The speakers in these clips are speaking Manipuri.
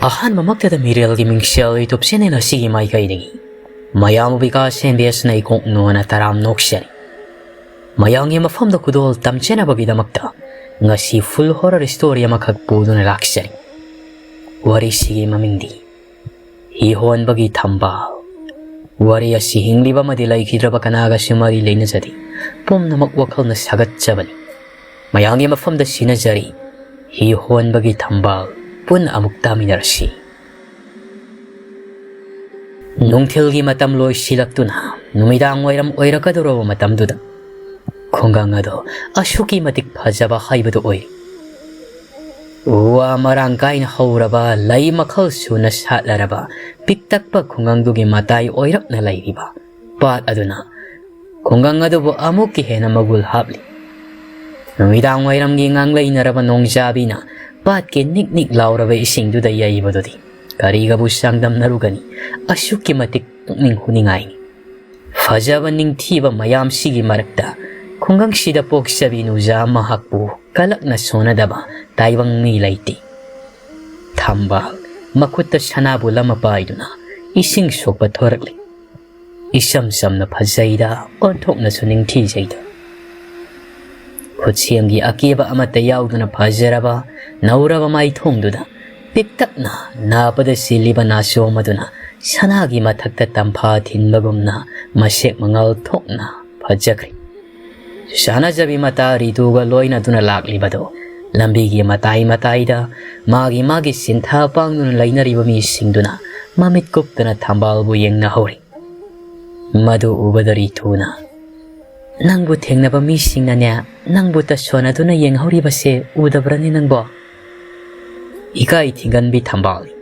ꯑꯍꯥꯟꯕꯃꯛꯇꯗ ꯃꯤꯔꯦꯜꯒꯤ ꯃꯤꯡꯁꯦꯜ ꯌꯨꯇꯨꯕ ꯆꯦꯅꯦꯜ ꯑꯁꯤꯒꯤ ꯃꯥꯏꯀꯩꯗꯒꯤ ꯃꯌꯥꯝꯕꯨ ꯕꯤꯀꯥꯁ ꯑꯦꯝꯕꯤꯑꯦꯁꯅ ꯏꯀꯣꯛꯅꯣꯅ ꯇꯔꯥꯝ ꯅꯣꯛꯆꯔꯤ꯫ ꯃꯌꯥꯝꯒꯤ ꯃꯐꯝꯗ ꯈꯨꯗꯣꯜ ꯇꯝꯖꯅꯕꯒꯤꯗꯃꯛꯇ ꯉꯁꯤ ꯐꯨꯜ ꯍꯣꯔꯔ ꯁ꯭ꯇꯣꯔꯤ ꯑꯃꯈꯛ ꯄꯨꯗꯨꯅ ꯂꯥꯛꯆꯔꯤ꯫ ꯋꯥꯔꯤꯁꯤꯒꯤ ꯃꯃꯤꯡꯗꯤ ꯍꯤꯍꯣꯟꯕꯒꯤ ꯊꯝꯕꯥꯜ꯫ ꯋꯥꯔꯤ ꯑꯁꯤ ꯍꯤꯡꯂꯤꯕ ꯑꯃꯗꯤ ꯂꯩꯈꯤꯗ꯭ꯔꯕ ꯀꯅꯥꯒꯁꯨ ꯃꯔꯤ ꯂꯩꯅꯖꯗꯦ, ꯄꯨꯝꯅꯃꯛ ꯋꯥꯈꯜꯅ ꯁꯥꯒꯠꯆꯕꯅꯤ꯫ ꯃꯌꯥꯝꯒꯤ ꯃꯐꯝꯗ ꯁꯤꯅꯖꯔꯤ ꯍꯤꯍꯣꯟꯕꯒꯤ ꯊꯝꯕꯥꯜ꯫ ꯄꯨꯟꯅ ꯑꯃꯨꯛ ꯇꯥꯃꯤꯟꯅꯔꯁꯤ꯫ ꯅꯨꯡꯊꯤꯜꯒꯤ ꯃꯇꯝ ꯂꯣꯏꯁꯤꯜꯂꯛꯇꯨꯅ ꯅꯨꯃꯤꯗꯥꯡ ꯋꯥꯏꯔꯝ ꯑꯣꯏꯔꯛꯀꯗꯧꯔꯕ ꯃꯇꯝꯗꯨꯗ ꯈꯨꯡꯒꯪ ꯑꯗꯣ ꯑꯁꯨꯛꯀꯤ ꯃꯇꯤꯛ ꯐꯖꯕ ꯍꯥꯏꯕꯗꯨ ꯑꯣꯏꯔꯤ꯫ ꯎ ꯋꯥ ꯃꯔꯥꯡ ꯀꯥꯏꯅ ꯍꯧꯔꯕ, ꯂꯩ ꯃꯈꯜ ꯁꯨꯅ ꯁꯥꯠꯂꯔꯕ ꯄꯤꯛꯇꯛꯄ ꯈꯨꯡꯒꯪꯗꯨꯒꯤ ꯃꯇꯥꯏ ꯑꯣꯏꯔꯞꯅ ꯂꯩꯔꯤꯕ ꯄꯥꯠ ꯑꯗꯨꯅ ꯈꯨꯡꯒꯪ ꯑꯗꯨꯕꯨ ꯑꯃꯨꯛꯀ ꯍꯦꯟꯅ ꯃꯒꯨꯟ ꯍꯥꯞꯂꯤ꯫ ꯅꯨꯃꯤꯗꯥꯡ ꯋꯥꯏꯔꯝꯒꯤ ꯉꯥꯡꯂꯩꯅꯔꯕ ꯅꯣꯡꯖꯥꯕꯤꯅ ꯄꯥꯠꯀꯤ ꯅꯤꯛ ꯅꯤꯛ ꯂꯥꯎꯔꯕ ꯏꯁꯤꯡꯗꯨꯗ ꯌꯩꯕꯗꯨꯗꯤ ꯀꯔꯤꯒꯕꯨ ꯆꯥꯡꯗꯝꯅꯔꯨꯒꯅꯤ, ꯑꯁꯨꯛꯀꯤ ꯃꯇꯤꯛ ꯄꯨꯛꯅꯤꯡ ꯍꯨꯅꯤꯡꯉꯥꯏꯅꯤ꯫ ꯐꯖꯕ ꯅꯤꯡꯊꯤꯕ ꯃꯌꯥꯝꯁꯤꯒꯤ ꯃꯔꯛꯇ ꯈꯨꯡꯒꯪꯁꯤꯗ ꯄꯣꯛꯆꯕꯤ ꯅꯨꯡꯖꯥ ꯃꯍꯥꯛꯄꯨ ꯀꯂꯛꯅ ꯁꯣꯟꯅꯗꯕ ꯇꯥꯏꯕꯪ ꯃꯤ ꯂꯩꯇꯦ꯫ ꯊꯝꯕꯥꯜ ꯃꯈꯨꯠꯇ ꯁꯅꯥꯕꯨꯜ ꯑꯃ ꯄꯥꯏꯗꯨꯅ ꯏꯁꯤꯡ ꯁꯣꯛꯄ ꯊꯣꯔꯛꯂꯤ꯫ ꯏꯆꯝ ꯆꯝꯅ ꯐꯖꯩꯗ, ꯑꯣꯟꯊꯣꯛꯅꯁꯨ ꯅꯤꯡꯊꯤꯖꯩꯗ꯫ ꯈꯨꯠꯁꯦꯝꯒꯤ ꯑꯀꯦꯕ ꯑꯃꯠꯇ ꯌꯥꯎꯗꯅ ꯐꯖꯔꯕ ꯅꯧꯔꯕ ꯃꯥꯏꯊꯣꯡꯗꯨꯗ ꯄꯤꯛꯇꯛꯅ ꯅꯥꯄꯗ ꯆꯤꯜꯂꯤꯕ ꯅꯥꯆꯣꯝ ꯑꯗꯨꯅ ꯁꯅꯥꯒꯤ ꯃꯊꯛꯇ ꯇꯝꯐꯥ ꯊꯤꯟꯕꯒꯨꯝꯅ ꯃꯁꯦꯛ ꯃꯉꯥꯜ ꯊꯣꯛꯅ ꯐꯖꯈ꯭ꯔꯦ꯫ ꯁꯥꯟꯅꯖꯕꯤ ꯃꯇꯥ ꯔꯤꯇꯨꯒ ꯂꯣꯏꯅꯗꯨꯅ ꯂꯥꯛꯂꯤꯕꯗꯣ ꯂꯝꯕꯤꯒꯤ ꯃꯇꯥꯏ ꯃꯇꯥꯏꯗ ꯃꯥꯒꯤ ꯁꯤꯟꯊꯥ ꯄꯥꯡꯗꯨꯅ ꯂꯩꯅꯔꯤꯕ ꯃꯤꯁꯤꯡꯗꯨꯅ ꯃꯃꯤꯠ ꯀꯨꯞꯇꯅ ꯊꯝꯕꯥꯜꯕꯨ ꯌꯦꯡꯅꯍꯧꯔꯤ꯫ ꯃꯗꯨ ꯎꯕꯗ ꯔꯤꯇꯨꯅ "ꯅꯪꯕꯨ ꯊꯦꯡꯅꯕ ꯃꯤꯁꯤꯡꯅꯅꯦ ꯅꯪꯕꯨ ꯇꯁꯣꯟꯅꯗꯨꯅ ꯌꯦꯡꯍꯧꯔꯤꯕꯁꯦ ꯎꯗꯕ꯭ꯔꯅꯤ ꯅꯪꯕꯣ?" ꯏꯀꯥꯏ ꯊꯤꯡꯒꯟꯕꯤ ꯊꯝꯕꯥꯜꯅꯤ꯫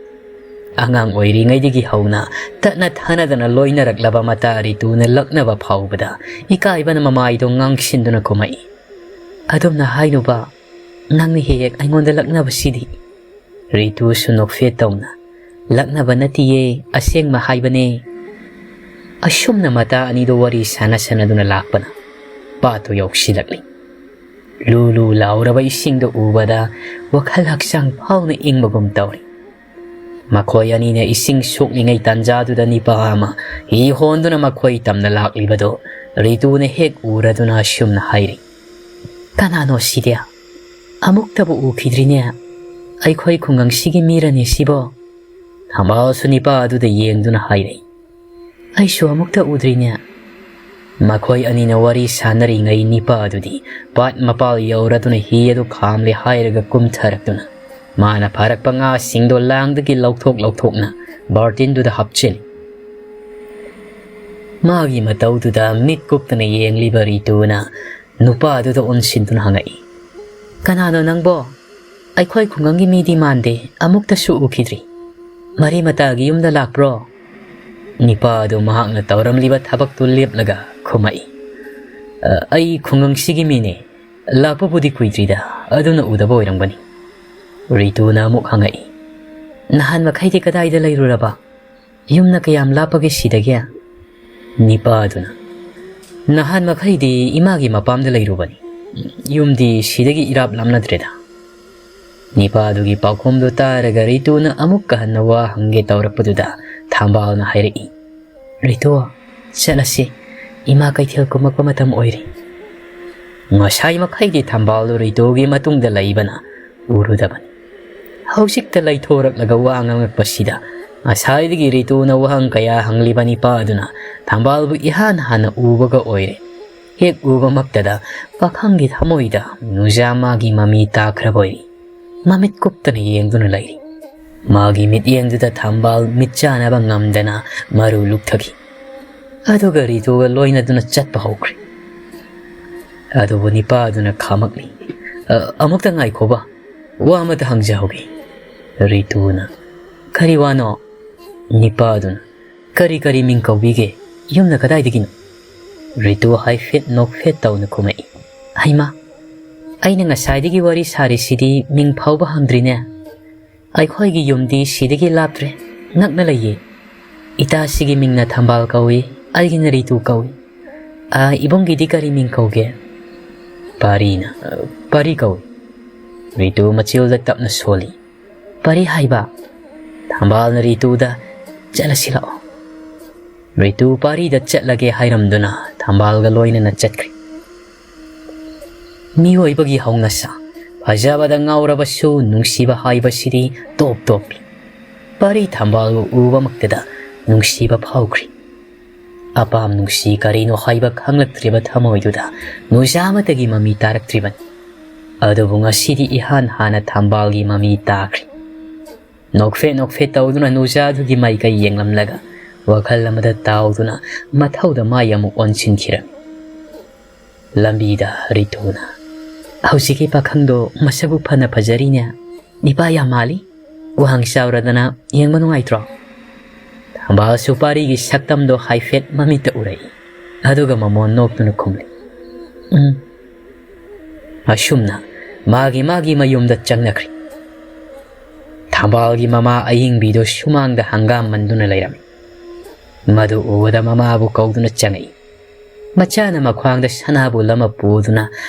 ꯑꯉꯥꯡ ꯑꯣꯏꯔꯤꯉꯩꯗꯒꯤ ꯍꯧꯅ ꯇꯠꯅ ꯊꯥꯅꯗꯅ ꯂꯣꯏꯅꯔꯛꯂꯕ ꯃꯇꯥ ꯔꯤꯇꯨꯅ ꯂꯛꯅꯕ ꯐꯥꯎꯕꯗ ꯏꯀꯥꯏꯕꯅ ꯃꯃꯥꯏꯗꯣ ꯉꯥꯡꯁꯤꯟꯗꯨꯅ ꯈꯨꯝꯃꯛꯏ꯫ "ꯑꯗꯨꯝꯅ ꯍꯥꯏꯅꯨꯕ, ꯅꯪꯅ ꯍꯦꯛ ꯑꯩꯉꯣꯟꯗ ꯂꯛꯅꯕꯁꯤꯗꯤ." ꯔꯤꯇꯨꯁꯨ ꯅꯣꯛꯐꯦꯠ ꯇꯧꯅ "ꯂꯛꯅꯕ ꯅꯠꯇꯤꯌꯦ, ꯑꯁꯦꯡꯕ ꯍꯥꯏꯕꯅꯦ." ꯑꯁꯨꯝꯅ ꯃꯇꯥ ꯑꯅꯤꯗꯣ ꯋꯥꯔꯤ ꯁꯥꯟꯅꯗꯨꯅ ꯂꯥꯛꯄꯅ ꯄꯥꯠꯇꯨ ꯌꯧꯁꯤꯜꯂꯛꯂꯤ꯫ ꯂꯨ ꯂꯨ ꯂꯥꯎꯔꯕ ꯏꯁꯤꯡꯗꯨ ꯎꯕꯗ ꯋꯥꯈꯜ ꯍꯛꯆꯥꯡ ꯐꯥꯎꯅ ꯏꯪꯕꯒꯨꯝ ꯇꯧꯔꯤ꯫ ꯃꯈꯣꯏ ꯑꯅꯤꯅ ꯏꯁꯤꯡ ꯁꯣꯛꯂꯤꯉꯩ ꯇꯥꯟꯖꯥꯗꯨꯗ ꯅꯤꯄꯥ ꯑꯃ ꯍꯤ ꯍꯣꯟꯗꯨꯅ ꯃꯈꯣꯏ ꯇꯝꯅ ꯂꯥꯛꯂꯤꯕꯗꯣ ꯔꯤꯇꯨꯅ ꯍꯦꯛ ꯎꯔꯗꯨꯅ ꯑꯁꯨꯝꯅ ꯍꯥꯏꯔꯤ꯫ "ꯀꯅꯥꯅꯣ ꯁꯤꯗꯤ? ꯑꯃꯨꯛꯇꯕꯨ ꯎꯈꯤꯗ꯭ꯔꯤꯅꯦ꯫ ꯑꯩꯈꯣꯏ ꯈꯨꯡꯒꯪꯁꯤꯒꯤ ꯃꯤꯔꯅꯦ ꯁꯤꯕꯣ?" ꯊꯝꯕꯥꯜꯁꯨ ꯅꯤꯄꯥ ꯑꯗꯨꯗ ꯌꯦꯡꯗꯨꯅ ꯍꯥꯏꯔꯛꯏ꯫ "ꯑꯩꯁꯨ ꯑꯃꯨꯛꯇ ꯎꯗ꯭ꯔꯤꯅꯦ." ꯃꯈꯣꯏ ꯑꯅꯤꯅ ꯋꯥꯔꯤ ꯁꯥꯟꯅꯔꯤꯉꯩ ꯅꯤꯄꯥ ꯑꯗꯨꯗꯤ ꯄꯥꯠ ꯃꯄꯥꯜ ꯌꯧꯔꯗꯨꯅ ꯍꯤ ꯑꯗꯨ ꯈꯥꯝꯂꯦ ꯍꯥꯏꯔꯒ ꯀꯨꯝꯊꯔꯛꯇꯨꯅ ꯃꯥꯅ ꯐꯥꯔꯛꯄ ꯉꯥꯁꯤꯡꯗꯣ ꯂꯥꯡꯗꯒꯤ ꯂꯧꯊꯣꯛꯅ ꯕꯥꯔꯇꯤꯟꯗꯨꯗ ꯍꯥꯞꯆꯤꯜꯂꯤ꯫ ꯃꯥꯒꯤ ꯃꯇꯧꯗꯨꯗ ꯃꯤꯠ ꯀꯨꯞꯇꯅ ꯌꯦꯡꯂꯤꯕ ꯔꯤꯇꯨꯅ ꯅꯨꯄꯥ ꯑꯗꯨꯗ ꯑꯣꯟꯁꯤꯟꯗꯨꯅ ꯍꯪꯉꯛꯏ꯫ "ꯀꯅꯥꯅꯣ ꯅꯪꯕꯣ? ꯑꯩꯈꯣꯏ ꯈꯨꯡꯒꯪꯒꯤ ꯃꯤꯗꯤ ꯃꯥꯟꯗꯦ, ꯑꯃꯨꯛꯇꯁꯨ ꯎꯈꯤꯗ꯭ꯔꯤ꯫ ꯃꯔꯤ ꯃꯇꯥꯒꯤ ꯌꯨꯝꯗ ꯂꯥꯛꯄ꯭ꯔꯣ?" ꯅꯤꯄꯥ ꯑꯗꯨ ꯃꯍꯥꯛꯅ ꯇꯧꯔꯝꯂꯤꯕ ꯊꯕꯛꯇꯨ ꯂꯦꯞꯂꯒ ꯈꯨꯝꯃꯛꯏ꯫ "ꯑꯩ ꯈꯨꯡꯒꯪꯁꯤꯒꯤ ꯃꯤꯅꯦ, ꯂꯥꯛꯄꯕꯨꯗꯤ ꯀꯨꯏꯗ꯭ꯔꯤꯗ, ꯑꯗꯨꯅ ꯎꯗꯕ ꯑꯣꯏꯔꯝꯒꯅꯤ." ꯔꯤꯇꯨꯅ ꯑꯃꯨꯛ ꯍꯪꯉꯛꯏ꯫ "ꯅꯍꯥꯟ ꯃꯈꯩꯗꯤ ꯀꯗꯥꯏꯗ ꯂꯩꯔꯨꯔꯕ? ꯌꯨꯝꯅ ꯀꯌꯥꯝ ꯂꯥꯞꯄꯒꯦ ꯁꯤꯗꯒꯤ?" ꯅꯤꯄꯥ ꯑꯗꯨꯅ "ꯅꯍꯥꯟ ꯃꯈꯩꯗꯤ ꯏꯃꯥꯒꯤ ꯃꯄꯥꯝꯗ ꯂꯩꯔꯨꯕꯅꯤ, ꯌꯨꯝꯗꯤ ꯁꯤꯗꯒꯤ ꯏꯔꯥꯞ ꯂꯥꯞꯅꯗ꯭ꯔꯦꯗ." ꯅꯤꯄꯥ ꯑꯗꯨꯒꯤ ꯄꯥꯎꯈꯨꯝꯗꯨ ꯇꯥꯔꯒ ꯔꯤꯇꯨꯅ ꯑꯃꯨꯛꯀ ꯍꯟꯅ ꯋꯥ ꯍꯪꯒꯦ ꯇꯧꯔꯛꯄꯗꯨꯗ ꯊꯝꯕꯥꯜꯅ ꯍꯥꯏꯔꯛꯏ꯫ "ꯔꯤꯇꯨ, ꯆꯠꯂꯁꯤ, ꯏꯃꯥ ꯀꯩꯊꯦꯜ ꯀꯨꯝꯃꯛꯄ ꯃꯇꯝ ꯑꯣꯏꯔꯦ." ꯉꯁꯥꯏ ꯃꯈꯩꯗꯤ ꯊꯝꯕꯥꯜꯗꯨ ꯔꯤꯇꯨꯒꯤ ꯃꯇꯨꯡꯗ ꯂꯩꯕꯅ ꯎꯔꯨꯗꯕꯅꯤ꯫ ꯍꯧꯖꯤꯛꯇ ꯂꯩꯊꯣꯔꯛꯂꯒ ꯋꯥ ꯉꯥꯡꯂꯛꯄꯁꯤꯗ ꯉꯁꯥꯏꯗꯒꯤ ꯔꯤꯇꯨꯅ ꯋꯥꯍꯪ ꯀꯌꯥ ꯍꯪꯂꯤꯕ ꯅꯤꯄꯥ ꯑꯗꯨꯅ ꯊꯝꯕꯥꯜꯕꯨ ꯏꯍꯥꯟ ꯍꯥꯟꯅ ꯎꯕꯒ ꯑꯣꯏꯔꯦ꯫ ꯍꯦꯛ ꯎꯕꯃꯛꯇꯗ ꯄꯥꯈꯪꯒꯤ ꯊꯃꯣꯏꯗ ꯅꯨꯡꯖꯥ ꯃꯥꯒꯤ ꯃꯃꯤ ꯇꯥꯈ꯭ꯔꯕ ꯑꯣꯏꯔꯤ꯫ ꯃꯃꯤꯠ ꯀꯨꯞꯇꯅ ꯌꯦꯡꯗꯨꯅ ꯂꯩꯔꯤ꯫ ꯃꯥꯒꯤ ꯃꯤꯠꯌꯦꯡꯗꯨꯗ ꯊꯝꯕꯥꯜ ꯃꯤꯠ ꯆꯥꯅꯕ ꯉꯝꯗꯅ ꯃꯔꯨ ꯂꯨꯛꯊꯈꯤ꯫ ꯑꯗꯨꯒ ꯔꯤꯇꯨꯒ ꯂꯣꯏꯅꯗꯨꯅ ꯆꯠꯄ ꯍꯧꯈ꯭ꯔꯦ꯫ ꯑꯗꯨꯕꯨ ꯅꯤꯄꯥ ꯑꯗꯨꯅ ꯈꯥꯝꯃꯛꯂꯤ꯫ "ꯑꯃꯨꯛꯇ ꯉꯥꯏꯈꯣꯕ, ꯋꯥ ꯑꯃꯇ ꯍꯪꯖꯍꯧꯒꯦ." ꯔꯤꯇꯨꯅ "ꯀꯔꯤ ꯋꯥꯅꯣ?" ꯅꯤꯄꯥ ꯑꯗꯨꯅ ꯀꯔꯤ ꯃꯤꯡ ꯀꯧꯕꯤꯒꯦ? ꯌꯨꯝꯅ ꯀꯗꯥꯏꯗꯒꯤꯅꯣ?" ꯔꯤꯇꯨ ꯍꯥꯏꯐꯦꯠ ꯅꯣꯛꯐꯦꯠ ꯇꯧꯅ ꯈꯨꯝꯃꯛꯏ꯫ "ꯍꯩꯃꯥ, ꯑꯩꯅ ꯉꯁꯥꯏꯗꯒꯤ ꯋꯥꯔꯤ ꯁꯥꯔꯤꯁꯤꯗꯤ ꯃꯤꯡ ꯐꯥꯎꯕ ꯍꯪꯗ꯭ꯔꯤꯅꯦ꯫ ꯑꯩꯈꯣꯏꯒꯤ ꯌꯨꯝꯗꯤ ꯁꯤꯗꯒꯤ ꯂꯥꯞꯇ꯭ꯔꯦ, ꯅꯛꯅ ꯂꯩꯌꯦ꯫ ꯏꯇꯥꯁꯤꯒꯤ ꯃꯤꯡꯅ ꯊꯝꯕꯥꯜ ꯀꯧꯏ, ꯑꯩꯒꯤꯅ ꯔꯤꯇꯨ ꯀꯧꯏ꯫ ꯏꯕꯨꯡꯒꯤꯗꯤ ꯀꯔꯤ ꯃꯤꯡ ꯀꯧꯒꯦ?" ꯄꯥꯔꯤꯅ "ꯄꯔꯤ ꯀꯧꯏ." ꯔꯤꯇꯨ ꯃꯆꯤꯜꯗ ꯇꯞꯅ ꯁꯣꯜꯂꯤ꯫ "ꯄꯔꯤ ꯍꯥꯏꯕ? ꯊꯝꯕꯥꯜꯅ ꯔꯤꯇꯨꯗ ꯆꯠꯂꯁꯤꯂꯥꯛꯑꯣ ꯔꯤꯇꯨ ꯄꯥꯔꯤꯗ ꯆꯠꯂꯒꯦ ꯍꯥꯏꯔꯝꯗꯨꯅ ꯊꯝꯕꯥꯜꯒ ꯂꯣꯏꯅꯅ ꯆꯠꯈ꯭ꯔꯦ ꯃꯤꯑꯣꯏꯕꯒꯤ ꯍꯧꯅꯁꯥ ꯐꯖꯕꯗ ꯉꯥꯎꯔꯕꯁꯨ ꯅꯨꯡꯁꯤꯕ ꯍꯥꯏꯕꯁꯤꯗꯤ ꯇꯣꯞ ꯇꯣꯞꯄꯤ ꯄꯥꯔꯤ ꯊꯝꯕꯥꯜꯕꯨ ꯎꯕꯃꯛꯇꯗ ꯅꯨꯡꯁꯤꯕ ꯐꯥꯎꯈ꯭ꯔꯤ ꯑꯄꯥꯝ ꯅꯨꯡꯁꯤ ꯀꯔꯤꯅꯣ ꯍꯥꯏꯕ ꯈꯪꯂꯛꯇ꯭ꯔꯤꯕ ꯊꯃꯣꯏꯗꯨꯗ ꯅꯨꯖꯥ ꯑꯃꯇꯒꯤ ꯃꯃꯤ ꯇꯥꯔꯛꯇ꯭ꯔꯤꯕꯅꯤ ꯑꯗꯨꯕꯨ ꯉꯁꯤꯗꯤ ꯏꯍꯥꯟ ꯍꯥꯟꯅ ꯊꯝꯕꯥꯜꯒꯤ ꯃꯃꯤ ꯇꯥꯈ꯭ꯔꯤ ꯅꯣꯛꯐꯦꯠ ꯇꯧꯗꯨꯅ ꯅꯨꯖꯥꯗꯨꯒꯤ ꯃꯥꯏꯀꯩ ꯌꯦꯡꯂꯝꯂꯒ ꯋꯥꯈꯜ ꯑꯃꯗ ꯇꯥꯎꯗꯨꯅ ꯃꯊꯧꯗ ꯃꯥꯏ ꯑꯃꯨꯛ ꯑꯣꯟꯁꯤꯟꯈꯤꯔꯝꯃꯤ ꯂꯝꯕꯤꯗ ꯔꯤꯇꯨꯅ ꯍꯧꯖꯤꯛꯀꯤ ꯄꯥꯈꯪꯗꯣ ꯃꯁꯛꯕꯨ ꯐꯅ ꯐꯖꯔꯤꯅꯦ ꯅꯤꯄꯥ ꯌꯥꯝ ꯃꯥꯜꯂꯤ ꯋꯥꯍꯪ ꯆꯥꯎꯔꯗꯅ ꯌꯦꯡꯕ ꯅꯨꯡꯉꯥꯏꯇ꯭ꯔꯣ ꯊꯝꯕꯥꯜ ꯁꯨꯄꯥꯔꯤꯒꯤ ꯁꯛꯇꯝꯗꯣ ꯍꯥꯏꯐꯦꯠ ꯃꯃꯤꯠꯇ ꯎꯔꯛꯏ ꯑꯗꯨꯒ ꯃꯃꯣꯟ ꯅꯣꯛꯇꯨꯅ ꯈꯨꯝꯂꯤ ꯑꯁꯨꯝꯅ ꯃꯥꯒꯤ ꯃꯌꯨꯝꯗ ꯆꯪꯅꯈ꯭ꯔꯤ ꯊꯝꯕꯥꯜꯒꯤ ꯃꯃꯥ ꯑꯌꯤꯡꯕꯤꯗꯣ ꯁꯨꯃꯥꯡꯗ ꯍꯪꯒꯥꯝ ꯃꯟꯗꯨꯅ ꯂꯩꯔꯝꯃꯤ ꯃꯗꯨ ꯎꯕꯗ ꯃꯃꯥꯕꯨ ꯀꯧꯗꯨꯅ ꯆꯪꯉꯛꯏ ꯃꯆꯥꯅ ꯃꯈ꯭ꯋꯥꯡꯗ ꯁꯅꯥꯕꯨꯜ ꯑꯃ ꯄꯨꯗꯨꯅ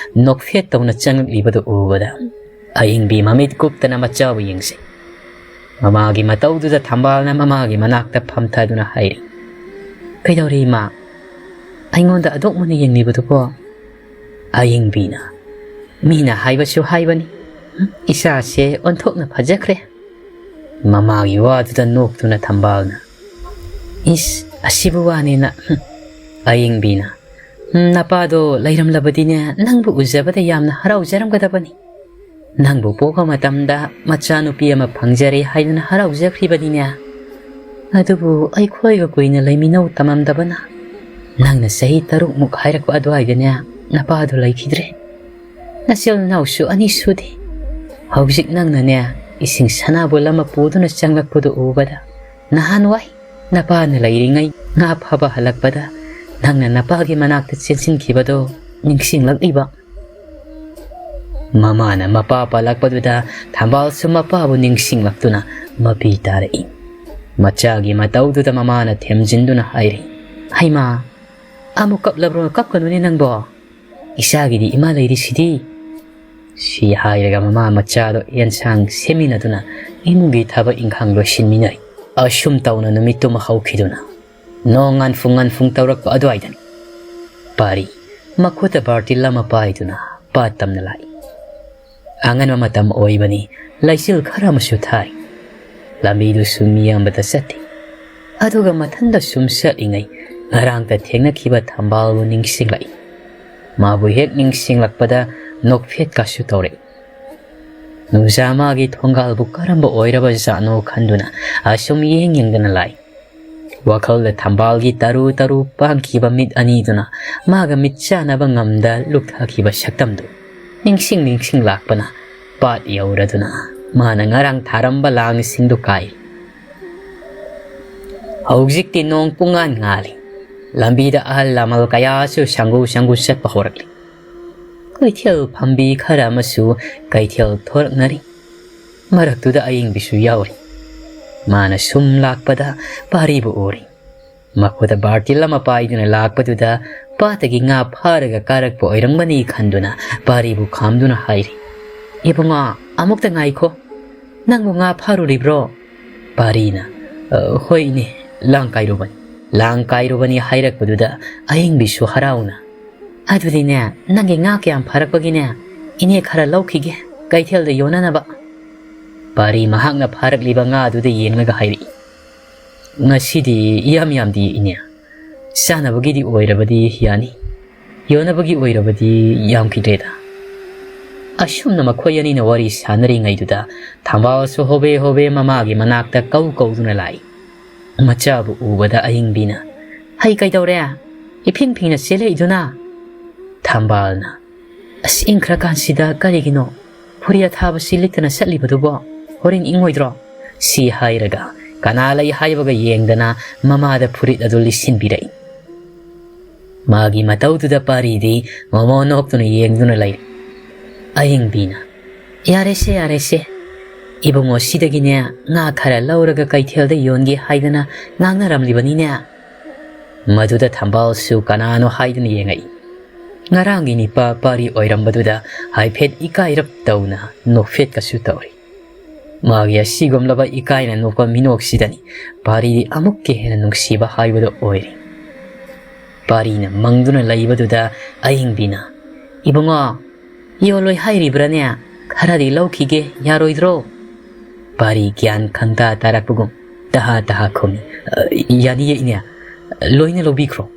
ꯅꯣꯛꯐꯦꯠ ꯇꯧꯅ ꯆꯪꯂꯛꯂꯤꯕꯗꯨ ꯎꯕꯗ ꯑꯌꯤꯡꯕꯤ ꯃꯃꯤꯠ ꯀꯨꯞꯇꯅ ꯃꯆꯥꯕꯨ ꯌꯦꯡꯖꯩ ꯃꯃꯥꯒꯤ ꯃꯇꯧꯗꯨꯗ ꯊꯝꯕꯥꯜꯅ ꯃꯃꯥꯒꯤ ꯃꯅꯥꯛꯇ ꯐꯝꯊꯗꯨꯅ ꯍꯥꯏꯔꯤ ꯀꯩꯗꯧꯔꯤ ꯏꯃꯥ ꯑꯩꯉꯣꯟꯗ ꯑꯗꯨꯛ ꯃꯨꯟꯅ ꯌꯦꯡꯂꯤꯕꯗꯨꯕꯣ ꯑꯌꯤꯡꯕꯤꯅ ꯃꯤꯅ ꯍꯥꯏꯕꯁꯨ ꯍꯥꯏꯕꯅꯤ ꯏꯆꯥꯁꯦ ꯑꯣꯟꯊꯣꯛꯅ ꯐꯖꯈ꯭ꯔꯦ ꯃꯃꯥꯒꯤ ꯋꯥꯗꯨꯗ ꯅꯣꯛꯇꯨꯅ ꯊꯝꯕꯥꯜꯅ ꯏꯁ ꯑꯁꯤꯕꯨ ꯋꯥꯅꯦꯅ ꯑꯌꯤꯡꯕꯤꯅ ꯅꯄꯥꯗꯣ ꯂꯩꯔꯝꯂꯕꯗꯤꯅꯦ ꯅꯪꯕꯨ ꯎꯖꯕꯗ ꯌꯥꯝꯅ ꯍꯔꯥꯎꯖꯔꯝꯒꯗꯕꯅꯤ ꯅꯪꯕꯨ ꯄꯣꯛꯄ ꯃꯇꯝꯗ ꯃꯆꯥꯅꯨꯄꯤ ꯑꯃ ꯐꯪꯖꯔꯦ ꯍꯥꯏꯗꯨꯅ ꯍꯔꯥꯎꯖꯈ꯭ꯔꯤꯕꯅꯤꯅꯦ ꯑꯗꯨꯕꯨ ꯑꯩꯈꯣꯏꯒ ꯀꯨꯏꯅ ꯂꯩꯃꯤꯟꯅꯧ ꯇꯝꯃꯝꯗꯕꯅ ꯅꯪꯅ ꯆꯍꯤ 6ꯃꯨꯛ ꯍꯥꯏꯔꯛꯄ ꯑꯗꯨꯋꯥꯏꯗꯅꯦ ꯅꯄꯥꯗꯣ ꯂꯩꯈꯤꯗ꯭ꯔꯦ ꯅꯆꯤꯜ ꯅꯥꯎꯁꯨ 2 ꯁꯨꯗꯦ ꯍꯧꯖꯤꯛ ꯅꯪꯅꯅꯦ ꯏꯁꯤꯡ ꯁꯅꯥꯕꯨꯜ ꯑꯃ ꯄꯨꯗꯨꯅ ꯆꯪꯂꯛꯄꯗꯨ ꯎꯕꯗ ꯅꯍꯥꯟꯋꯥꯏ ꯅꯄꯥꯅ ꯂꯩꯔꯤꯉꯩ ꯉꯥ ꯐꯥꯕ ꯍꯜꯂꯛꯄꯗ ꯅꯪꯅ ꯅꯄꯥꯒꯤ ꯃꯅꯥꯛꯇ ꯆꯦꯟꯁꯤꯟꯈꯤꯕꯗꯣ ꯅꯤꯡꯁꯤꯡꯂꯛꯂꯤꯕ ꯃꯃꯥꯅ ꯃꯄꯥ ꯄꯜꯂꯛꯄꯗꯨꯗ ꯊꯝꯕꯥꯜꯁꯨ ꯃꯄꯥꯕꯨ ꯅꯤꯡꯁꯤꯡꯂꯛꯇꯨꯅ ꯃꯄꯤ ꯇꯥꯔꯛꯏ ꯃꯆꯥꯒꯤ ꯃꯇꯧꯗꯨꯗ ꯃꯃꯥꯅ ꯊꯦꯝꯖꯤꯟꯗꯨꯅ ꯍꯥꯏꯔꯤ ꯍꯩꯃꯥ ꯑꯃꯨꯛ ꯀꯞꯂꯕ꯭ꯔꯣ ꯀꯞꯀꯅꯨꯅꯦ ꯅꯪꯕꯣ ꯏꯆꯥꯒꯤꯗꯤ ꯏꯃꯥ ꯂꯩꯔꯤꯁꯤꯗꯤ ꯁꯤ ꯍꯥꯏꯔꯒ ꯃꯃꯥ ꯃꯆꯥꯗꯣ ꯌꯦꯟꯁꯥꯡ ꯁꯦꯝꯃꯤꯟꯅꯗꯨꯅ ꯏꯃꯨꯡꯒꯤ ꯊꯕꯛ ꯏꯪꯈꯥꯡ ꯂꯣꯏꯁꯤꯟꯃꯤꯟꯅꯔꯤ ꯑꯁꯨꯝ ꯇꯧꯅ ꯅꯨꯃꯤꯠꯇꯨꯃ ꯍꯧꯈꯤꯗꯨꯅ ꯅꯣꯡ ꯉꯟꯐꯨꯡ ꯇꯧꯔꯛꯄ ꯑꯗꯨꯋꯥꯏꯗꯅꯤ ꯄꯥꯔꯤ ꯃꯈꯨꯠꯇ ꯕꯥꯔꯇꯤꯜ ꯑꯃ ꯄꯥꯏꯗꯨꯅ ꯄꯥꯠ ꯇꯝꯅ ꯂꯥꯛꯏ ꯑꯉꯟꯕ ꯃꯇꯝ ꯑꯣꯏꯕꯅꯤ ꯂꯩꯆꯤꯜ ꯈꯔ ꯑꯃꯁꯨ ꯊꯥꯔꯤ ꯂꯝꯕꯤꯗꯨꯁꯨ ꯃꯤꯌꯥꯝꯕꯗ ꯆꯠꯇꯦ ꯑꯗꯨꯒ ꯃꯊꯟꯗ ꯁꯨꯝ ꯆꯠꯂꯤꯉꯩ ꯉꯔꯥꯡꯇ ꯊꯦꯡꯅꯈꯤꯕ ꯊꯝꯕꯥꯜꯕꯨ ꯅꯤꯡꯁꯤꯡꯂꯛꯏ ꯃꯥꯕꯨ ꯍꯦꯛ ꯅꯤꯡꯁꯤꯡꯂꯛꯄꯗ ꯅꯣꯛꯐꯦꯠꯀꯁꯨ ꯇꯧꯔꯛꯏ ꯅꯨꯡꯖꯥ ꯃꯥꯒꯤ ꯊꯣꯡꯒꯥꯜꯕꯨ ꯀꯔꯝꯕ ꯑꯣꯏꯔꯕ ꯖꯥꯠꯅꯣ ꯈꯟꯗꯨꯅ ꯑꯁꯨꯝ ꯌꯦꯡꯗꯅ ꯂꯥꯛꯏ ꯋꯥꯈꯜꯗ ꯊꯝꯕꯥꯜꯒꯤ ꯇꯔꯨ ꯄꯥꯡꯈꯤꯕ ꯃꯤꯠ ꯑꯅꯤꯗꯨꯅ ꯃꯥꯒ ꯃꯤꯠ ꯆꯥꯅꯕ ꯉꯝꯗ ꯂꯨꯞꯊꯈꯤꯕ ꯁꯛꯇꯝꯗꯨ ꯅꯤꯡꯁꯤꯡ ꯂꯥꯛꯄꯅ ꯄꯥꯠ ꯌꯧꯔꯗꯨꯅ ꯃꯥꯅ ꯉꯔꯥꯡ ꯊꯥꯔꯝꯕ ꯂꯥꯡꯁꯤꯡꯗꯨ ꯀꯥꯏ ꯍꯧꯖꯤꯛꯇꯤ ꯅꯣꯡ ꯄꯨꯡꯉꯥꯟ ꯉꯥꯜꯂꯤ ꯂꯝꯕꯤꯗ ꯑꯍꯜ ꯂꯃꯟ ꯀꯌꯥꯁꯨ ꯁꯪꯒꯨ ꯆꯠꯄ ꯍꯧꯔꯛꯂꯤ ꯀꯩꯊꯦꯜ ꯐꯝꯕꯤ ꯈꯔ ꯑꯃꯁꯨ ꯀꯩꯊꯦꯜ ꯊꯣꯔꯛꯅꯔꯤ ꯃꯔꯛꯇꯨꯗ ꯑꯌꯤꯡꯕꯤꯁꯨ ꯌꯥꯎꯔꯤ ꯃꯥꯅ ꯁꯨꯝ ꯂꯥꯛꯄꯗ ꯄꯥꯔꯤꯕꯨ ꯎꯔꯤ ꯃꯈꯨꯠꯇ ꯕꯥꯔꯇꯤꯜ ꯑꯃ ꯄꯥꯏꯗꯨꯅ ꯂꯥꯛꯄꯗꯨꯗ ꯄꯥꯠꯇꯒꯤ ꯉꯥ ꯐꯥꯔꯒ ꯀꯥꯔꯛꯄ ꯑꯣꯏꯔꯝꯒꯅꯤ ꯈꯟꯗꯨꯅ ꯄꯥꯔꯤꯕꯨ ꯈꯥꯝꯗꯨꯅ ꯍꯥꯏꯔꯤ ꯏꯕꯨꯡꯉꯣ ꯑꯃꯨꯛꯇ ꯉꯥꯏꯈꯣ ꯅꯪꯕꯨ ꯉꯥ ꯐꯥꯔꯨꯔꯤꯕ꯭ꯔꯣ ꯄꯥꯔꯤꯅ ꯍꯣꯏ ꯏꯅꯦ ꯂꯥꯡ ꯀꯥꯏꯔꯨꯕꯅꯤ ꯍꯥꯏꯔꯛꯄꯗꯨꯗ ꯑꯌꯤꯡꯕꯤꯁꯨ ꯍꯔꯥꯎꯅ ꯑꯗꯨꯗꯤꯅꯦ ꯅꯪꯒꯤ ꯉꯥ ꯀꯌꯥꯝ ꯐꯥꯔꯛꯄꯒꯤꯅꯦ ꯏꯅꯦ ꯈꯔ ꯂꯧꯈꯤꯒꯦ ꯀꯩꯊꯦꯜꯗ ꯌꯣꯟꯅꯅꯕ ꯄꯥꯔꯤ ꯃꯍꯥꯛꯅ ꯐꯥꯔꯛꯂꯤꯕ ꯉꯥꯗꯨꯗ ꯌꯦꯡꯂꯒ ꯍꯥꯏꯔꯛꯏ ꯉꯁꯤꯗꯤ ꯌꯥꯝꯗꯤ ꯏꯅꯦ ꯆꯥꯅꯕꯒꯤꯗꯤ ꯑꯣꯏꯔꯕꯗꯤ ꯌꯥꯅꯤ ꯌꯣꯟꯅꯕꯒꯤ ꯑꯣꯏꯔꯕꯗꯤ ꯌꯥꯝꯈꯤꯗ꯭ꯔꯦꯗ ꯑꯁꯨꯝꯅ ꯃꯈꯣꯏ ꯑꯅꯤꯅ ꯋꯥꯔꯤ ꯁꯥꯟꯅꯔꯤꯉꯩꯗꯨꯗ ꯊꯝꯕꯥꯜꯁꯨ ꯍꯣꯕꯦ ꯃꯃꯥꯒꯤ ꯃꯅꯥꯛꯇ ꯀꯧꯗꯨꯅ ꯂꯥꯛꯏ ꯃꯆꯥꯕꯨ ꯎꯕꯗ ꯑꯌꯤꯡꯕꯤꯅ ꯍꯩ ꯀꯩꯗꯧꯔꯦ ꯏꯐꯤꯡ ꯆꯦꯜꯂꯛꯏꯗꯨꯅ ꯊꯝꯕꯥꯜꯅ ꯑꯁ ꯏꯪꯈ꯭ꯔꯀꯥꯟꯁꯤꯗ ꯀꯔꯤꯒꯤꯅꯣ ꯐꯨꯔꯤ ꯑꯊꯥꯕꯁꯤ ꯂꯤꯠꯇꯅ ꯆꯠꯂꯤꯕꯗꯨꯕꯣ ꯍꯣꯔꯦꯟ ꯏꯪꯉꯣꯏꯗ꯭ꯔꯣ ꯁꯤ ꯍꯥꯏꯔꯒ ꯀꯅꯥ ꯂꯩ ꯍꯥꯏꯕꯒ ꯌꯦꯡꯗꯅ ꯃꯃꯥꯗ ꯐꯨꯔꯤꯠ ꯑꯗꯨ ꯂꯤꯠꯁꯤꯟꯕꯤꯔꯛꯏ ꯃꯥꯒꯤ ꯃꯇꯧꯗꯨꯗ ꯄꯥꯔꯤꯗꯤ ꯃꯃꯣꯟ ꯅꯣꯛꯇꯨꯅ ꯌꯦꯡꯗꯨꯅ ꯂꯩꯔꯤ ꯑꯌꯤꯡꯕꯤꯅ ꯌꯥꯔꯦꯁꯦ ꯏꯕꯨꯡꯉꯣ ꯁꯤꯗꯒꯤꯅꯦ ꯉꯥ ꯈꯔ ꯂꯧꯔꯒ ꯀꯩꯊꯦꯜꯗ ꯌꯣꯟꯒꯦ ꯍꯥꯏꯗꯅ ꯉꯥꯡꯅꯔꯝꯂꯤꯕꯅꯤꯅꯦ ꯃꯗꯨꯗ ꯊꯝꯕꯥꯜꯁꯨ ꯀꯅꯥꯅꯣ ꯍꯥꯏꯗꯨꯅ ꯌꯦꯡꯉꯛꯏ ꯉꯔꯥꯡꯒꯤ ꯅꯤꯄꯥ ꯄꯥꯔꯤ ꯑꯣꯏꯔꯝꯕꯗꯨꯗ ꯍꯥꯏꯐꯦꯠ ꯏꯀꯥꯏꯔꯞ ꯇꯧꯅ ꯅꯣꯛꯐꯦꯠꯀꯁꯨ ꯇꯧꯔꯤ Magi asigumlaba ikaina nopa minoksidani paridi amukke hena nungsiba haibado oiri. Parina mangduna laibaduda ayingbina ibungo yoloi hairibrane kharadi laukige yaroidro. Pari gyan khangta tarakpugum taha khomi yani inya loina lobikro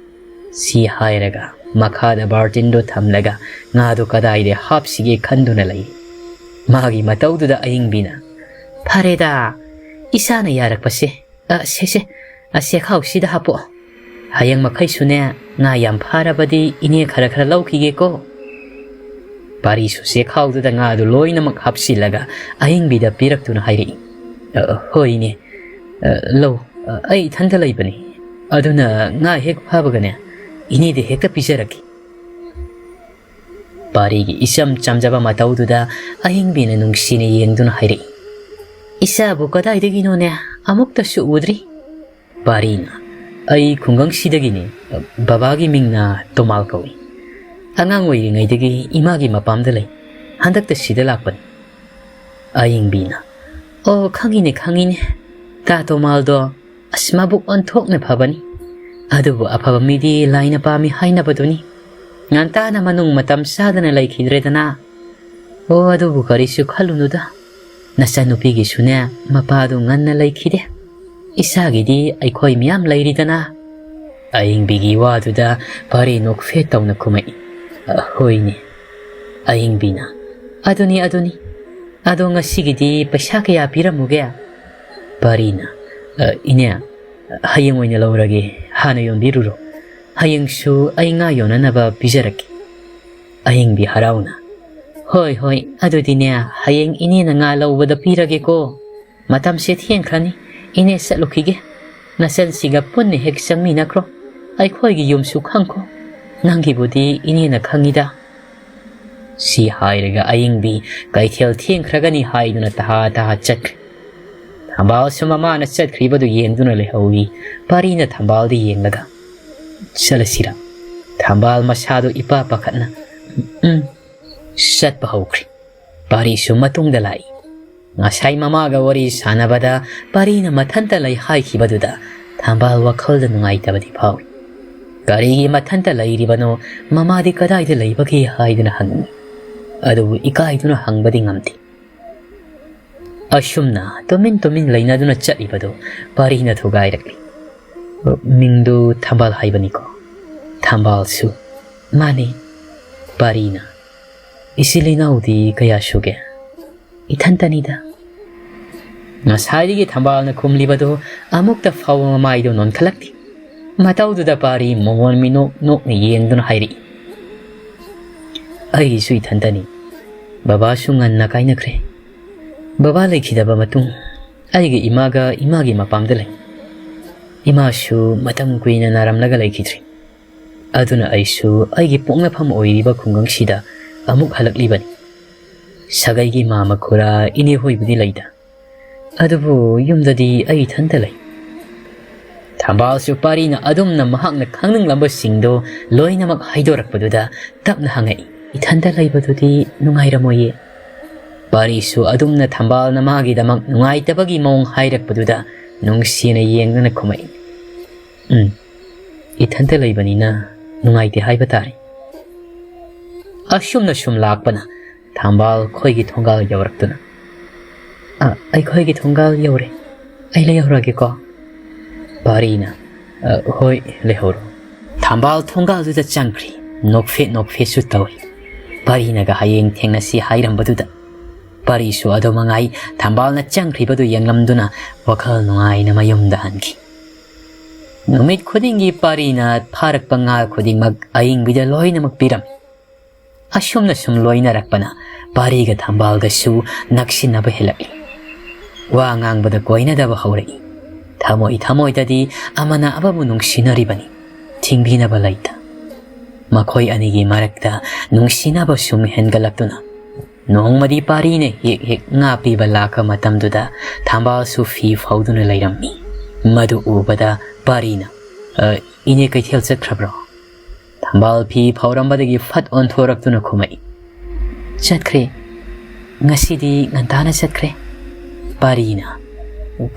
si hairaga makhada bartindo thamlaga ngado kadaide hapsige khanduna lai. Magi mataududa ayingbina Pareda isana yarakpase se sekhausida hapo hayang makhaisune nga yam pharabadi ine khara laukige ko. Pari su sekhaududa nga du loina mak hapsilaga ayingbida piraktuna hairi. Hoine lo ai thanda laibani aduna nga hek phabagane ini de hekta pijaraki. Pari gi isam chamjaba mataududa ayingbina nungsine yengduna hairi. Isa bu kadaidagino ne amukta su udri. Parina ai khungangsidagini babagi mingna tomal kawi. Angang oiringaidagi imagi mapamda lei handakta sida lakpan. Ayingbina o khangine ta tomaldo asmabuk onthokna phabani adubu aphaba midi laina pami haina baduni ngantana manung matam sadana laikhidredana o adubu karisu khalunuda Nasanupigi sune mapadu nganna laikhide isagidi aikhoi miyam lairidana ayingbigi waduda pari nokfe tawna khumai hoine ayingbina aduni ado ngasigidi paisa kaya piramuge parina ine hayeng oina laurage hana yondiruro hayengsu ainga yonanaba pijaraki ayingbi harauna Hoi adudine hayeng ine na nga lawbada pirage ko matam se thiengkrani ine satlukige nasan siga punne hek sangmi nakro aikhoi gi yumsu khangko nangi budi ine na khangida si hairaga ayingbi kaithel thiengkragani haiduna taha chak thambal sumama na chatkhribadu yengduna lehawi parina thambal di yenglaga chalasira thambal masado ipa pakhatna Sat bahawkri. Pari sumatung dalai. Ngasay mamaga wari sanabada pari na matantalay haikibaduda thambal wakhal da nungaitabadi pawi. Karigi matantalay ribano mamadi kadayda laybagi haiduna hangi. Adu ikaiduna hangbadi ngamti. Asumna tomin laynaduna chatribado pari na thugairakli. Mingdu thambal haibaniko. Thambal su. Mani. Pari na. Isilinaudi kaya suge ithantanida nasarigi thambalna khumlibado amukta fawa maido non khalakti mataududa pari mohon mino nok ni yengduna hairi ai su ithantani baba sungan na kaina kre baba lekhidaba matung aigi imagi mapamda lai ima su matam kuina naramlaga lekhidri aduna aisu aigi pongna pham oiriba khungangsida amuk halaklibani sagaigi mama khura ine hoibudi laida adubu yumdadi ai thanta lai thambal su parina adumna mahakna khangning lamba singdo loinamak haidorakpaduda tapna hangai ithanta laibadudi nungairamoye pari su adumna thambal na magi damak nungaitabagi mong hairakpaduda nungsina yengna khumai ithanta laibanina nungaite haibatari Asumna sum lakpana thambal khoigi thongal yawraktuna ai khoigi thongal yawre ai le yawrage ko parina hoi le horo thambal thongal du changkri nokfe su tawi parina ga hayeng thengna si hairam baduda pari su adomangai thambal na changkri badu yanglamduna wakhal nungai na mayumda hanki numit khudingi parina pharak panga khudingmak aing bida loinamak piram Asumna sum loina rakpana pariga thambalga su naksinaba helakli wa ngangbada koina daba haurai thamoi dadi amana ababu nungsinaribani thingbinaba laita makhoi anigi marakta nungsinaba sum hengalaktuna nongmadi parine hek nga piba laka matamduda thambal su fi fauduna lairammi madu ubada parina ine kaithel chakhrabro thambal phi phaurambadagi fat on thoraktuna khumai chatkre ngasidi ngantana chatkre ꯄꯥꯔꯤꯅ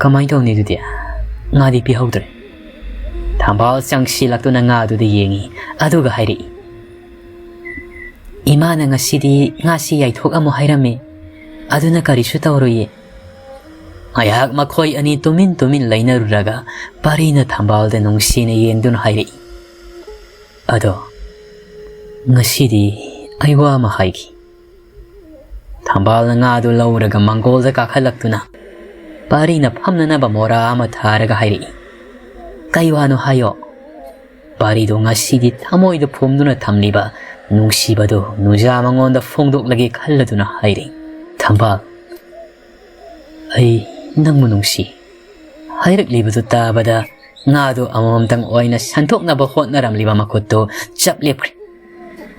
ꯀꯃꯥꯏꯅ ꯇꯧꯅꯤ ꯑꯗꯨꯗꯤ ꯉꯥꯗꯤ ꯄꯤꯍꯧꯗ꯭ꯔꯦ ꯊꯝꯕꯥꯜ ꯆꯪꯁꯤꯜꯂꯛꯇꯨꯅ ꯉꯥꯗꯨꯗ ꯌꯦꯡꯉꯤ ꯑꯗꯨꯒ ꯍꯥꯏꯔꯛꯏ ꯏꯃꯥꯅ ꯉꯁꯤꯗꯤ ꯉꯥꯁꯤ ꯌꯥꯏꯊꯣꯛꯑꯝꯃꯣ ꯍꯥꯏꯔꯝꯃꯦ ꯑꯗꯨꯅ ꯀꯔꯤꯁꯨ ꯇꯧꯔꯣꯏꯌꯦ ꯉꯥꯏꯍꯥꯛ ꯃꯈꯣꯏ ꯑꯅꯤ ꯇꯨꯃꯤꯟ ꯇꯨꯃꯤꯟ ꯂꯩꯅꯔꯨꯔꯒ ꯄꯥꯔꯤꯅ ꯊꯝꯕꯥꯜꯗ ꯅꯨꯡꯁꯤꯅ ꯌꯦꯡꯗꯨꯅ ꯍꯥꯏꯔꯛꯏ ꯑꯗꯣ ꯉꯁꯤꯗꯤ ꯑꯩ ꯋꯥ ꯑꯃ ꯍꯥꯏꯈꯤ ꯊꯝꯕꯥꯜꯅ ꯉꯥꯗꯨ ꯂꯧꯔꯒ ꯃꯥꯡꯒꯣꯜꯗ ꯀꯥꯈꯠꯂꯛꯇꯨꯅ ꯄꯥꯔꯤꯅ ꯐꯝꯅꯅꯕ ꯃꯣꯔꯥ ꯑꯃ ꯊꯥꯔꯒ ꯍꯥꯏꯔꯛꯏ ꯀꯩ ꯋꯥꯅꯣ ꯍꯥꯏꯌꯣ ꯄꯥꯔꯤꯗꯣ ꯉꯁꯤꯗꯤ ꯊꯃꯣꯏꯗ ꯐꯨꯝꯗꯨꯅ ꯊꯝꯂꯤꯕ ꯅꯨꯡꯁꯤꯕꯗꯨ ꯅꯨꯖꯥ ꯃꯉꯣꯟꯗ ꯐꯣꯡꯗꯣꯛꯂꯒꯦ ꯈꯜꯂꯗꯨꯅ ꯍꯥꯏꯔꯛꯏ ꯊꯝꯕꯥꯜ ꯑꯩ ꯅꯪꯕꯨ ꯅꯨꯡꯁꯤ ꯍꯥꯏꯔꯛꯂꯤꯕꯗꯨ ꯇꯥꯕꯗ ꯉꯥꯗꯨ ꯑꯃꯃꯝꯇꯪ ꯑꯣꯏꯅ ꯁꯟꯊꯣꯛꯅꯕ ꯍꯣꯠꯅꯔꯝꯂꯤꯕ ꯃꯈꯨꯠꯇꯨ ꯆꯞ ꯂꯦꯞꯈ꯭ꯔꯦ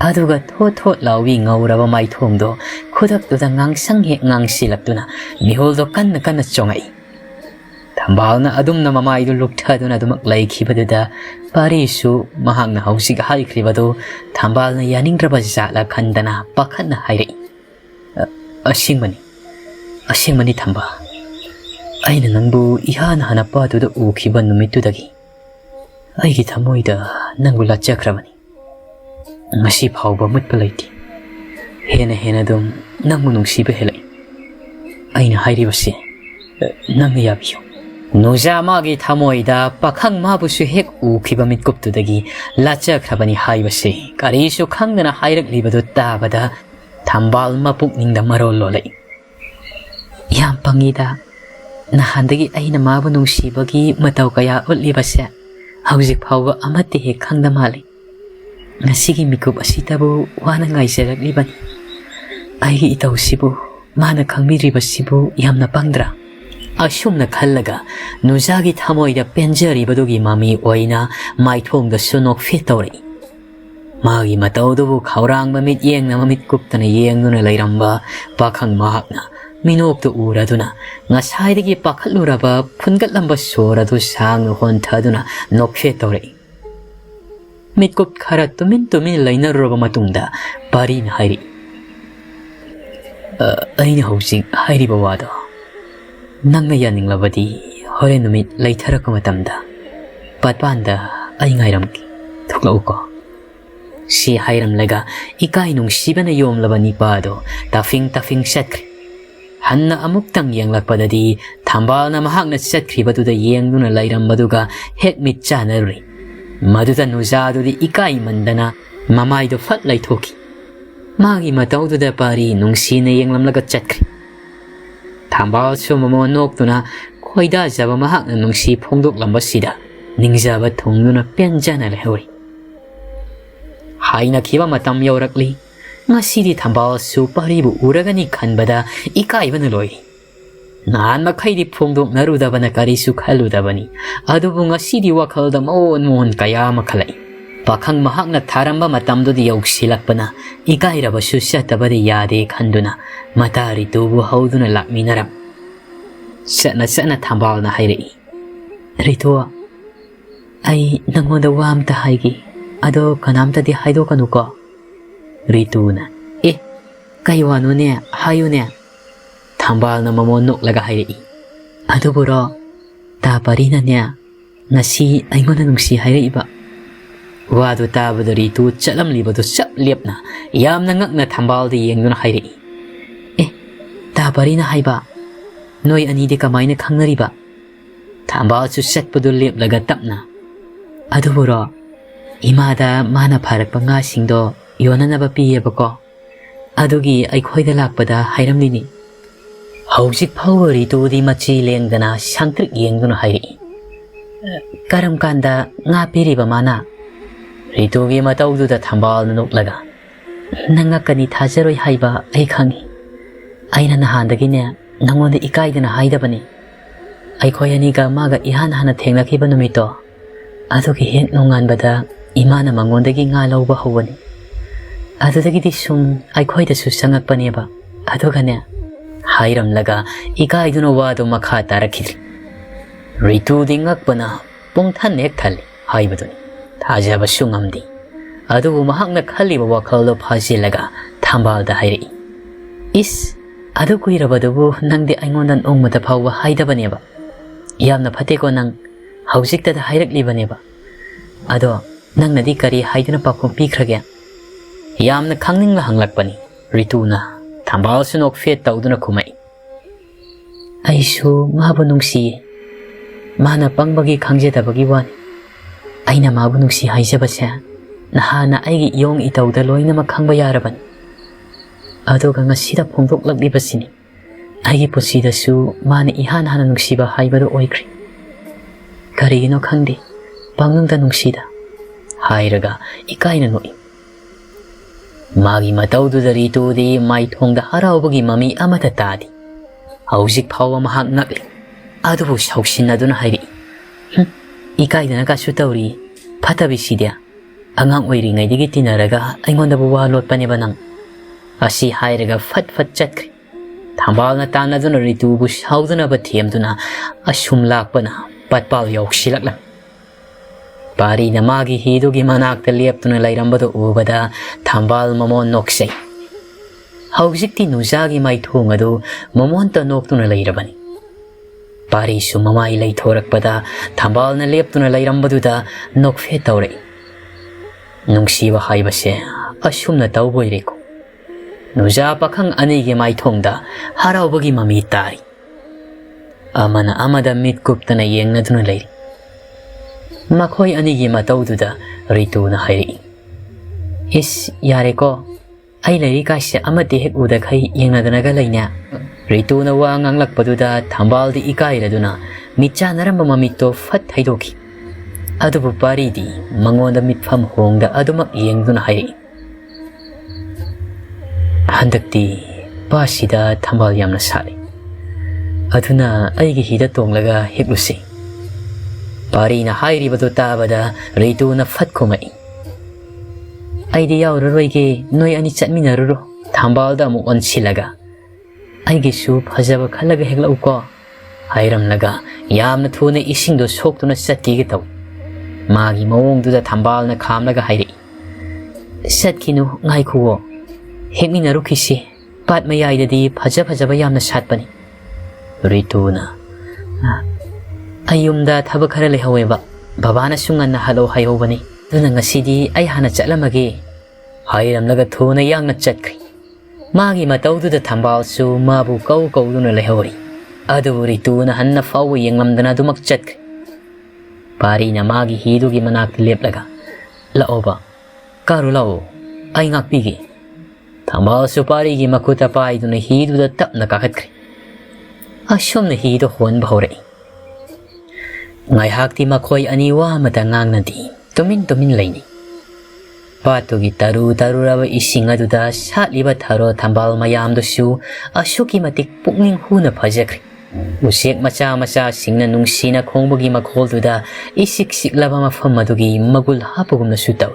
ꯑꯗꯨꯒ ꯊꯣꯠ ꯊꯣꯠ ꯂꯥꯎꯕꯤ ꯉꯧꯔꯕ ꯃꯥꯏꯊꯣꯡꯗꯣ ꯈꯨꯗꯛꯇꯨꯗ ꯉꯥꯡꯁꯪ ꯍꯦꯛ ꯉꯥꯡꯁꯤꯜꯂꯛꯇꯨꯅ ꯃꯤꯍꯨꯜꯗꯣ ꯀꯟꯅ ꯀꯟꯅ ꯆꯣꯡꯉꯛꯏ ꯊꯝꯕꯥꯜꯅ ꯑꯗꯨꯝꯅ ꯃꯃꯥꯏꯗꯨ ꯂꯨꯞꯊꯗꯨꯅ ꯑꯗꯨꯃꯛ ꯂꯩꯈꯤꯕꯗꯨꯗ ꯄꯥꯔꯤꯁꯨ ꯃꯍꯥꯛꯅ ꯍꯧꯖꯤꯛ ꯍꯥꯏꯈ꯭ꯔꯤꯕꯗꯨ ꯊꯝꯕꯥꯜꯅ ꯌꯥꯅꯤꯡꯗ꯭ꯔꯕ ꯖꯥꯠꯂ ꯈꯟꯗꯅ ꯄꯥꯈꯠꯅ ꯍꯥꯏꯔꯛꯏ ꯑꯁꯦꯡꯕꯅꯤ ꯊꯝꯕꯥꯜ ꯑꯩꯅ ꯅꯪꯕꯨ ꯏꯍꯥꯟ ꯍꯥꯟꯅ ꯄꯥꯗꯨꯗ ꯎꯈꯤꯕ ꯅꯨꯃꯤꯠꯇꯨꯗꯒꯤ ꯑꯩꯒꯤ ꯊꯃꯣꯏꯗ ꯅꯪꯕꯨ ꯂꯥꯠꯆꯈ꯭ꯔꯕꯅꯤ ꯉꯁꯤ ꯐꯥꯎꯕ ꯃꯨꯠꯄ ꯂꯩꯇꯦ ꯍꯦꯟꯅ ꯑꯗꯨꯝ ꯅꯪꯕꯨ ꯅꯨꯡꯁꯤꯕ ꯍꯦꯜꯂꯛꯏ ꯑꯩꯅ ꯍꯥꯏꯔꯤꯕꯁꯤ ꯅꯪꯅ ꯌꯥꯕꯤꯌꯨ ꯅꯨꯖꯥ ꯃꯥꯒꯤ ꯊꯃꯣꯏꯗ ꯄꯥꯈꯪ ꯃꯥꯕꯨꯁꯨ ꯍꯦꯛ ꯎꯈꯤꯕ ꯃꯤꯠꯀꯨꯞꯇꯨꯗꯒꯤ ꯂꯥꯠꯆꯈ꯭ꯔꯕꯅꯤ ꯍꯥꯏꯕꯁꯤ ꯀꯔꯤꯁꯨ ꯈꯪꯗꯅ ꯍꯥꯏꯔꯛꯂꯤꯕꯗꯨ ꯇꯥꯕꯗ ꯊꯝꯕꯥꯜ ꯃꯄꯨꯛꯅꯤꯡꯗ ꯃꯔꯣꯜ ꯂꯣꯜꯂꯛꯏ ꯌꯥꯝ ꯄꯪꯉꯤꯗ ꯅꯍꯥꯟꯗꯒꯤ ꯑꯩꯅ ꯃꯥꯕꯨ ꯅꯨꯡꯁꯤꯕꯒꯤ ꯃꯇꯧ ꯀꯌꯥ ꯎꯠꯂꯤꯕꯁꯦ ꯍꯧꯖꯤꯛ ꯐꯥꯎꯕ ꯑꯃꯠꯇ ꯍꯦꯛ ꯈꯪꯗ ꯃꯥꯜꯂꯤ ꯉꯁꯤꯒꯤ ꯃꯤꯀꯨꯞ ꯑꯁꯤꯗꯕꯨ ꯋꯥꯅ ꯉꯥꯏꯖꯔꯛꯂꯤꯕꯅꯤ ꯑꯩꯒꯤ ꯏꯇꯧꯁꯤꯕꯨ ꯃꯥꯅ ꯈꯪꯕꯤꯔꯤꯕꯁꯤꯕꯨ ꯌꯥꯝꯅ ꯄꯪꯗ꯭ꯔꯥ ꯑꯁꯨꯝꯅ ꯈꯜꯂꯒ ꯅꯨꯖꯥꯒꯤ ꯊꯃꯣꯏꯗ ꯄꯦꯟꯖꯔꯤꯕꯗꯨꯒꯤ ꯃꯃꯤ ꯑꯣꯏꯅ ꯃꯥꯏꯊꯣꯡꯗꯁꯨ ꯅꯣꯛꯐꯦꯠ ꯇꯧꯔꯛꯏ ꯃꯥꯒꯤ ꯃꯇꯧꯗꯨꯕꯨ ꯈꯧꯔꯥꯡꯕ ꯃꯤꯠꯌꯦꯡꯅ ꯃꯃꯤꯠ ꯀꯨꯞꯇꯅ ꯌꯦꯡꯗꯨꯅ ꯂꯩꯔꯝꯕ ꯄꯥꯈꯪ ꯃꯍꯥꯛꯅ ꯃꯤꯅꯣꯛꯇꯨ ꯎꯔꯗꯨꯅ ꯉꯁꯥꯏꯗꯒꯤ ꯄꯥꯈꯠꯂꯨꯔꯕ ꯐꯨꯟꯒꯠꯂꯝꯕ ꯁꯣꯔ ꯑꯗꯨ ꯁꯥꯡꯅ ꯍꯣꯟꯊꯗꯨꯅ ꯅꯣꯛꯐꯦꯠ ꯇꯧꯔꯛꯏ ꯃꯤꯠꯀꯨꯞ ꯈꯔ ꯇꯨꯃꯤꯟ ꯇꯨꯃꯤꯟ ꯂꯩꯅꯔꯨꯔꯕ ꯃꯇꯨꯡꯗ ꯄꯥꯔꯤꯅ ꯍꯥꯏꯔꯛꯏ ꯑꯩꯅ ꯍꯧꯖꯤꯛ ꯍꯥꯏꯔꯤꯕ ꯋꯥꯗꯣ ꯅꯪꯅ ꯌꯥꯅꯤꯡꯂꯕꯗꯤ ꯍꯣꯔꯦꯟ ꯅꯨꯃꯤꯠ ꯂꯩꯊꯔꯛꯄ ꯃꯇꯝꯗ ꯄꯥꯠꯄꯥꯟꯗ ꯑꯩ ꯉꯥꯏꯔꯝꯒꯦ ꯊꯣꯛꯂꯛꯎꯀꯣ ꯁꯤ ꯍꯥꯏꯔꯝꯂꯒ ꯏꯀꯥꯏ ꯅꯨꯡꯁꯤꯕꯅ ꯌꯣꯝꯂꯕ ꯅꯤꯄꯥꯗꯣ ꯇꯥꯐꯤꯡ ꯆꯠꯈ꯭ꯔꯦ ꯍꯟꯅ ꯑꯃꯨꯛꯇꯪ ꯌꯦꯡꯂꯛꯄꯗꯗꯤ ꯊꯝꯕꯥꯜꯅ ꯃꯍꯥꯛꯅ ꯆꯠꯈ꯭ꯔꯤꯕꯗꯨꯗ ꯌꯦꯡꯗꯨꯅ ꯂꯩꯔꯝꯕꯗꯨꯒ ꯍꯦꯛ ꯃꯤꯠ ꯆꯥꯅꯔꯨꯔꯤ ꯃꯗꯨꯗ ꯅꯨꯖꯥꯗꯨꯗꯤ ꯏꯀꯥꯏꯃꯟꯗꯅ ꯃꯃꯥꯏꯗꯣ ꯐꯠ ꯂꯩꯊꯣꯛꯈꯤ ꯃꯥꯒꯤ ꯃꯇꯧꯗꯨꯗ ꯄꯥꯔꯤ ꯅꯨꯡꯁꯤꯅ ꯌꯦꯡꯂꯝꯂꯒ ꯆꯠꯈ꯭ꯔꯦ ꯊꯝꯕꯥꯜꯁꯨ ꯃꯃꯣꯟ ꯅꯣꯛꯇꯨꯅ ꯈꯣꯏꯗꯥꯖꯕ ꯃꯍꯥꯛꯅ ꯅꯨꯡꯁꯤ ꯐꯣꯡꯗꯣꯛꯂꯝꯕꯁꯤꯗ ꯅꯤꯡꯖꯕ ꯊꯨꯡꯗꯨꯅ ꯄꯦꯟꯖꯅ ꯂꯩꯍꯧꯔꯤ ꯍꯥꯏꯅꯈꯤꯕ ꯃꯇꯝ ꯌꯧꯔꯛꯂꯤ ꯉꯁꯤꯗꯤ ꯊꯝꯕꯥꯜꯁꯨ ꯄꯥꯔꯤꯕꯨ ꯎꯔꯒꯅꯤ ꯈꯟꯕꯗ ꯏꯀꯥꯏꯕꯅ ꯂꯣꯏꯔꯤ ꯅꯍꯥꯟ ꯃꯈꯩꯗꯤ ꯐꯣꯡꯗꯣꯛꯅꯔꯨꯗꯕꯅ ꯀꯔꯤꯁꯨ ꯈꯜꯂꯨꯗꯕꯅꯤ ꯑꯗꯨꯕꯨ ꯉꯁꯤꯗꯤ ꯋꯥꯈꯜꯗ ꯃꯑꯣꯟ ꯀꯌꯥ ꯑꯃ ꯈꯜꯂꯛꯏ ꯄꯥꯈꯪ ꯃꯍꯥꯛꯅ ꯊꯥꯔꯝꯕ ꯃꯇꯝꯗꯨꯗ ꯌꯧꯁꯤꯜꯂꯛꯄꯅ ꯏꯀꯥꯏꯔꯕꯁꯨ ꯆꯠꯇꯕꯗꯤ ꯌꯥꯗꯦ ꯈꯟꯗꯨꯅ ꯃꯇꯥ ꯔꯤꯇꯨꯕꯨ ꯍꯧꯗꯨꯅ ꯂꯥꯛꯃꯤꯟꯅꯔꯝ ꯆꯠꯅ ꯊꯝꯕꯥꯜꯅ ꯍꯥꯏꯔꯛꯏ ꯔꯤꯇꯨ ꯑꯩ ꯅꯪꯉꯣꯟꯗ ꯋꯥ ꯑꯝꯇ ꯍꯥꯏꯒꯦ ꯑꯗꯣ ꯀꯅꯥꯝꯇꯗꯤ ꯍꯥꯏꯗꯣꯛꯀꯅꯨꯀꯣ ꯔꯤꯇꯨꯅ ꯀꯩ ꯋꯥꯅꯣꯅꯦ ꯍꯥꯏꯌꯨꯅꯦ ꯊꯝꯕꯥꯜꯅ ꯃꯃꯣꯟ ꯅꯣꯛꯂꯒ ꯍꯥꯏꯔꯛꯏ ꯑꯗꯨꯕꯨꯔꯣ ꯇꯥ ꯄꯥꯔꯤꯅꯅꯦ ꯉꯁꯤ ꯑꯩꯉꯣꯟꯗ ꯅꯨꯡꯁꯤ ꯍꯥꯏꯔꯛꯏꯕ ꯋꯥꯗꯨ ꯇꯥꯕꯗ ꯔꯤꯇꯨ ꯆꯠꯂꯝꯂꯤꯕꯗꯨ ꯆꯞ ꯂꯦꯞꯅ ꯌꯥꯝꯅ ꯉꯛꯅ ꯊꯝꯕꯥꯜꯗ ꯌꯦꯡꯗꯨꯅ ꯍꯥꯏꯔꯛꯏ ꯇꯥ ꯄꯥꯔꯤꯅ ꯍꯥꯏꯕ ꯅꯣꯏ ꯑꯅꯤꯗꯤ ꯀꯃꯥꯏꯅ ꯈꯪꯅꯔꯤꯕ ꯊꯝꯕꯥꯜꯁꯨ ꯆꯠꯄꯗꯨ ꯂꯦꯞꯂꯒ ꯇꯞꯅ ꯑꯗꯨꯕꯨꯔꯣ ꯏꯃꯥꯗ ꯃꯥꯅ ꯐꯥꯔꯛꯄ ꯉꯥꯁꯤꯡꯗꯣ ꯌꯣꯟꯅꯅꯕ ꯄꯤꯌꯦꯕꯀꯣ ꯑꯗꯨꯒꯤ ꯑꯩꯈꯣꯏꯗ ꯂꯥꯛꯄꯗ ꯍꯥꯏꯔꯝꯂꯤꯅꯤ ꯍꯧꯖꯤꯛ ꯐꯥꯎꯕ ꯔꯤꯇꯨꯗꯤ ꯃꯆꯤ ꯂꯦꯡꯗꯅ ꯁꯪꯇ꯭ꯔꯤꯛ ꯌꯦꯡꯗꯨꯅ ꯍꯥꯏꯔꯛꯏ ꯀꯔꯝ ꯀꯥꯟꯗ ꯉꯥ ꯄꯤꯔꯤꯕ ꯃꯥꯅ ꯔꯤꯇꯨꯒꯤ ꯃꯇꯧꯗꯨꯗ ꯊꯝꯕꯥꯜꯅ ꯅꯣꯛꯂꯒ ꯅꯪ ꯉꯛꯀꯅꯤ ꯊꯥꯖꯔꯣꯏ ꯍꯥꯏꯕ ꯑꯩ ꯈꯪꯉꯤ ꯑꯩꯅ ꯅꯍꯥꯟꯗꯒꯤꯅꯦ ꯅꯪꯉꯣꯟꯗ ꯏꯀꯥꯏꯗꯅ ꯍꯥꯏꯗꯕꯅꯤ ꯑꯩꯈꯣꯏ ꯑꯅꯤꯒ ꯃꯥꯒ ꯏꯍꯥꯟ ꯍꯥꯟꯅ ꯊꯦꯡꯅꯈꯤꯕ ꯅꯨꯃꯤꯠꯇꯣ ꯑꯗꯨꯒꯤ ꯍꯦꯛ ꯅꯣꯡꯉꯥꯟꯕꯗ ꯏꯃꯥꯅ ꯃꯉꯣꯟꯗꯒꯤ ꯉꯥ ꯂꯧꯕ ꯍꯧꯕꯅꯤ ꯑꯗꯨꯗꯒꯤꯗꯤ ꯁꯨꯝ ꯑꯩꯈꯣꯏꯗꯁꯨ ꯆꯪꯉꯛꯄꯅꯦꯕ ꯑꯗꯨꯒꯅꯦ ꯍꯥꯏꯔꯝꯂꯒ ꯏꯀꯥꯏꯗꯨꯅ ꯋꯥꯗꯨ ꯃꯈꯥ ꯇꯥꯔꯛꯈꯤꯗ꯭ꯔꯤ ꯔꯤꯇꯨꯗꯤ ꯉꯛꯄꯅ ꯄꯨꯡꯊꯟ ꯍꯦꯛ ꯊꯜꯂꯤ ꯍꯥꯏꯕꯗꯨꯅꯤ ꯊꯥꯖꯕꯁꯨ ꯉꯝꯗꯦ ꯑꯗꯨꯕꯨ ꯃꯍꯥꯛꯅ ꯈꯜꯂꯤꯕ ꯋꯥꯈꯜꯗꯣ ꯐꯥꯖꯤꯜꯂꯒ ꯊꯝꯕꯥꯜꯗ ꯍꯥꯏꯔꯛꯏ Adu kuirabadubu nangdi aingondan ongmata phawwa haidabaneba. Yamna phateko nang haujiktada hairaklibaneba. Ado nangnadi kari haiduna pakhom pikrage. Yamna khangning la hanglakpani. Rituna thambal sunok fet tawduna khumai. Aisu mabu nungsi. Mana pangbagi khangjedabagi wani. Aina mabu nungsi haijabase. Nahana aigi yong itawda loinama khangba yarabani. Aduga ngasida phongdoklakibasini. Aigi pusidasu mana ihan hana nungsiba haibadu oikri. Karigino khangdi. Pangnungda nungsida. Hairaga ikaina noi. Magi matawduda Ritudi maithongda haraubagi mami amata tadi. Haujik phawa mahak nakli. Adubu shauksinaduna hairi. Ikaidana kasu tawri. Phatabisidia. Angang oiringaidigi tinaraga aingondabu wa lotpaneba nang. Asi hairaga fat chatkri. Thambal tanaduna Ritubu shauduna bathiamduna asum lakpana patpal yoksilakla. Pari na magi hidugi manakta leptuna lairambado ubada thambal mamon noksay. Haujikti nuzagi maithong adu mamonta noktuna lairabani. Pari su mamai laithorakpada thambal na leptuna lairambadudha nokfe tawrai. Nungsiba haibase asumna tawboireko. Nuja pakhang anigi maithongda haraubagi mami tari. Amana amada mitkuptana yengnaduna lairi. Makhoi anigi matawduda Rituna hairi. Is yareko. Ay lairi kasi amati hek udakai yengnadanaga layna. Rituna wa nganglakpaduda thambaldi ikairaduna mitcha naramba mamito fat haidoki. Adubu paridi mangonda mitfam hongda adumak yengduna hairi. Handakti pasida thambal yamna sari. Aduna aigi hida tonglaga heklusi. Pari na hairi badu tabada Rituna fat kumai. Aidi yauraroige noi ani chatminaruro thambalda amuk onsilaga. Aigi su phajaba khalaga hegla uko. Hairamlaga yamna thuna isingdo soktuna chatkige taw. Magi mawongduda thambalna khamlaga hairi. Chatkinu ngaikhuwo. Hegminarukisi pat mayaidadi phajaba yamna satpani. Rituna Ayumda thaba khara lehaweba babana sunganna halo hayobani duna ngasidi ay hana chatlamagi hairamlaga thuna yangna chatkri magi matawduda thambalsu mabu kawduna lehawri adu Rituna hanna fawu yenglamdana dumak chatkri parina magi hidugi manakta leplaga laoba karu lao ay ngakpigi thambalsu parigi makuta paiduna hiduda tapna kakhatkri asumna hidu hon bhaurai Ngai hakti makhoi aniwa matangang nadi tumin laini. Patugi taru raba ising aduda satliba tharo thambal mayam dosu asuki matik pukning huna phajakri. Usek macha singna nungsina khongbugi makholduda isik laba mafam madugi magul hapugumna sutaw.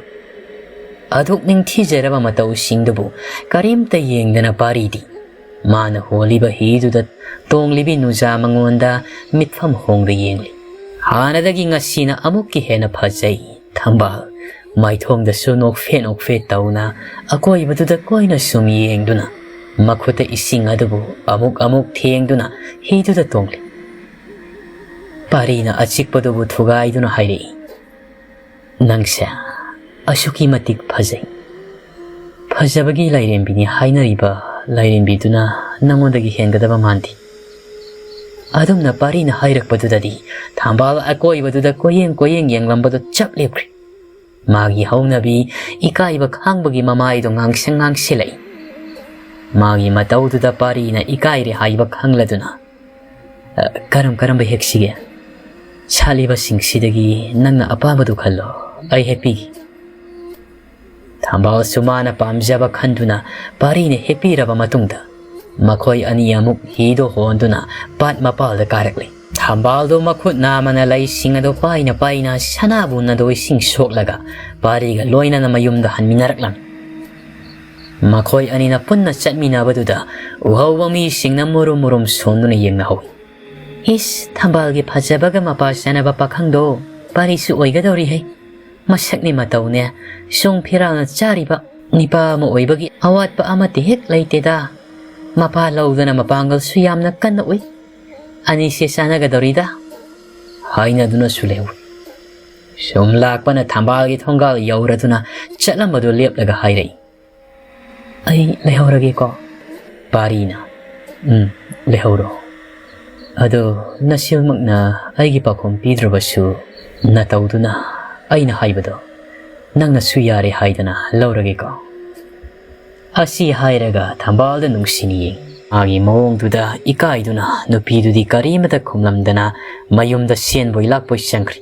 Aduk ning thijaraba mataw singdubu karimta yengdana paridi. Mana holiba hiduda tonglibi nuja mangonda mitfam hongda yengli. Hanadagi ngasina amukki hena phajai thambal maithongda su nokfe tawna akoi baduda koina sum yengduna makhuta ising adubu amuk thengduna hiduda tongli parina achikpadubu thugaiduna hairi nangsa asuki matik phajai phajabagi lairembini hainariba lairembiduna nangondagi hengadaba mandi Adumna parina hairakpadudadi thambal akoibaduda koyeng yenglambadu chap lepri. Magi haunabi ikaiba khangbagi mamaido ngangsilai. Magi matawduda parina ikaire haiba khangladuna. Karamba heksige. Chaliba singsidagi nangna apabadu khallo. Ai happy. Thambal sumana pamjaba khanduna parina happy raba matungda. Makhoi ani amuk hido honduna pat mapalda karakli. Thambaldo makhut namana lai singado paina sanabu na doi sing soklaga pariga loina na mayumda hanminaraklam. Makhoi ani na punna chatmina baduda uhaw mi singna murum sonduna yengna hawi. Is thambalgi phajabaga mapasana ba pakhangdo parisu oigadori hai. Masakni matawne song phirana chariba nipa mo oibagi awat pa amati hek laiteda. Mapa laudana mapangal su yamna kanna ui. Ani se sanagadorida. Haina duna su lewi. Sum lakpana thambal gi thongal yauraduna chatlamadu leplaga hairei. Ai lehaurage ko. Parina. Lehauro. Ado nasilmakna aigi pakhom pidrabasu natauduna aina haibado. Nangna su yare haidana laurage ko. Asi hairaga thambal da nungsini. Agi mawongduda ikaiduna nupidudi karimata khumlamdana mayumda sienboi lakpoi sankri.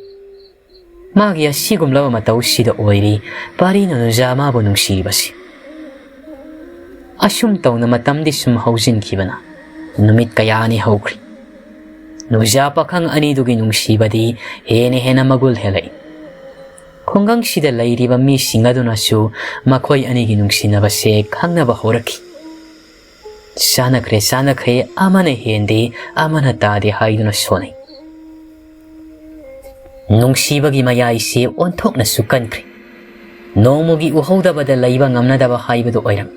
Magi asigumlaba matawsida oiri parina nujamabu nungsiribasi. Asum tawna matamdi sum haujinkibana numit kayani haukri. Nuja pakhang anidugi nungsibadi hena magul helai. Khongang sida lairiba mi singaduna su makhoi anigi nungsinabase khangnaba horaki. Sanakre amana hendi amana tadi haiduna sonai. Nungsibagi mayai se onthokna su kankri. Nomugi uhodabada laiba ngamnadaba haibadu oiram.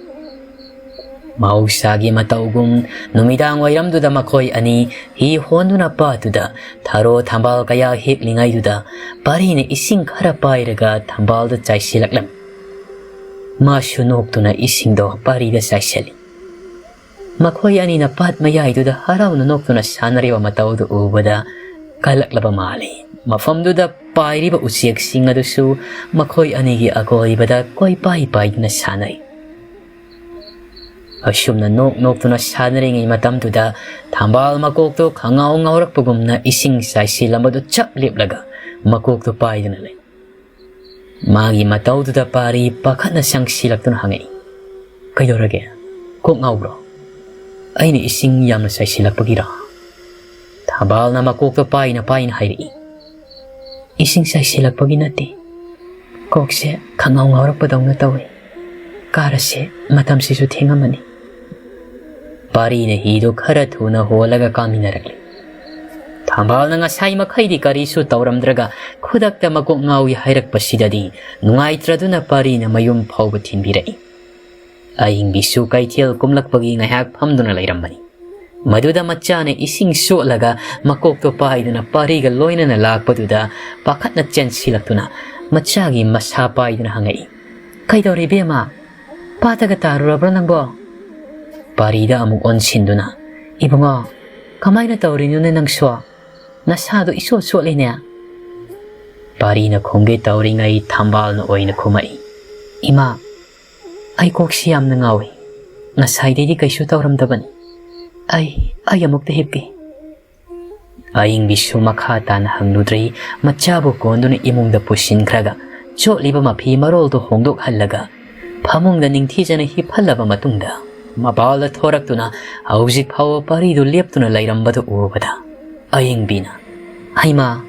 Mausagi mataugum numidang wairamduda makhoi ani hi honduna patuda tharo thambal kaya heklingaiduda parine ising khara pairaga thambalda chaisilaklam. Masu noktuna isingdo parida chaisali. Makhoi ani na pat mayaiduda harauna noktuna sanariwa mataudu ubada kalaklaba mali. Mafamduda pairiba usiak singadusu makhoi anigi agoibada koi pai na sanai. Asumna nok-nok na sanaring matamduda thambal makokto khangau ngaurakpagumna ising saisilambadu chap leplaga makokto paidana lay. Magi mataududa pari pakhatna sangsilaktuna hangai. Kaidorage kok ngaubro. Aina ising yamna saisilakpagira. Thambal na makokto paina hairi. Ising saisilakpagi nati. Kokse khangau ngaurakpadawna tawi. Karase matamsisu thengamani. Parina hido khara thuna holaga kaminarakli. Thambal na ngasai makhaidi karisu tauramdraga khudakta makok ngawi hairakpasidadi nungaitraduna parina mayum phauba thinbirai. Aing bisu kaithel kumlakpagi ngahak phamduna lairambani. Maduda machane ising solaga makokto paiduna pariga loinana lakpaduda pakhatna chensilaktuna machagi masa paiduna hangai. Kaidori bema pataga tarurabra nangbo. Parida amuk onsinduna. Ibungo, kamaina taurinuna nang swa. Nasado iso linya. Parina khongge tauringai thambal na oina khumai. Ima, ay koksiyam na ngawi. Nasaydi di kaisu tauramdaban. Ay amuk tahipki. Aying bisu makhata na hangnudri machabu kondo na imong da pusin kraga. Chok liba mapi marol do hongdok halaga. Pamong da ningtijana hiphalaba matungda. Mabala thoraktuna haujik phawa paridu leptuna lairambadu ubada. Aying bina. Haima,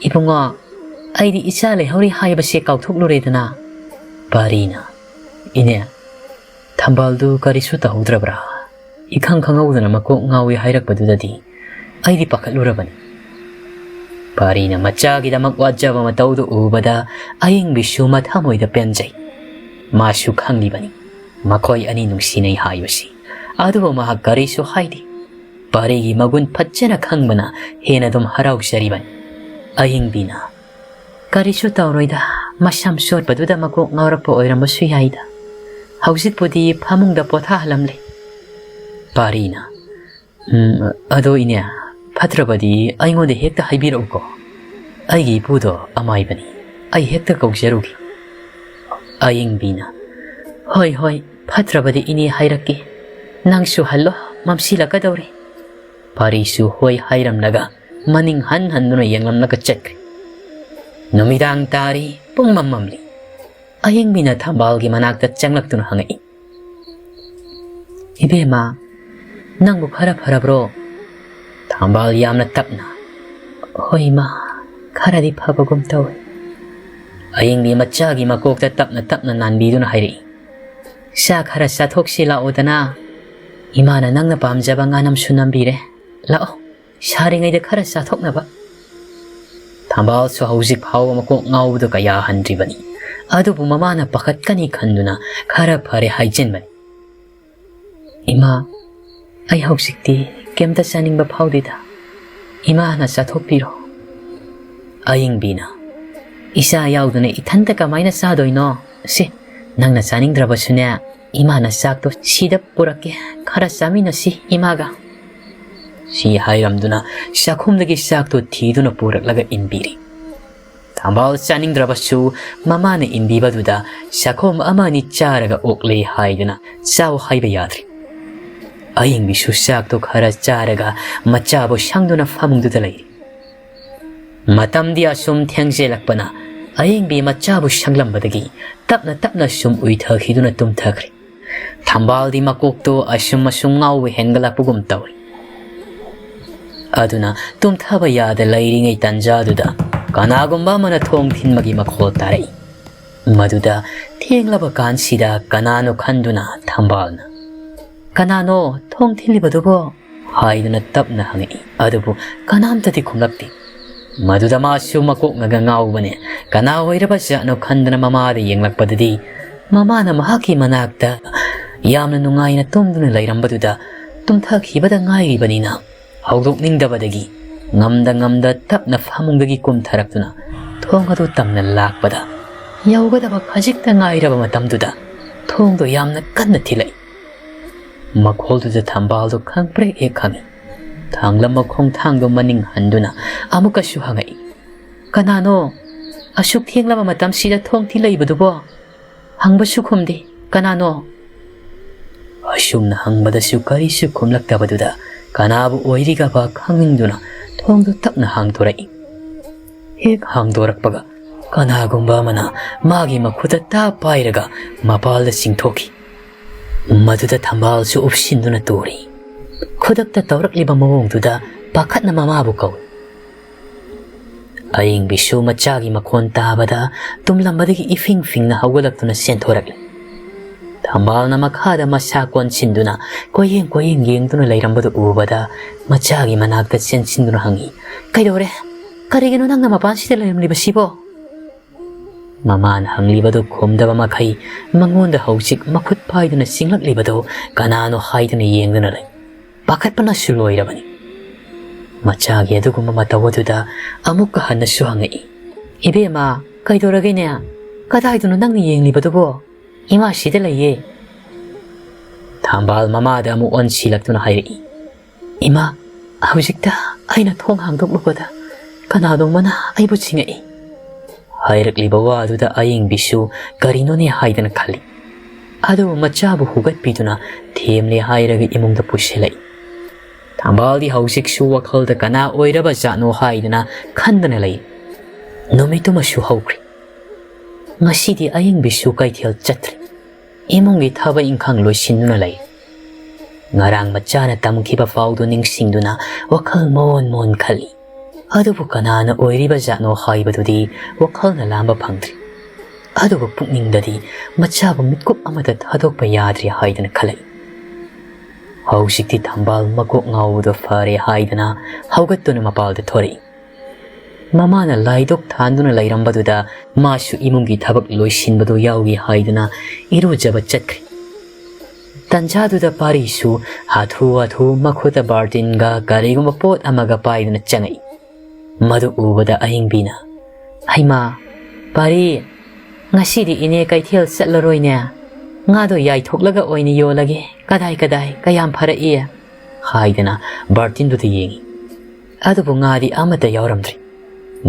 ibunga, aidi isale hauri haibase kauthukluredana. Parina. Ine, thambaldu karisu tahudrabra. Ikhang khangawdana makok ngawi hairakpadudadi. Aidi pakhatlurabani. Parina machagidamak wajjaba mataudu ubada aying bisu mathamoida penjai. Masu khanglibani. Makhoi ani nungsinay hayosi. Adubo mahag karisu haidi. Parigi magun patjana khangbana hena dum haraw sariban. Aying bina. Karisu tauroida masam sot paduda makok ngaurakpo oirambasu yaida. Hausik pudi pamungda potha halamle. Parina. Ado inya patrabadi aingonde hekta haibirauko. Aigi pudo amaibani. Ay hekta kaugsarugi. Aying bina. Hoi, patrabadi ini hairaki. Nangsu hallo, mamsila ka dauri. Parisu hoi hairam naga, maning han nuna yanglam naga chakri. Numidang tari, pung mamamli. Aying bina thambal gi manakta changlak tuna hangai. Ibema, nang bukhara bro. Thambal yamna tapna. Hoi ma, khara di phabagum tawi. Aying bi machagi makokta tapna nanbidu na hairi. Sa khara sathok sila odana. Imana nang na pamjaba nga nam sunambire. Lao, saringay de khara sathok na ba? Thambal so haujik phawa makok ngawdu kaya handribani. Ado bumama na pakat kani khanduna khara phare haijin bani. Ima, ꯑꯩ ꯍꯧꯖꯤꯛꯇꯤ ꯀꯩꯝꯇ ꯆꯥꯅꯤꯡꯕ ꯐꯥꯎꯗꯦꯗ ꯏꯃꯥꯅ ꯆꯥꯊꯣꯛꯄꯤꯔꯣ ꯑꯌꯤꯡꯕꯤꯅ ꯏꯆꯥ ꯌꯥꯎꯗꯅ ꯏꯊꯟꯇ ꯀꯃꯥꯏꯅ ꯆꯥꯗꯣꯏꯅꯣ ꯁꯤ ꯅꯪꯅ ꯆꯥꯅꯤꯡꯗ꯭ꯔꯕꯁꯨꯅꯦ ꯏꯃꯥꯅ ꯆꯥꯛꯇꯣ ꯁꯤꯗ ꯄꯨꯔꯛꯀꯦ ꯈꯔ ꯆꯥꯃꯤꯟꯅꯁꯤ ꯏꯃꯥꯒ ꯁꯤ ꯍꯥꯏꯔꯝꯗꯨꯅ ꯆꯥꯛꯈꯨꯝꯗꯒꯤ ꯆꯥꯛꯇꯣ ꯊꯤꯗꯨꯅ ꯄꯨꯔꯛꯂꯒ ꯏꯟꯕꯤꯔꯤ ꯊꯝꯕꯥꯜ ꯆꯥꯅꯤꯡꯗ꯭ꯔꯕꯁꯨ ꯃꯃꯥꯅ ꯏꯟꯕꯤꯕꯗꯨꯗ ꯆꯥꯛꯈꯣꯝ ꯑꯃ ꯑꯅꯤ ꯆꯥꯔꯒ ꯑꯣꯛꯂꯦ ꯍꯥꯏꯗꯅ ꯆꯥꯎ ꯍꯥꯏꯕ ꯌꯥꯗ꯭ꯔꯤ ꯑꯌꯤꯡꯕꯤꯁꯨ ꯆꯥꯛꯇꯣ ꯈꯔ ꯆꯥꯔꯒ ꯃꯆꯥꯕꯨ ꯁꯪꯗꯨꯅ ꯐꯃꯨꯡꯗꯨꯗ ꯂꯩꯔꯤ ꯃꯇꯝꯗꯤ ꯑꯁꯨꯝ ꯊꯦꯡꯖꯤꯜꯂꯛꯄꯅ ꯑꯌꯤꯡꯕꯤ ꯃꯆꯥꯕꯨ ꯁꯪꯂꯝꯕꯗꯒꯤ ꯇꯞꯅ ꯇꯞꯅ ꯁꯨꯝ ꯎꯏꯊꯈꯤꯗꯨꯅ ꯇꯨꯝꯊꯈ꯭ꯔꯤ ꯊꯝꯕꯥꯜꯗꯤ ꯃꯀꯣꯛꯇꯣ ꯑꯁꯨꯝ ꯉꯥꯎꯕ ꯍꯦꯟꯒꯠꯂꯛꯄꯒꯨꯝ ꯇꯧꯔꯤ ꯑꯗꯨꯅ ꯇꯨꯝꯊꯕ ꯌꯥꯗ ꯂꯩꯔꯤꯉꯩ ꯇꯥꯟꯖꯥꯗꯨꯗ ꯀꯅꯥꯒꯨꯝꯕ ꯑꯃꯅ ꯊꯣꯡ ꯊꯤꯟꯕꯒꯤ ꯃꯈꯣꯜ ꯇꯥꯔꯛꯏ ꯃꯗꯨꯗ ꯊꯦꯡꯂꯕ ꯀꯥꯟꯁꯤꯗ ꯀꯅꯥꯅꯣ ꯈꯟꯗꯨꯅ ꯊꯝꯕꯥꯜꯅ ꯀꯅꯥꯅꯣ ꯊꯣꯡ ꯊꯤꯜꯂꯤꯕꯗꯨꯕꯣ ꯍꯥꯏꯗꯨꯅ ꯇꯞꯅ ꯍꯪꯉꯛꯏ ꯑꯗꯨꯕꯨ ꯀꯅꯥꯝꯇꯗꯤ ꯈꯨꯝꯂꯛꯇꯦ ꯃꯗꯨꯗ ꯃꯥꯁꯨ ꯃꯀꯣꯛꯅꯒ ꯉꯥꯎꯕꯅꯦ ꯀꯅꯥ ꯑꯣꯏꯔꯕꯖꯥꯠꯅꯣ ꯈꯟꯗꯅ ꯃꯃꯥꯗ ꯌꯦꯡꯂꯛꯄꯗꯗꯤ ꯃꯃꯥꯅ ꯃꯍꯥꯛꯀꯤ ꯃꯅꯥꯛꯇ ꯌꯥꯝꯅ ꯅꯨꯡꯉꯥꯏꯅ ꯇꯨꯝꯗꯨꯅ ꯂꯩꯔꯝꯕꯗꯨꯗ ꯇꯨꯝꯊꯈꯤꯕꯗ ꯉꯥꯏꯔꯤꯕꯅꯤꯅ ꯍꯧꯗꯣꯛꯅꯤꯡꯗꯕꯗꯒꯤ ꯉꯝꯗ ꯇꯞꯅ ꯐꯃꯨꯡꯗꯒꯤ ꯀꯨꯝꯊꯔꯛꯇꯨꯅ ꯊꯣꯡ ꯑꯗꯨ ꯇꯝꯅ ꯂꯥꯛꯄꯗ ꯌꯧꯒꯗꯕ ꯈꯖꯤꯛꯇ ꯉꯥꯏꯔꯕ ꯃꯇꯝꯗꯨꯗ ꯊꯣꯡꯗꯣ ꯌꯥꯝꯅ ꯀꯟꯅ ꯊꯤꯜꯂꯛꯏ ꯃꯈꯣꯜꯗꯨꯗ ꯊꯝꯕꯥꯜꯗꯣ ꯈꯪꯄ꯭ꯔꯦꯛ ꯍꯦꯛ ꯈꯪꯉꯤ ꯊꯥꯡꯂꯝꯕ ꯈꯣꯡꯊꯥꯡꯗꯣ ꯃꯅꯤꯡ ꯍꯟꯗꯨꯅ ꯑꯃꯨꯛꯀꯁꯨ ꯍꯪꯉꯛꯏ ꯀꯅꯥꯅꯣ ꯑꯁꯨꯛ ꯊꯦꯡꯂꯕ ꯃꯇꯝꯁꯤꯗ ꯊꯣꯡ ꯊꯤꯜꯂꯛꯏꯕꯗꯨꯕꯣ ꯍꯪꯕꯁꯨ ꯈꯨꯝꯗꯦ ꯀꯅꯥꯅꯣ ꯑꯁꯨꯝꯅ ꯍꯪꯕꯗꯁꯨ ꯀꯔꯤꯁꯨ ꯈꯨꯝꯂꯛꯇꯕꯗꯨꯗ ꯀꯅꯥꯕꯨ ꯑꯣꯏꯔꯤꯒꯕ ꯈꯪꯅꯤꯡꯗꯨꯅ ꯊꯣꯡꯗꯨ ꯇꯞꯅ ꯍꯥꯡꯗꯣꯔꯛꯏ ꯍꯦꯛ ꯍꯥꯡꯗꯣꯔꯛꯄꯒ ꯀꯅꯥꯒꯨꯝꯕ ꯑꯃꯅ ꯃꯥꯒꯤ ꯃꯈꯨꯠꯇ ꯇꯥ ꯄꯥꯏꯔꯒ ꯃꯄꯥꯜꯗ ꯆꯤꯡꯊꯣꯛꯈꯤ ꯃꯗꯨꯗ ꯊꯝꯕꯥꯜꯁꯨ ꯎꯞꯁꯤꯟꯗꯨꯅ ꯇꯨꯔꯤ ꯈꯨꯗꯛꯇ ꯇꯧꯔꯛꯂꯤꯕ ꯃꯑꯣꯡꯗꯨꯗ ꯄꯥꯈꯠꯅ ꯃꯃꯥꯕꯨ ꯀꯧꯏ ꯑꯌꯤꯡꯕꯤꯁꯨ ꯃꯆꯥꯒꯤ ꯃꯈꯣꯟ ꯇꯥꯕꯗ ꯇꯨꯝꯂꯝꯕꯗꯒꯤ ꯏꯐꯤꯡ ꯐꯤꯡꯅ ꯍꯧꯒꯠꯂꯛꯇꯨꯅ ꯆꯦꯟꯊꯣꯔꯛꯂꯤ ꯊꯝꯕꯥꯜꯅ ꯃꯈꯥꯗ ꯃꯁꯥ ꯀꯣꯟꯁꯤꯟꯗꯨꯅ ꯀꯣꯏꯌꯦꯡ ꯌꯦꯡꯗꯨꯅ ꯂꯩꯔꯝꯕꯗꯨ ꯎꯕꯗ ꯃꯆꯥꯒꯤ ꯃꯅꯥꯛꯇ ꯆꯦꯟꯁꯤꯟꯗꯨꯅ ꯍꯪꯉꯤ ꯀꯩꯗꯧꯔꯦ ꯀꯔꯤꯒꯤꯅꯣ ꯅꯪꯅ ꯃꯄꯥꯟꯁꯤꯗ ꯂꯩꯔꯝꯂꯤꯕꯁꯤꯕꯣ ꯃꯃꯥꯅ ꯍꯪꯂꯤꯕꯗꯨ ꯈꯨꯝꯗꯕ ꯃꯈꯩ ꯃꯉꯣꯟꯗ ꯍꯧꯖꯤꯛ ꯃꯈꯨꯠ ꯄꯥꯏꯗꯨꯅ ꯆꯤꯡꯂꯛꯂꯤꯕꯗꯨ ꯀꯅꯥꯅꯣ ꯍꯥꯏꯗꯨꯅ ꯌꯦꯡꯗꯨꯅ ꯂꯩ ꯄꯥꯈꯠꯄꯅꯁꯨ ꯂꯣꯏꯔꯕꯅꯤ ꯃꯆꯥꯒꯤ ꯑꯗꯨꯒꯨꯝꯕ ꯃꯇꯧ ꯑꯗꯨꯗ ꯑꯃꯨꯛꯀ ꯍꯟꯅꯁꯨ ꯍꯪꯉꯛꯏ ꯏꯕꯦꯝꯃ ꯀꯩꯗꯧꯔꯒꯦꯅꯦ ꯀꯗꯥꯏꯗꯅꯣ ꯅꯪꯅ ꯌꯦꯡꯂꯤꯕꯗꯨꯕꯣ ꯏꯃꯥ ꯁꯤꯗ ꯂꯩꯌꯦ ꯊꯝꯕꯥꯜ ꯃꯃꯥꯗ ꯑꯃꯨꯛ ꯑꯣꯟꯁꯤꯜꯂꯛꯇꯨꯅ ꯍꯥꯏꯔꯛꯏ ꯏꯃꯥ ꯍꯧꯖꯤꯛꯇ ꯑꯩꯅ ꯊꯣꯡ ꯍꯥꯡꯗꯣꯛꯂꯨꯕꯗ ꯀꯅꯥꯅꯣꯃꯅ ꯑꯩꯕꯨ ꯆꯤꯡꯉꯛꯏ ꯍꯥꯏꯔꯛꯂꯤꯕ ꯋꯥꯗꯨꯗ ꯑꯌꯤꯡꯕꯤꯁꯨ ꯀꯔꯤꯅꯣꯅꯦ ꯍꯥꯏꯗꯅ ꯈꯜꯂꯤ ꯑꯗꯨꯕꯨ ꯃꯆꯥꯕꯨ ꯍꯨꯒꯠꯄꯤꯗꯨꯅ ꯊꯦꯝꯂꯦ ꯍꯥꯏꯔꯒ ꯏꯃꯨꯡꯗ ꯄꯨꯁꯤꯜꯂꯛꯏ ꯊꯝꯕꯥꯜꯗꯤ ꯍꯧꯖꯤꯛꯁꯨ ꯋꯥꯈꯜꯗ ꯀꯅꯥ ꯑꯣꯏꯔꯕ ꯖꯥꯠꯅꯣ ꯍꯥꯏꯗꯅ ꯈꯟꯗꯅ ꯂꯩ ꯅꯨꯃꯤꯠꯇꯨꯃꯁꯨ ꯍꯧꯈ꯭ꯔꯤ ꯉꯁꯤꯗꯤ ꯑꯌꯤꯡꯕꯤꯁꯨ ꯀꯩꯊꯦꯜ ꯆꯠꯇ꯭ꯔꯤ ꯏꯃꯨꯡꯒꯤ ꯊꯕꯛ ꯏꯪꯈꯥꯡ ꯂꯣꯏꯁꯤꯟꯗꯨꯅ ꯂꯩ ꯉꯔꯥꯡ ꯃꯆꯥꯅ ꯇꯝꯈꯤꯕ ꯄꯥꯎꯗꯨ ꯅꯤꯡꯁꯤꯡꯗꯨꯅ ꯋꯥꯈꯜ ꯃꯣꯟ ꯈꯜꯂꯤ ꯑꯗꯨꯕꯨ ꯀꯅꯥꯅ ꯑꯣꯏꯔꯤꯕ ꯖꯥꯠꯅꯣ ꯍꯥꯏꯕꯗꯨꯗꯤ ꯋꯥꯈꯜꯅ ꯂꯥꯝꯕ ꯐꯪꯗ꯭ꯔꯤ ꯑꯗꯨꯕꯨ ꯄꯨꯛꯅꯤꯡꯗꯗꯤ ꯃꯆꯥꯕꯨ ꯃꯤꯠꯀꯨꯞ ꯑꯃꯗ ꯊꯥꯗꯣꯛꯄ ꯌꯥꯗ꯭ꯔꯤ ꯍꯥꯏꯗꯅ ꯈꯜꯂꯛꯏ ꯍꯧꯖꯤꯛꯇꯤ ꯊꯝꯕꯥꯜ ꯃꯀꯣꯛ ꯉꯥꯎꯕꯗꯣ ꯐꯔꯦ ꯍꯥꯏꯗꯅ ꯍꯧꯒꯠꯇꯨꯅ ꯃꯄꯥꯜꯗ ꯊꯣꯔꯛꯏ ꯃꯃꯥꯅ ꯂꯥꯏꯗꯣꯛ ꯊꯥꯟꯗꯨꯅ ꯂꯩꯔꯝꯕꯗꯨꯗ ꯃꯥꯁꯨ ꯏꯃꯨꯡꯒꯤ ꯊꯕꯛ ꯂꯣꯏꯁꯤꯟꯕꯗꯨ ꯌꯥꯎꯏ ꯍꯥꯏꯗꯨꯅ ꯏꯔꯨꯖꯕ ꯆꯠꯈ꯭ꯔꯤ ꯇꯟꯖꯥꯗꯨꯗ ꯄꯥꯔꯤꯁꯨ ꯍꯥꯊꯨ ꯃꯈꯨꯠꯇ ꯕꯥꯔꯇꯤꯟꯒ ꯀꯔꯤꯒꯨꯝꯕ ꯄꯣꯠ ꯑꯃꯒ ꯄꯥꯏꯗꯨꯅ ꯆꯪꯉꯛꯏ ꯃꯗꯨ ꯎꯕꯗ ꯑꯌꯤꯡꯕꯤꯅ ꯍꯩꯃꯥ ꯄꯥꯔꯤ ꯉꯁꯤꯗꯤ ꯏꯅꯦ ꯀꯩꯊꯦꯜ ꯆꯠꯂꯔꯣꯏꯅꯦ ꯉꯥꯗꯣ ꯌꯥꯏꯊꯣꯛꯂꯒ ꯑꯣꯏꯅ ꯌꯣꯜꯂꯒꯦ ꯀꯗꯥꯏ ꯀꯌꯥꯝ ꯐꯔꯛꯏ ꯍꯥꯏꯗꯅ ꯕꯥꯔꯇꯤꯟꯗꯨꯗ ꯌꯦꯡꯉꯤ ꯑꯗꯨꯕꯨ ꯉꯥꯗꯤ ꯑꯃꯠꯇ ꯌꯥꯎꯔꯝꯗ꯭ꯔꯤ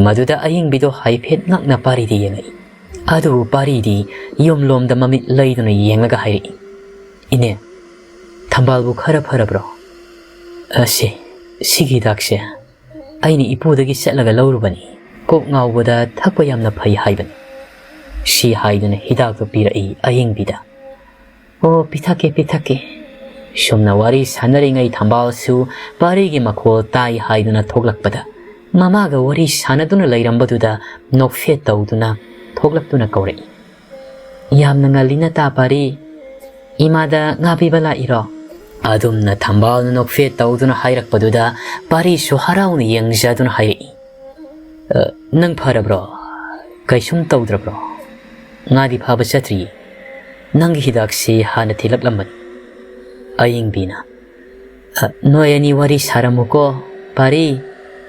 ꯃꯗꯨꯗ ꯑꯌꯤꯡꯕꯤꯗꯣ ꯍꯥꯏꯐꯦꯠ ꯉꯛꯅ ꯄꯥꯔꯤꯗ ꯌꯦꯡꯉꯛꯏ ꯑꯗꯨꯕꯨ ꯄꯥꯔꯤꯗꯤ ꯌꯨꯝꯂꯣꯝꯗ ꯃꯃꯤꯠ ꯂꯩꯗꯨꯅ ꯌꯦꯡꯂꯒ ꯍꯥꯏꯔꯛꯏ ꯏꯅꯦ ꯊꯝꯕꯥꯜꯕꯨ ꯈꯔ ꯐꯔꯕ꯭ꯔꯣ ꯁꯤꯒꯤ ꯍꯤꯗꯥꯛꯁꯦ ꯑꯩꯅ ꯏꯄꯨꯗꯒꯤ ꯆꯠꯂꯒ ꯂꯧꯔꯨꯕꯅꯤ ꯀꯣꯛ ꯉꯥꯎꯕꯗ ꯊꯛꯄ ꯌꯥꯝꯅ ꯐꯩ ꯍꯥꯏꯕꯅꯤ ꯁꯤ ꯍꯥꯏꯗꯨꯅ ꯍꯤꯗꯥꯛꯇꯨ ꯄꯤꯔꯛꯏ ꯑꯌꯤꯡꯕꯤꯗ ꯑꯣ ꯄꯤꯊꯛꯀꯦ ꯁꯨꯝꯅ ꯋꯥꯔꯤ ꯁꯥꯟꯅꯔꯤꯉꯩ ꯊꯝꯕꯥꯜꯁꯨ ꯄꯥꯔꯤꯒꯤ ꯃꯈꯣꯜ ꯇꯥꯏ ꯍꯥꯏꯗꯨꯅ ꯊꯣꯛꯂꯛꯄꯗ ꯃꯃꯥꯒ ꯋꯥꯔꯤ ꯁꯥꯟꯅꯗꯨꯅ ꯂꯩꯔꯝꯕꯗꯨꯗ ꯅꯣꯛꯐꯦꯠ ꯇꯧꯗꯨꯅ ꯊꯣꯛꯂꯛꯇꯨꯅ ꯀꯧꯔꯛꯏ ꯌꯥꯝꯅ ꯉꯜꯂꯤꯅ ꯇꯥ ꯄꯥꯔꯤ ꯏꯃꯥꯗ ꯉꯥ ꯄꯤꯕ ꯂꯥꯛꯏꯔꯣ ꯑꯗꯨꯝꯅ ꯊꯝꯕꯥꯜꯅ ꯅꯣꯛꯐꯦꯠ ꯇꯧꯗꯨꯅ ꯍꯥꯏꯔꯛꯄꯗꯨꯗ ꯄꯥꯔꯤꯁꯨ ꯍꯔꯥꯎꯅ ꯌꯦꯡꯖꯗꯨꯅ ꯍꯥꯏꯔꯛꯏ ꯅꯪ ꯐꯔꯕ꯭ꯔꯣ ꯀꯩꯁꯨꯝ ꯇꯧꯗ꯭ꯔꯕ꯭ꯔꯣ ꯉꯥꯗꯤ ꯐꯥꯕ ꯆꯠꯇ꯭ꯔꯤꯌꯦ ꯅꯪꯒꯤ ꯍꯤꯗꯥꯛꯁꯤ ꯍꯥꯟꯅ ꯊꯤꯜꯂꯛꯂꯝꯕꯅꯤ ꯑꯌꯤꯡꯕꯤꯅ Noy ani wari saramuko, pari,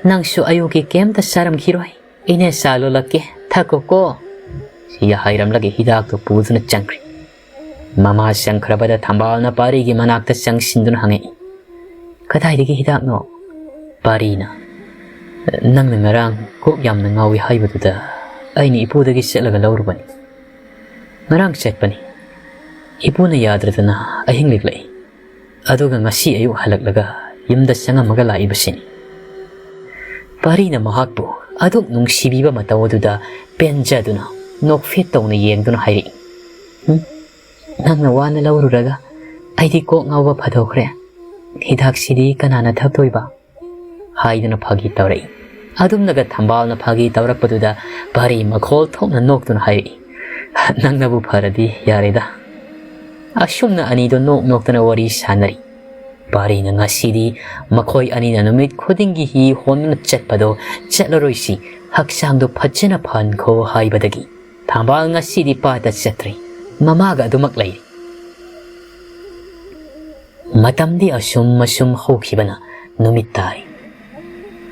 nang su ayuki kem ta saram kiroi. Ine salo laki, tako ko. Siya hayram lagi hidak to puso na changkri. Mama siyang krabada tambal na pari ki manakta siyang sindun hangi. Katay di ki hidak no, pari na. Nang nangarang kuk yam na ngawi hay batuda, ay ni ipu dagi siya laga lauro bani. Ngarang set bani. Ipu na yadrata na ahing liglay. Aduga nga si ayu halaglaga, yamda siya nga magalai basini. Pari na mahakpo, aduk nung sibiba matawaduda, penja duna, nokfit taw na yeng duna hayri. Nang nawa na lauro raga, ay di ko ngawa padokre. Hidak sidi kanana taptoy ba? Hay duna pagi tawray. Adum naga tambal na pagi tawrak paduda, pari makhol tok na nok duna hayri. Nang nabu paradi, yari da. Asyum na ani do nok na wari sanari. Pari na nga sidi, makoy ani na numit kodingi hi hon na chat pa do, chat laroy si, haksang do patsina pan ko hay badagi. Tambal nga sidi pata chatri, mamaga dumaklay. Matamdi asum hoki bana, numit tari.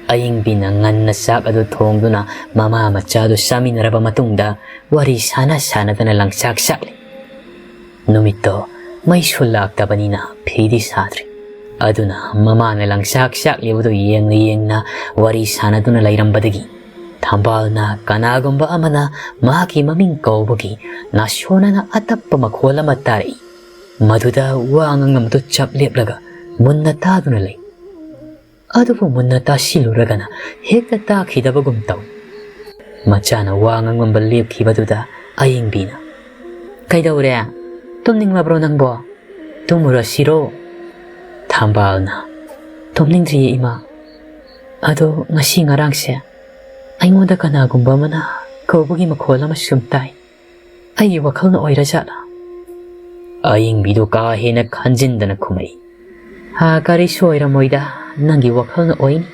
Aying binangan na sak ado tong do na mama machado sami naraba matungda, wari sana da na lang sak-sakli. Numito, may sulak tabani na pidi sadri. Aduna, mama na lang sak-sak liwado iyeng na wari sana do na layram badagi. Tambal na kanagomba ama na maki maming bagi na syona na atap pamakola matari. Maduda wangang namto chap leplaga, munna ta do na lay. Ado po munna ta siluraga na hekta ta kidabagum taw. Machana wangang mambalib kibaduda aying bina. Kay daw rea, tumning mabro nang bo, tumura siro. Tambal na, tumning driye ima. Ado ngasi ngarang siya, ay ngoda ka na gumba man na kaubagi makola masyumtay. Ay wakal na oira jala. Aying bido kahe na kanjinda na kumay. Ha kari oira moida, nangi wakal na oini.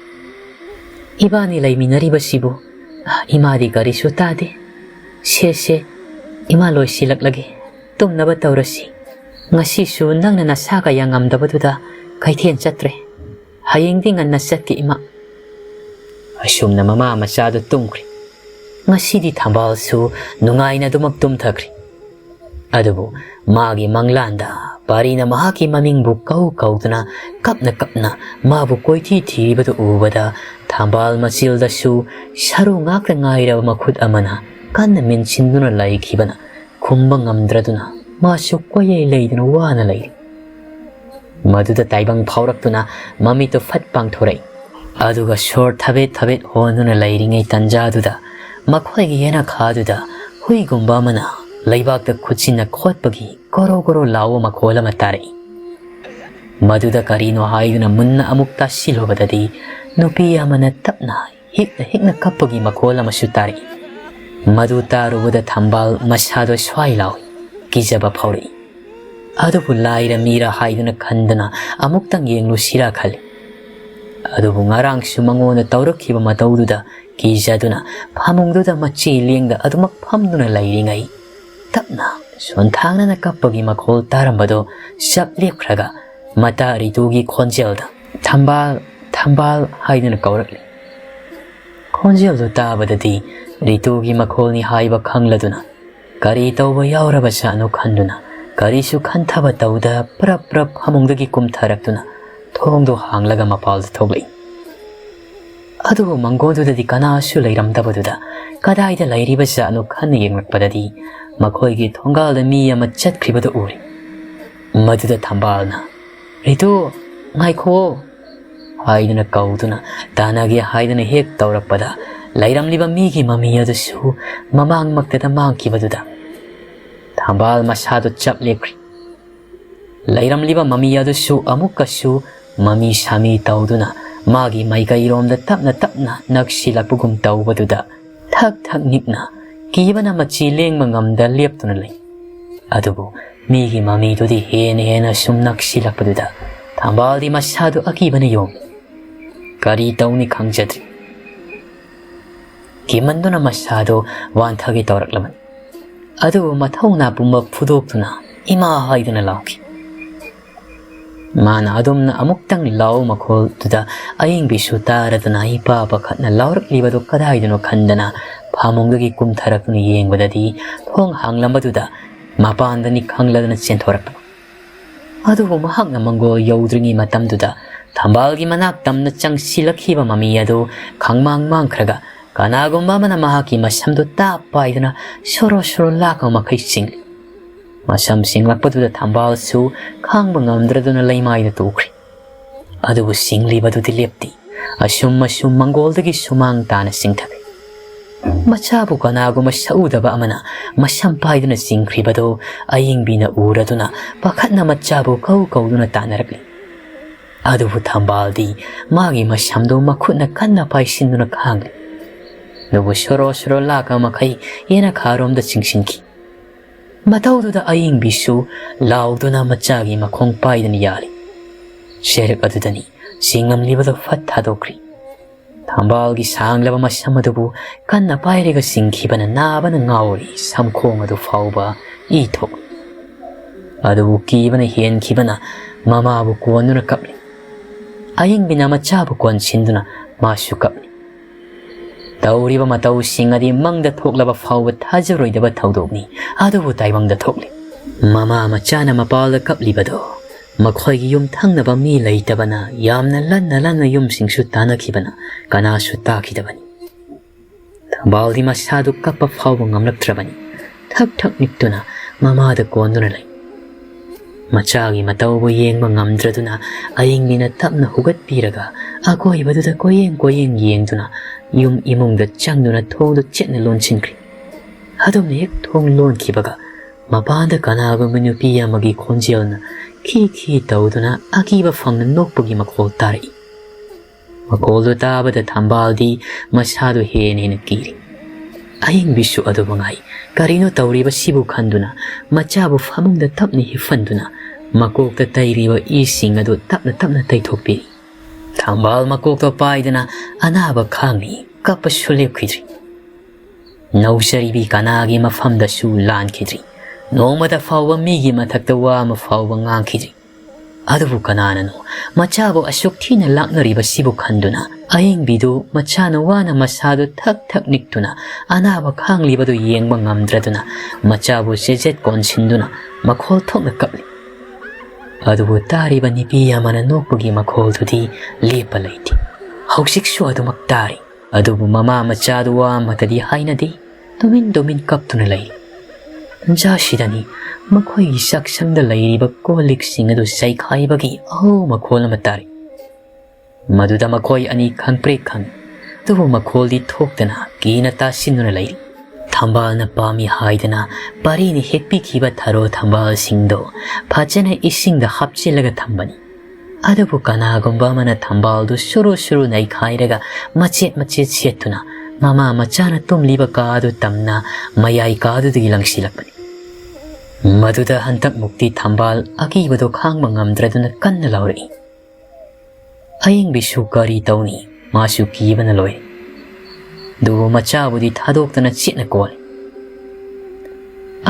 Iba nila'y minariba sibo, ima di kari tade. Siya, ima loy silak lagi. Tum na ba taurasi? Ngasi su nang na nasaka yang amdabaduda kay tiyan chatre. Haying dingan nasat ki ima. Asyum na mama masyado tungkri. Ngasi di tambal su nungay na dumagtum takri. Adobo, magi manglanda, pari na mahaki maming bukaw na kap na mabukoy titi bato ubada tambal masilda su saru ngak na ngayra makud amana kan na minsin na laiki ba na kumbang amdraduna masuk ko yay lay na wana lay. Maduda taibang paurak na mami to fat pang thoray. Aduga short tabet hono na lay ringay tanjaduda makoy giyena kaduda huy gumba mana laibak da kutsin na kot pagi goro lawo makola matari. Maduda karino hayo na munna amukta silo badadi nupiya mana tapna hik na kapagi makola masutari. Maduta rubuda tambal masyado swailaw gijaba pauri. Adobo laira mira hayo na kandana amuktang yenglo sirakal. Adobo ngarang sumango na taurak hiba matawduda gijaduna pamungduda machilingda adumak pamduna layringay. Tapna, sontang na nakapagi makol tarambado sap likraga mata ritugi konjelda. Tambal hayo na kaurakli. Konjeldo tabadadi ritugi makol ni haiba kangladuna. Kari tawba yauraba sa ano kanduna. Kari su kantaba tawda prap hamungdagi kumtarakduna. Tongdo hanglaga mapalda togli. Adubo manggoduda di kana su layramdabaduda. Kadayda layriba sa ano kaniging magpadadi. Makoygi tonggal da miya machat kribada uri. Maduda tambal na. Rito, ngay ko. Hayda na kaudo na. Tanagi hayda na hek taurak pada. Layram liba migi mamiya da su. Mamang magdadamang kibaduda. Tambal masyado chap lekri. Layram liba mamiya da su amuk su. Mami sami taudo na. Magi may kairom da tapna nagsilapugum taubaduda. Thak nikna. Kiba na machiling mangamda liap to na lay. Adobo, migi mami to di hena sumnak sila paduda. Tambal di masyado akiba na yung. Karitaw ni Kang Jadri. Kimando na masyado wantagi tawrak laman. Adobo mataw na pumapudok to na imahay to na laki. Mana adumna amuktang law makhol tuda aying bisu taraduna ipa pakhatna lawrak libadu kadaiduno khandana phamongdagi kumtharakna yengbadadi thong hanglambatuda mapandani khangladana chenthorappa adubu mahakna mangol yaudringi matamduda thambalgi manak tamna changsilakhiba mami adu khangmang mangkhraga kanagumba mana mahaki masamdu tapaidana shoro shoro laka makai sing masam singlakpatuda thambal su khangba ngamdraduna leimaida tukri adubu singlibadudi lepti asum manggoldagi sumang tana singthak machabu kanaguma saudaba amana masam paiduna singkribado ayingbina uraduna pakhatna machabu kauduna tanarakli adubu thambaldi magi masamdo makhutna kanna paisinduna khangli nubu shoro shoro laka makai yena kharomda chingsinki mataududa ayingbisu lauduna machagi makhong paidani yali sherak adudani singamlibado fat thadokri thambalgi sanglaba masamadubu kanna pairega singkhibana nabana ngauri samkhong adu fauba ithok adubu kibana henkhibana mamabu konuna kapli ayingbina machabu kon sinduna masu kapli Tauriba matau singadi mangda thoklaba fauba thajaroidaba thaudokni adubu taibangda thokli mama machana mapalda kaplibado makhoigi yum thangnaba mi leitabana yamna lanna yum singsu tanakhibana kanasu takhidabani thambaldi masadu kappa fauba ngamlaktrabani thak niktuna mamada konduna lai machagi mataubu yengba ngamdraduna ayingbina tapna hugatpiraga akoibaduda koyeng yengduna yum imungda changduna thongdu chetna lonchinkri adumna ek thong lonkhibaga mapanda kanagumba nupi amagi khonjelna khi tauduna akiba phangna nokpagi makhol tarai makholu tabada thambaldi masadu hen kiri aying bisu adu bangai karino tauriba sibu khanduna machabu famungda tapni hifanduna makokta tairiba ising adu tapna taithokpi thambal makokta paidana anaba khangni kapashule khidri nausaribi kanagi mafamda su lan khidri nomada fawba migi mathakta wa ma fawba ngang khidri adubu kananano machabu ashokthina laknariba sibu khanduna aying bidu machana wana masadu thak niktuna anaba khanglibadu yengba ngamdraduna machabu sejet konsinduna makhol thokna kapli adubu tariba nipi amana nokpagi makhol thudi lepa laiti hausiksu adumak tari adubu mama machadu wa matadi hainadi domin kaptuna lai Jashidani makhoi saksangda lairiba kolik singadu saikhaibagi aho makhol matari maduda makhoi ani khangpre khang tubu makholi thoktana kina tasinuna lai thambal na pami haidana pari ni hekpi khiba tharo thambal singdo phajana isingda hapchilaga thambani adubu kanagumba mana thambal du shuru nai khairaga machet chetuna mama machana tumliba kaadu tamna mayai kaadu dilangsilakpani maduda hantak mukti thambal akibado khangba ngamdraduna kanna lauri aying bisu kari tauni masu kibana loi du machabudi thadoktana chitna kol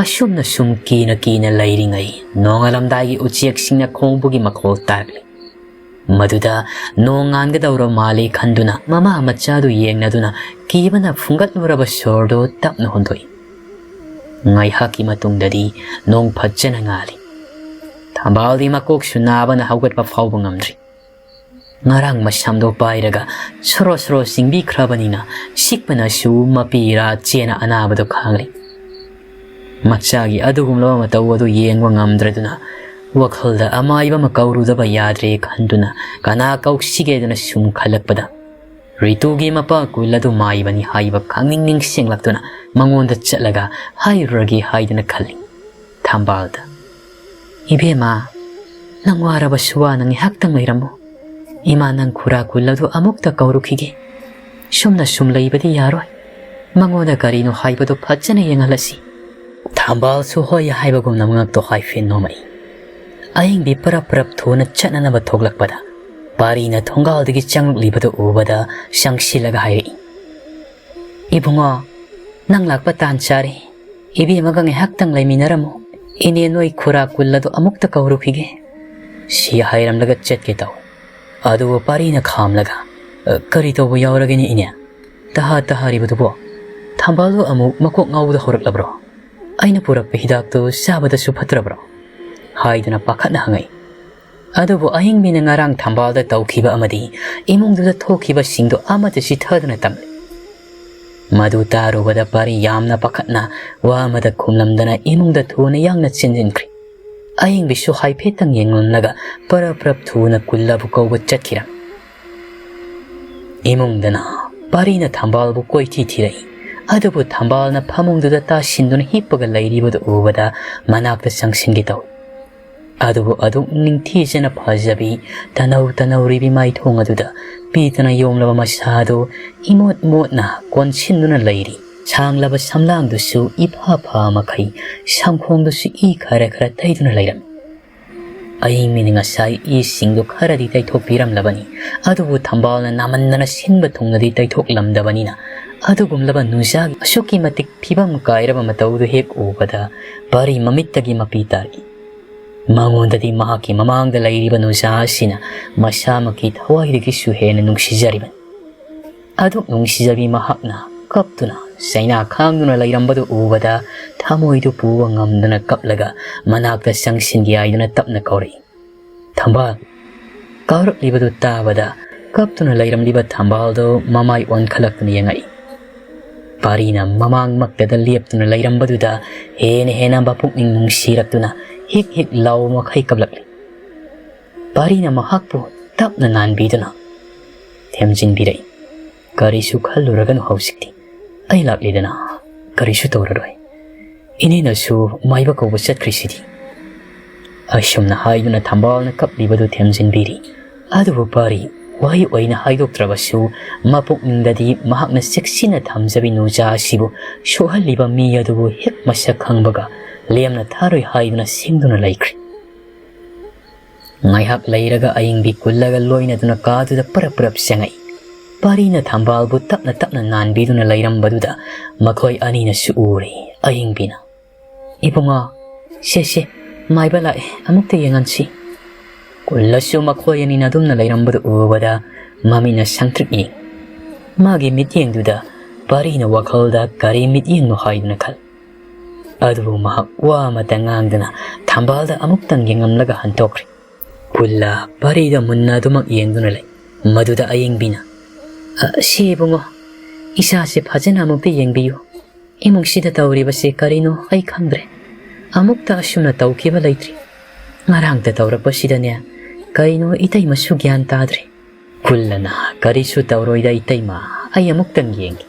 asumna sum kina lairingai nongalamdagi uchiak singna khongbugi makhol tagli maduda nongan ga daura mali khanduna mama machadu yengnaduna kibana fungatluraba sordo tapna hondoi ngai haki matungdadi nong phajjana ngali thambaldi makok sunabana haugatpa fauba ngamdri ngarang masamdo pairaga soro singbi khrabanina sikpana su mapira chena anabado khangli machagi adugumlo matawadu yengwa ngamdraduna wakhalda amaiba makaurudaba yadre khanduna kana kauksigedana sum khalakpada ritugi mapa kuladu maibani haiba khangning senglaktuna mangonda chatlaga hairagi haidana khalli thambalda ibema nangwaraba suwa nangi haktang mairamu ima nang khura kuladu amukta kaurukhige sumna sumlaibadi yaroi mangoda karino haibado phajjana yengalasi thambal su hoya haibagum namngak to haifin nomai aying bi parap thona chatna ba thoglakpada parina thongal changlibado ubada sangsilaga hairi ibungo nang lakpa tan chari ibi magang haktang laiminaramo ine noi khura kullado amukta kaurukhige ꯁꯤ ꯍꯥꯏꯔꯝꯂꯒ ꯆꯠꯀꯦ ꯇꯧ ꯑꯗꯨꯕꯨ ꯄꯥꯔꯤꯅ ꯈꯥꯝꯂꯒ ꯀꯔꯤ ꯇꯧꯕ ꯌꯥꯎꯔꯒꯦꯅꯤ ꯏꯅꯦ ꯇꯍꯥꯔꯤꯕꯗꯨꯕꯣ ꯊꯝꯕꯥꯜꯗꯣ ꯑꯃꯨꯛ ꯃꯀꯣꯛ ꯉꯥꯎꯕꯗ ꯍꯧꯔꯛꯂꯕ꯭ꯔꯣ ꯑꯩꯅ ꯄꯨꯔꯛꯄ ꯍꯤꯗꯥꯛꯇꯨ ꯆꯥꯕꯗꯁꯨ ꯐꯠꯇ꯭ꯔꯕ꯭ꯔꯣ ꯍꯥꯏꯗꯨꯅ ꯄꯥꯈꯠꯅ ꯍꯪꯉꯛꯏ ꯑꯗꯨꯕꯨ ꯑꯍꯤꯡꯕꯤꯅ ꯉꯔꯥꯡ ꯊꯝꯕꯥꯜꯗ ꯇꯧꯈꯤꯕ ꯑꯃꯗꯤ ꯏꯃꯨꯡꯗꯨꯗ ꯊꯣꯛꯈꯤꯕꯁꯤꯡꯗꯨ ꯑꯃꯠꯇ ꯆꯤꯊꯗꯨꯅ ꯇꯝꯂꯤ ꯃꯗꯨ ꯇꯥꯔꯨꯕꯗ ꯄꯥꯔꯤ ꯌꯥꯝꯅ ꯄꯥꯈꯠꯅ ꯋꯥ ꯑꯃꯗ ꯈꯨꯝꯂꯝꯗꯅ ꯏꯃꯨꯡꯗ ꯊꯨꯅ ꯌꯥꯡꯅ ꯆꯦꯟꯁꯤꯟꯈ꯭ꯔꯤ ꯑꯍꯤꯡꯕꯤꯁꯨ ꯍꯥꯏꯐꯦꯠꯇꯪ ꯌꯦꯡꯂꯝꯂꯒ ꯄꯔꯞ ꯊꯨꯅ ꯀꯨꯜꯂꯕꯨ ꯀꯧꯕ ꯆꯠꯈꯤꯔꯝ ꯏꯃꯨꯡꯗꯅ ꯄꯥꯔꯤꯅ ꯊꯝꯕꯥꯜꯕꯨ ꯀꯣꯏꯊꯤ ꯊꯤꯔꯛꯏ ꯑꯗꯨꯕꯨ ꯊꯝꯕꯥꯜꯅ ꯐꯃꯨꯡꯗꯨꯗ ꯇꯥꯁꯤꯟꯗꯨꯅ ꯍꯤꯞꯄꯒ ꯂꯩꯔꯤꯕꯗꯨ ꯎꯕꯗ ꯃꯅꯥꯛꯇ ꯆꯪꯁꯤꯟꯒꯦ ꯇꯧꯏ ꯑꯗꯨꯕꯨ ꯑꯗꯨꯛ ꯅꯤꯡꯊꯤꯖꯅ ꯐꯖꯕꯤ ꯇꯅꯧꯔꯤꯕꯤ ꯃꯥꯏꯊꯣꯡ ꯑꯗꯨꯗ ꯄꯤꯇꯅ ꯌꯣꯝꯂꯕ ꯃꯁꯥꯗꯨ ꯏꯃꯣꯠ ꯃꯣꯠꯅ ꯀꯣꯟꯁꯤꯟꯗꯨꯅ ꯂꯩꯔꯤ ꯁꯥꯡꯂꯕ ꯁꯝꯂꯥꯡꯗꯨꯁꯨ ꯏꯐꯥ ꯐꯥ ꯃꯈꯩ ꯁꯝꯈꯣꯡꯗꯨꯁꯨ ꯏ ꯈꯔ ꯇꯩꯗꯨꯅ ꯂꯩꯔꯝꯃꯤ ꯑꯍꯤꯡꯕꯤꯅ ꯉꯁꯥꯏ ꯏꯁꯤꯡꯗꯨ ꯈꯔꯗꯤ ꯇꯩꯊꯣꯛꯄꯤꯔꯝꯂꯕꯅꯤ ꯑꯗꯨꯕꯨ ꯊꯝꯕꯥꯜꯅ ꯅꯥꯃꯟꯗꯅ ꯁꯤꯟꯕ ꯊꯨꯡꯅꯗꯤ ꯇꯩꯊꯣꯛꯂꯝꯗꯕꯅꯤꯅ ꯑꯗꯨꯒꯨꯝꯂꯕ ꯅꯨꯡꯖꯥꯒꯤ ꯑꯁꯨꯛꯀꯤ ꯃꯇꯤꯛ ꯐꯤꯕꯝ ꯀꯥꯏꯔꯕ ꯃꯇꯧꯗꯨ ꯍꯦꯛ ꯎꯕꯗ ꯄꯥꯔꯤ ꯃꯃꯤꯠꯇꯒꯤ ꯃꯄꯤ ꯇꯥꯔꯛꯏ ꯃꯉꯣꯟꯗꯗꯤ ꯃꯍꯥꯛꯀꯤ ꯃꯃꯥꯡꯗ ꯂꯩꯔꯤꯕ ꯅꯨꯡꯖꯥ ꯑꯁꯤꯅ ꯃꯁꯥꯃꯛꯀꯤ ꯊꯋꯥꯏꯗꯒꯤꯁꯨ ꯍꯦꯟꯅ ꯅꯨꯡꯁꯤꯖꯔꯤꯕꯅꯤ ꯑꯗꯨꯛ ꯅꯨꯡꯁꯤꯖꯕꯤ ꯃꯍꯥꯛꯅ ꯀꯞꯇꯨꯅ ꯆꯩꯅꯥ ꯈꯥꯡꯗꯨꯅ ꯂꯩꯔꯝꯕꯗꯨ ꯎꯕꯗ ꯊꯃꯣꯏꯗꯨ ꯄꯨꯕ ꯉꯝꯗꯅ ꯀꯞꯂꯒ ꯃꯅꯥꯛꯇ ꯆꯪꯁꯤꯟꯒꯦ ꯍꯥꯏꯗꯨꯅ ꯇꯞꯅ ꯀꯧꯔꯛꯏ ꯊꯝꯕꯥꯜ ꯀꯧꯔꯛꯂꯤꯕꯗꯨ ꯇꯥꯕꯗ ꯀꯞꯇꯨꯅ ꯂꯩꯔꯝꯂꯤꯕ ꯊꯝꯕꯥꯜꯗꯨ ꯃꯃꯥꯏ ꯑꯣꯟꯈꯠꯂꯛꯇꯨꯅ ꯌꯦꯡꯉꯛꯏ ꯄꯥꯔꯤꯅ ꯃꯃꯥꯡꯃꯛꯇꯗ ꯂꯦꯞꯇꯨꯅ ꯂꯩꯔꯝꯕꯗꯨꯗ ꯍꯦꯟꯅ ꯃꯄꯨꯛꯅꯤꯡ ꯅꯨꯡꯁꯤꯔꯛꯇꯨꯅ ꯍꯤꯛ ꯂꯥꯎ ꯃꯈꯩ ꯀꯞꯂꯛꯂꯤ ꯄꯥꯔꯤꯅ ꯃꯍꯥꯛꯄꯨ ꯇꯞꯅ ꯅꯥꯟꯕꯤꯗꯨꯅ ꯊꯦꯝꯖꯤꯟꯕꯤꯔꯛꯏ ꯀꯔꯤꯁꯨ ꯈꯜꯂꯨꯔꯒꯅꯨ ꯍꯧꯖꯤꯛꯇꯤ ꯑꯩ ꯂꯥꯛꯂꯤꯗꯅ ꯀꯔꯤꯁꯨ ꯇꯧꯔꯔꯣꯏ ꯏꯅꯦꯅꯁꯨ ꯃꯥꯏꯕ ꯀꯧꯕ ꯆꯠꯈ꯭ꯔꯤꯁꯤꯗꯤ ꯑꯁꯨꯝꯅ ꯍꯥꯏꯗꯨꯅ ꯊꯝꯕꯥꯜꯅ ꯀꯞꯂꯤꯕꯗꯨ ꯊꯦꯝꯖꯤꯟꯕꯤꯔꯤ ꯑꯗꯨꯕꯨ ꯄꯥꯔꯤ ꯋꯥꯍꯩ ꯑꯣꯏꯅ ꯍꯥꯏꯗꯣꯛꯇ꯭ꯔꯕꯁꯨ ꯃꯄꯨꯛꯅꯤꯡꯗꯗꯤ ꯃꯍꯥꯛꯅ ꯆꯦꯛꯁꯤꯟꯅ ꯊꯝꯖꯕꯤ ꯅꯨꯡꯖꯥ ꯑꯁꯤꯕꯨ ꯁꯣꯛꯍꯜꯂꯤꯕ ꯃꯤ ꯑꯗꯨꯕꯨ ꯍꯦꯛ ꯃꯁꯛ ꯈꯪꯕꯒ ꯂꯦꯝꯅ ꯊꯥꯔꯣꯏ ꯍꯥꯏꯗꯨꯅ ꯁꯤꯡꯗꯨꯅ ꯂꯩꯈ꯭ꯔꯤ ꯉꯥꯏꯍꯥꯛ ꯂꯩꯔꯒ ꯑꯌꯤꯡꯕꯤ ꯀꯨꯜꯂꯒ ꯂꯣꯏꯅꯗꯨꯅ ꯀꯥꯗꯨꯗ ꯄꯔꯞ ꯆꯪꯉꯛꯏ ꯄꯥꯔꯤꯅ ꯊꯝꯕꯥꯜꯕꯨ ꯇꯞꯅ ꯅꯥꯟꯕꯤꯗꯨꯅ ꯂꯩꯔꯝꯕꯗꯨꯗ ꯃꯈꯣꯏ ꯑꯅꯤꯅꯁꯨ ꯎꯔꯤ ꯑꯌꯤꯡꯕꯤꯅ ꯏꯕꯨꯡꯉꯣ ꯁꯦ ꯃꯥꯏꯕ ꯂꯥꯛꯑꯦ ꯑꯃꯨꯛꯇ ꯌꯦꯡꯍꯟꯁꯤ ꯀꯨꯜꯂꯁꯨ ꯃꯈꯣꯏ ꯑꯅꯤꯅ ꯑꯗꯨꯝꯅ ꯂꯩꯔꯝꯕꯗꯨ ꯎꯕꯗ ꯃꯃꯤꯠꯅ ꯁꯪꯇ꯭ꯔꯤꯛ ꯌꯦꯡ ꯃꯥꯒꯤ ꯃꯤꯠꯌꯦꯡꯗꯨꯗ ꯄꯥꯔꯤꯅ ꯋꯥꯈꯜꯗ ꯀꯔꯤ ꯃꯤꯠꯌꯦꯡꯅꯣ ꯍꯥꯏꯗꯨꯅ ꯈꯜ ꯑꯗꯨꯕꯨ ꯃꯍꯥꯛ ꯋꯥ ꯑꯃꯇ ꯉꯥꯡꯗꯅ ꯊꯝꯕꯥꯜꯗ ꯑꯃꯨꯛꯇꯪ ꯌꯦꯡꯂꯝꯂꯒ ꯍꯟꯇꯣꯛꯈ꯭ꯔꯤ ꯀꯨꯜꯂ ꯄꯥꯔꯤꯗ ꯃꯨꯟꯅ ꯑꯗꯨꯃꯛ ꯌꯦꯡꯗꯨꯅ ꯂꯩ ꯃꯗꯨꯗ ꯑꯌꯤꯡꯕꯤꯅ ꯁꯤ ꯏꯕꯨꯡꯉꯣ ꯏꯁꯥꯁꯦ ꯐꯖꯅ ꯑꯃꯨꯛꯇ ꯌꯦꯡꯕꯤꯌꯨ ꯏꯃꯨꯡꯁꯤꯗ ꯇꯧꯔꯤꯕꯁꯦ ꯀꯔꯤꯅꯣ ꯑꯩ ꯈꯪꯗ꯭ꯔꯦ ꯑꯃꯨꯛꯇ ꯑꯁꯨꯝꯅ ꯇꯧꯈꯤꯕ ꯂꯩꯇ꯭ꯔꯤ ꯉꯔꯥꯡꯇ ꯇꯧꯔꯛꯄꯁꯤꯗꯅꯦ ꯀꯔꯤꯅꯣ ꯏꯇꯩꯃꯁꯨ ꯒ꯭ꯌꯥꯟ ꯇꯥꯗ꯭ꯔꯦ ꯀꯨꯜꯂꯅ ꯀꯔꯤꯁꯨ ꯇꯧꯔꯣꯏꯗ ꯏꯇꯩꯃ ꯑꯩ ꯑꯃꯨꯛꯇꯪ ꯌꯦꯡꯒꯦ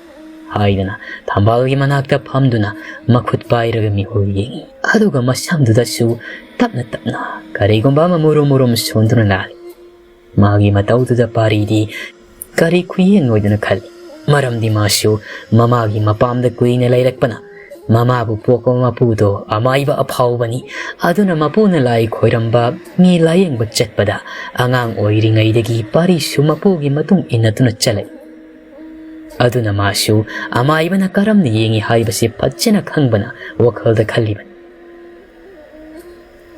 ꯍꯥꯏꯗꯨꯅ ꯊꯝꯕꯥꯜꯒꯤ ꯃꯅꯥꯛꯇ ꯐꯝꯗꯨꯅ ꯃꯈꯨꯠ ꯄꯥꯏꯔꯒ ꯃꯤꯍꯨꯜ ꯌꯦꯡꯉꯤ ꯑꯗꯨꯒ ꯃꯁꯝꯗꯨꯗꯁꯨ ꯇꯞꯅ ꯀꯔꯤꯒꯨꯝꯕ ꯑꯃ ꯃꯨꯔꯨꯝ ꯁꯣꯟꯗꯨꯅ ꯂꯥꯜꯂꯤ ꯃꯥꯒꯤ ꯃꯇꯧꯗꯨꯗ ꯄꯥꯔꯤꯗꯤ ꯀꯔꯤ ꯈꯨꯌꯦꯡ ꯑꯣꯏꯗꯨꯅ ꯈꯜꯂꯤ ꯃꯔꯝꯗꯤ ꯃꯥꯁꯨ ꯃꯃꯥꯒꯤ ꯃꯄꯥꯝꯗ ꯀꯨꯏꯅ ꯂꯩꯔꯛꯄꯅ ꯃꯃꯥꯕꯨ ꯄꯣꯛꯄ ꯃꯄꯨꯗꯣ ꯑꯃꯥꯏꯕ ꯑꯐꯥꯎꯕꯅꯤ ꯑꯗꯨꯅ ꯃꯄꯨꯅ ꯂꯥꯏ ꯈꯣꯏꯔꯝꯕ ꯃꯤ ꯂꯥꯌꯦꯡꯕ ꯆꯠꯄꯗ ꯑꯉꯥꯡ ꯑꯣꯏꯔꯤꯉꯩꯗꯒꯤ ꯄꯥꯔꯤꯁꯨ ꯃꯄꯨꯒꯤ ꯃꯇꯨꯡ ꯏꯟꯅꯗꯨꯅ ꯆꯠꯂꯛꯏ ꯑꯗꯨꯅ ꯃꯥꯁꯨ ꯑꯃꯥꯏꯕꯅ ꯀꯔꯝꯅ ꯌꯦꯡꯉꯤ ꯍꯥꯏꯕꯁꯤ ꯐꯖꯅ ꯈꯪꯕꯅ ꯋꯥꯈꯜꯗ ꯈꯜꯂꯤꯕꯅꯤ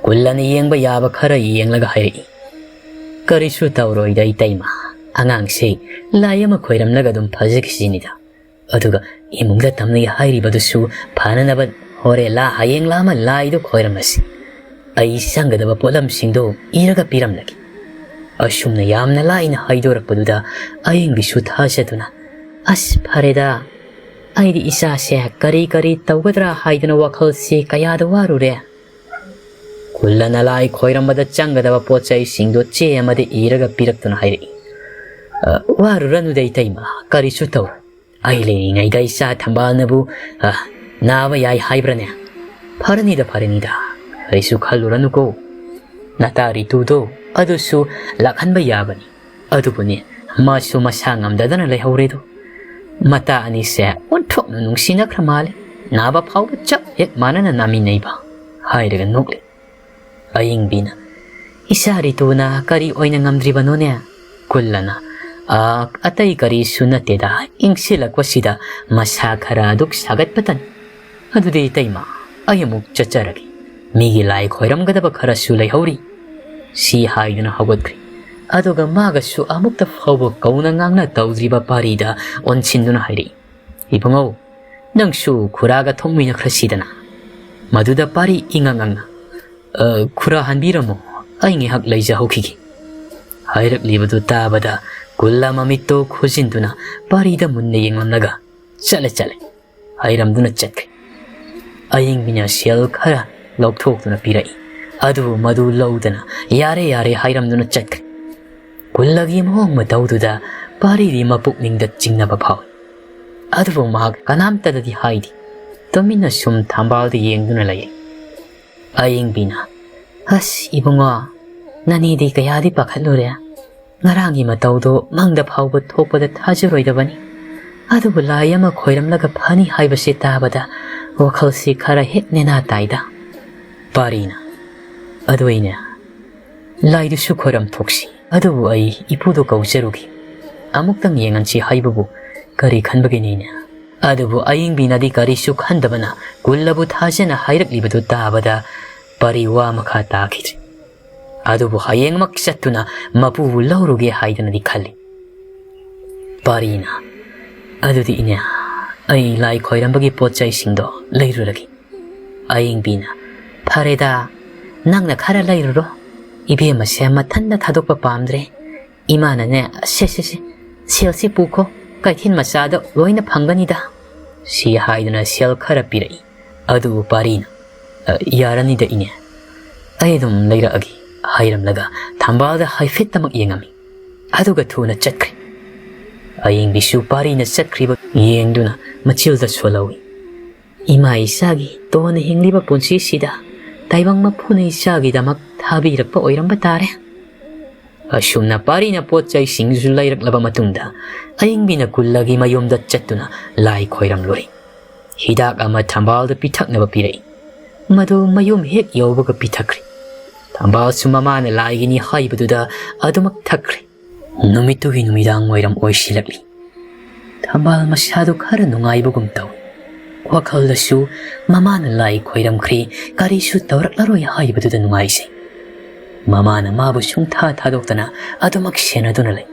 ꯀꯨꯜꯂꯅ ꯌꯦꯡꯕ ꯌꯥꯕ ꯈꯔ ꯌꯦꯡꯂꯒ ꯍꯥꯏꯔꯛꯏ ꯀꯔꯤꯁꯨ ꯇꯧꯔꯣꯏꯗ ꯏꯇꯩꯃ ꯑꯉꯥꯡꯁꯦ ꯂꯥꯏ ꯑꯃ ꯈꯣꯏꯔꯝꯂꯒ ꯑꯗꯨꯝ ꯐꯖꯈꯤꯁꯤꯅꯤꯗ ꯑꯗꯨꯒ ꯏꯃꯨꯡꯗ ꯇꯝꯅꯩ ꯍꯥꯏꯔꯤꯕꯗꯨꯁꯨ ꯐꯅꯅꯕ ꯍꯣꯔꯦꯟ ꯍꯌꯦꯡ ꯑꯃ ꯂꯥꯏꯗꯣ ꯈꯣꯏꯔꯝꯂꯁꯤ ꯑꯩ ꯆꯪꯒꯗꯕ ꯄꯣꯠꯂꯝꯁꯤꯡꯗꯣ ꯏꯔꯒ ꯄꯤꯔꯝꯂꯒꯦ ꯑꯁꯨꯝꯅ ꯌꯥꯝꯅ ꯂꯥꯏꯅ ꯍꯥꯏꯗꯣꯔꯛꯄꯗꯨꯗ ꯑꯌꯤꯡꯕꯤꯁꯨ ꯊꯥꯖꯗꯨꯅ ꯑꯁ ꯐꯔꯦꯗ ꯑꯩꯗꯤ ꯏꯆꯥꯁꯦ ꯀꯔꯤ ꯇꯧꯒꯗ꯭ꯔꯥ ꯍꯥꯏꯗꯨꯅ ꯋꯥꯈꯜꯁꯦ ꯀꯌꯥꯗ ꯋꯥꯔꯨꯔꯦ ꯀꯨꯜꯂꯅ ꯂꯥꯏ ꯈꯣꯏꯔꯝꯕꯗ ꯆꯪꯒꯗꯕ ꯄꯣꯠ ꯆꯩꯁꯤꯡꯗꯣ ꯆꯦ ꯑꯃꯗ ꯏꯔꯒ ꯄꯤꯔꯛꯇꯨꯅ ꯍꯥꯏꯔꯛꯏ ꯋꯥꯔꯨꯔꯅꯨꯗ ꯏꯇꯩꯃ ꯀꯔꯤꯁꯨ ꯇꯧ ꯑꯩ ꯂꯩꯔꯤꯉꯩꯗ ꯏꯆꯥ ꯊꯝꯕꯥꯜꯅꯕꯨ ꯅꯥꯕ ꯌꯥꯏ ꯍꯥꯏꯕ꯭ꯔꯅꯦ ꯐꯔꯅꯤꯗ ꯀꯔꯤꯁꯨ ꯈꯜꯂꯨꯔꯅꯨꯀꯣ ꯅꯇꯥ ꯔꯤꯇꯨꯗꯣ ꯑꯗꯨꯁꯨ ꯂꯥꯛꯍꯟꯕ ꯌꯥꯕꯅꯤ ꯑꯗꯨꯕꯨꯅꯦ ꯃꯥꯁꯨ ꯃꯁꯥ ꯉꯝꯗꯗꯅ ꯂꯩꯍꯧꯔꯦꯗꯣ ꯃꯇꯥ ꯑꯅꯤꯁꯦ ꯑꯣꯟꯊꯣꯛꯅ ꯅꯨꯡꯁꯤꯅꯈ꯭ꯔ ꯃꯥꯜꯂꯦ ꯅꯥꯕ ꯐꯥꯎꯕ ꯆꯞ ꯍꯦꯛ ꯃꯥꯟꯅꯅ ꯅꯥꯃꯤꯟꯅꯩꯕ ꯍꯥꯏꯔꯒ ꯅꯣꯛꯂꯤ ꯑꯌꯤꯡꯕꯤꯅ ꯏꯆꯥ ꯔꯤꯇꯨꯅ ꯀꯔꯤ ꯑꯣꯏꯅ ꯉꯝꯗ꯭ꯔꯤꯕꯅꯣꯅꯦ ꯀꯨꯜꯂꯅ ꯑꯇꯩ ꯀꯔꯤꯁꯨ ꯅꯠꯇꯦꯗ ꯏꯪꯁꯤꯜꯂꯛꯄꯁꯤꯗ ꯃꯁꯥ ꯈꯔ ꯑꯗꯨꯛ ꯁꯥꯒꯠꯄꯇꯅꯤ ꯑꯗꯨꯗꯤ ꯏꯇꯩꯃ ꯑꯩ ꯑꯃꯨꯛ ꯆꯠꯆꯔꯒꯦ ꯃꯤꯒꯤ ꯂꯥꯏ ꯈꯣꯏꯔꯝꯒꯗꯕ ꯈꯔꯁꯨ ꯂꯩꯍꯧꯔꯤ ꯁꯤ ꯍꯥꯏꯗꯨꯅ ꯍꯧꯒꯠꯈ꯭ꯔꯦ ꯑꯗꯨꯒ ꯃꯥꯒꯁꯨ ꯑꯃꯨꯛꯇ ꯐꯥꯎꯕ ꯀꯧꯅ ꯉꯥꯡꯅ ꯇꯧꯗ꯭ꯔꯤꯕ ꯄꯥꯔꯤꯗ ꯑꯣꯟꯁꯤꯟꯗꯨꯅ ꯍꯥꯏꯔꯛꯏ ꯏꯕꯨꯡꯉꯣ ꯅꯪꯁꯨ ꯈꯨꯔꯥꯒ ꯊꯣꯡꯃꯤꯟꯅꯈ꯭ꯔꯁꯤꯗꯅ ꯃꯗꯨꯗ ꯄꯥꯔꯤ ꯏꯉꯥꯡꯉꯥꯡꯅ ꯈꯨꯔꯥ ꯍꯟꯕꯤꯔꯝꯃꯣ ꯑꯩ ꯉꯥꯏꯍꯥꯛ ꯂꯩꯖꯍꯧꯈꯤꯒꯦ ꯍꯥꯏꯔꯛꯂꯤꯕꯗꯨ ꯇꯥꯕꯗ ꯀꯨꯜꯂꯥ ꯃꯃꯤꯠꯇꯣ ꯈꯨꯖꯤꯟꯗꯨꯅ ꯄꯥꯔꯤꯗ ꯃꯨꯟꯅ ꯌꯦꯡꯂꯝꯂꯒ ꯆꯠꯂꯦ ꯍꯥꯏꯔꯝꯗꯨꯅ ꯆꯠꯈ꯭ꯔꯦ ꯑꯌꯤꯡꯕꯤꯅ ꯁꯦꯜ ꯈꯔ ꯂꯧꯊꯣꯛꯇꯨꯅ ꯄꯤꯔꯛꯏ ꯑꯗꯨꯕꯨ ꯃꯗꯨ ꯂꯧꯗꯅ ꯌꯥꯔꯦ ꯍꯥꯏꯔꯝꯗꯨꯅ ꯆꯠꯈ꯭ꯔꯦ ꯀꯨꯜꯂꯥꯒꯤ ꯃꯑꯣꯡ ꯃꯇꯧꯗꯨꯗ ꯄꯥꯔꯤꯗꯤ ꯃꯄꯨꯛꯅꯤꯡꯗ ꯆꯤꯡꯅꯕ ꯐꯥꯎꯏ ꯑꯗꯨꯕꯨ ꯃꯍꯥꯛ ꯀꯅꯥꯝꯇꯗꯗꯤ ꯍꯥꯏꯗꯦ ꯇꯨꯃꯤꯟꯅ ꯁꯨꯝ ꯊꯝꯕꯥꯜꯗ ꯌꯦꯡꯗꯨꯅ ꯂꯩꯔꯤ ꯑꯌꯤꯡꯕꯤꯅ ꯑꯁ ꯏꯕꯨꯡꯉꯣ ꯅꯅꯤꯗꯤ ꯀꯌꯥꯗꯤ ꯄꯥꯈꯠꯂꯨꯔꯦ ꯉꯔꯥꯡꯒꯤ ꯃꯇꯧꯗꯣ ꯃꯪꯗ ꯐꯥꯎꯕ ꯊꯣꯛꯄꯗ ꯊꯥꯖꯔꯣꯏꯗꯕꯅꯤ ꯑꯗꯨꯕꯨ ꯂꯥꯏ ꯑꯃ ꯈꯣꯏꯔꯝꯂꯒ ꯐꯅꯤ ꯍꯥꯏꯕꯁꯤ ꯇꯥꯕꯗ ꯋꯥꯈꯜꯁꯤ ꯈꯔ ꯍꯦꯛ ꯅꯦꯅꯥ ꯇꯥꯏꯗ ꯄꯥꯔꯤꯅ ꯑꯗꯨ ꯑꯩꯅꯦ ꯂꯥꯏꯗꯨꯁꯨ ꯈꯣꯏꯔꯝ ꯊꯣꯛꯁꯤ ꯑꯗꯨꯕꯨ ꯑꯩ ꯏꯄꯨꯗꯣ ꯀꯧꯖꯔꯨꯈꯤ ꯑꯃꯨꯛꯇꯪ ꯌꯦꯡꯍꯟꯁꯤ ꯍꯥꯏꯕꯕꯨ ꯀꯔꯤ ꯈꯟꯕꯒꯤꯅꯤꯅꯦ ꯑꯗꯨꯕꯨ ꯑꯌꯤꯡꯕꯤꯅꯗꯤ ꯀꯔꯤꯁꯨ ꯈꯟꯗꯕꯅ ꯀꯨꯜꯂꯕꯨ ꯊꯥꯖꯅ ꯍꯥꯏꯔꯛꯂꯤꯕꯗꯨ ꯇꯥꯕꯗ ꯄꯥꯔꯤ ꯋꯥ ꯃꯈꯥ ꯇꯥꯈꯤꯗ꯭ꯔꯦ ꯑꯗꯨꯕꯨ ꯍꯌꯦꯡꯃꯛ ꯆꯠꯇꯨꯅ ꯃꯄꯨꯕꯨ ꯂꯧꯔꯨꯒꯦ ꯍꯥꯏꯗꯅꯗꯤ ꯈꯜꯂꯤ ꯄꯥꯔꯤꯅ ꯑꯗꯨꯗꯤ ꯏꯅꯦ ꯑꯩ ꯂꯥꯏ ꯈꯣꯏꯔꯝꯕꯒꯤ ꯄꯣꯠ ꯆꯩꯁꯤꯡꯗꯣ ꯂꯩꯔꯨꯔꯒꯦ ꯑꯌꯤꯡꯕꯤꯅ ꯐꯔꯦꯗ ꯅꯪꯅ ꯈꯔ ꯂꯩꯔꯨꯔꯣ 이비에마시 마탄나 다독바 빰드레 이마나네 세세세 셀시 뿌코 까이틴 마사도 로이나 방간이다 시 하이드나 셀 카라피레이 아두 바리나 야라니다 이네 아이돔 레이라아기 하이람라가 담바다 하이핏다막 예감이 아두가 투나 짝크리 아잉비슈 바리나 짝크리바 예행두나 마칠다 솔라위 이마 이사기 또한 행리바 본시시다 다이방 마푸나 이사기다막 타비락바 오이람바 따레 ꯑꯁꯨꯝꯅ ꯄꯥꯔꯤꯅ ꯄꯣꯠ ꯆꯩꯁꯤꯡꯁꯨ ꯂꯩꯔꯛꯂꯕ ꯃꯇꯨꯡꯗ ꯑꯌꯤꯡꯕꯤꯅ ꯀꯨꯜꯂꯒꯤ ꯃꯌꯨꯝꯗ ꯆꯠꯇꯨꯅ ꯂꯥꯏ ꯈꯣꯏꯔꯝꯂꯨꯔꯦ ꯍꯤꯗꯥꯛ ꯑꯃ ꯊꯝꯕꯥꯜꯗ ꯄꯤꯊꯛꯅꯕ ꯄꯤꯔꯛꯏ ꯃꯗꯨ ꯃꯌꯨꯝ ꯍꯦꯛ ꯌꯧꯕꯒ ꯄꯤꯊꯛꯈ꯭ꯔꯦ ꯊꯝꯕꯥꯜꯁꯨ ꯃꯃꯥꯅ ꯂꯥꯏꯒꯤꯅꯤ ꯍꯥꯏꯕꯗꯨꯗ ꯑꯗꯨꯃꯛ ꯊꯛꯈ꯭ꯔꯦ ꯅꯨꯃꯤꯠꯇꯨꯒꯤ ꯅꯨꯃꯤꯗꯥꯡ ꯋꯥꯏꯔꯝ ꯑꯣꯏꯁꯤꯜꯂꯛꯂꯤ ꯊꯝꯕꯥꯜ ꯃꯁꯥꯗꯨ ꯈꯔ ꯅꯨꯡꯉꯥꯏꯕꯒꯨꯝ ꯇꯧꯏ ꯋꯥꯈꯜꯗꯁꯨ ꯃꯃꯥꯅ ꯂꯥꯏ ꯈꯣꯏꯔꯝꯈ꯭ꯔꯦ ꯀꯔꯤꯁꯨ ꯇꯧꯔꯛꯂꯔꯣꯏ ꯍꯥꯏꯕꯗꯨꯗ ꯅꯨꯡꯉꯥꯏꯖꯩ ꯃꯃꯥꯅ ꯃꯥꯕꯨ ꯁꯨꯡꯊꯥ ꯊꯥꯗꯣꯛꯇꯅ ꯑꯗꯨꯃꯛ ꯁꯦꯟꯅꯗꯨꯅ ꯂꯩ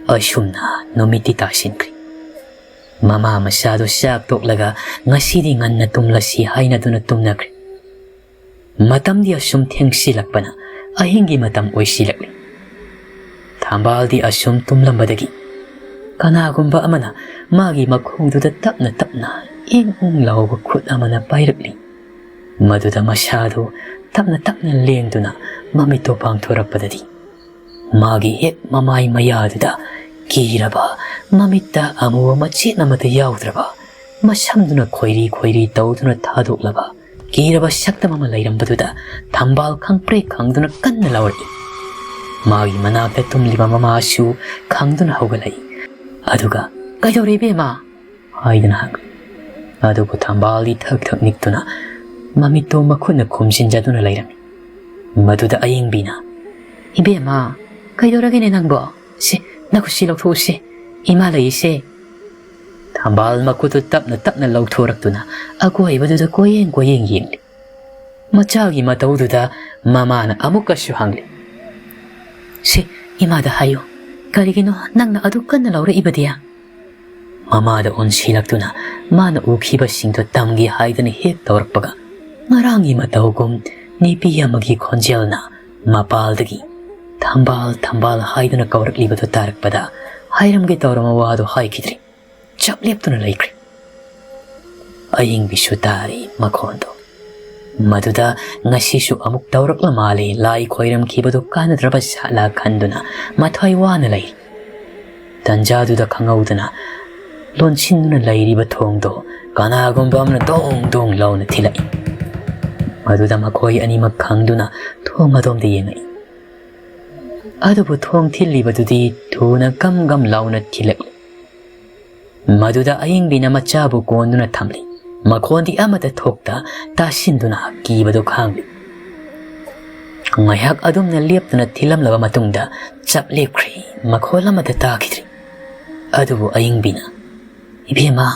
ꯑꯁꯨꯝꯅ ꯅꯨꯃꯤꯠꯇꯤ ꯇꯥꯁꯤꯟꯈ꯭ꯔꯦ ꯃꯃꯥ ꯃꯆꯥꯗꯨ ꯆꯥꯛ ꯇꯣꯛꯂꯒ ꯉꯁꯤꯗꯤ ꯉꯟꯅ ꯇꯨꯝꯂꯁꯤ ꯍꯥꯏꯅꯗꯨꯅ ꯇꯨꯝꯅꯈ꯭ꯔꯦ ꯃꯇꯝꯗꯤ ꯑꯁꯨꯝ ꯊꯦꯡꯁꯤꯜꯂꯛꯄꯅ ꯑꯍꯤꯡꯒꯤ ꯃꯇꯝ ꯑꯣꯏꯁꯤꯜꯂꯛꯂꯤ ꯊꯝꯕꯥꯜꯗꯤ ꯑꯁꯨꯝ ꯇꯨꯝꯂꯝꯕꯗꯒꯤ ꯀꯅꯥꯒꯨꯝꯕ ꯑꯃꯅ ꯃꯥꯒꯤ ꯃꯈꯣꯡꯗꯨꯗ ꯇꯞꯅ ꯇꯞꯅ ꯏꯪ ꯏꯪ ꯂꯥꯎꯕ ꯈꯨꯠ ꯑꯃꯅ ꯄꯥꯏꯔꯛꯂꯤ ꯃꯗꯨꯗ ꯃꯁꯥꯗꯨ ꯇꯞꯅ ꯇꯞꯅ ꯂꯦꯡꯗꯨꯅ ꯃꯃꯤꯠꯇꯣ ꯄꯥꯡꯊꯣꯔꯛꯄꯗꯗꯤ ꯃꯥꯒꯤ ꯍꯦꯛ ꯃꯃꯥꯏ ꯃꯌꯥꯗꯨꯗ ꯀꯤꯔꯕ ꯃꯃꯤꯠꯇ ꯑꯃꯨꯕ ꯃꯆꯦꯠ ꯑꯃꯠꯇ ꯌꯥꯎꯗ꯭ꯔꯕ ꯃꯁꯝꯗꯨꯅ ꯈꯣꯏꯔꯤ ꯈꯣꯏꯔꯤ ꯇꯧꯗꯨꯅ ꯊꯥꯗꯣꯛꯂꯕ ꯀꯤꯔꯕ ꯁꯛꯇꯝ ꯑꯃ ꯂꯩꯔꯝꯕꯗꯨꯗ ꯊꯝꯕꯥꯜ ꯈꯪꯄ꯭ꯔꯦꯛ ꯈꯪꯗꯨꯅ ꯀꯟꯅ ꯂꯥꯎꯔꯛꯏ ꯃꯥꯒꯤ ꯃꯅꯥꯛꯇ ꯇꯨꯝꯂꯤꯕ ꯃꯃꯥꯁꯨ ꯈꯪꯗꯨꯅ ꯍꯧꯒꯠꯂꯛꯏ ꯑꯗꯨꯒ ꯀꯩꯗꯧꯔꯦ ꯏꯕꯦꯝꯃ ꯍꯥꯏꯗꯨꯅ ꯍꯪꯂꯤ ꯑꯗꯨꯕꯨ ꯊꯝꯕꯥꯜꯗꯤ ꯊꯛ ꯊꯛ ꯅꯤꯛꯇꯨꯅ ꯃꯃꯤꯠꯇꯣ ꯃꯈꯨꯠꯅ ꯈꯨꯝꯖꯤꯟꯖꯗꯨꯅ ꯂꯩꯔꯝꯃꯤ ꯃꯗꯨꯗ ꯑꯌꯤꯡꯕꯤꯅ 이베마 그이도라게네 낭보 시 나쿠시 럭토시 이마라이세 담발 마쿠도 탑나 탑나 럭토락두나 아고이바두다 고yen 잉리 마차기 마타우두다 마마나 아무까슈 항리 시 이마다 하요 가리기노 낭나 아두칸나 라우라 이바디야 마마다 온시락두나 마나 우키바싱도 땀기 하이드니 헥 떠락바가 ngarangi matawgum nipiyamagi khonjelna mapaldagi thambal haiduna kawraklibadu tarakpada hairamge tawrama wadu haikidri chapleptuna laikri aying bisutari makhondo maduda ngasishu amuk tawrakla male lai khoiram kibadu kanadraba sala khanduna mathai wana lai tanjaduda khangauduna lonchinduna lairiba thongdo kanagumba amna dong dong launa thilai maduda makhoi animak khangduna thong adom de yengai adubu thong thilibadudi thuna gam gam launa thilak maduda ayingbina machabu konduna thamli makhondi amata thokta tasinduna kibadu khangli ngayak adumna leptuna thilamlaba matungda chaplepkhri makholamata takidri adubu ayingbina ibema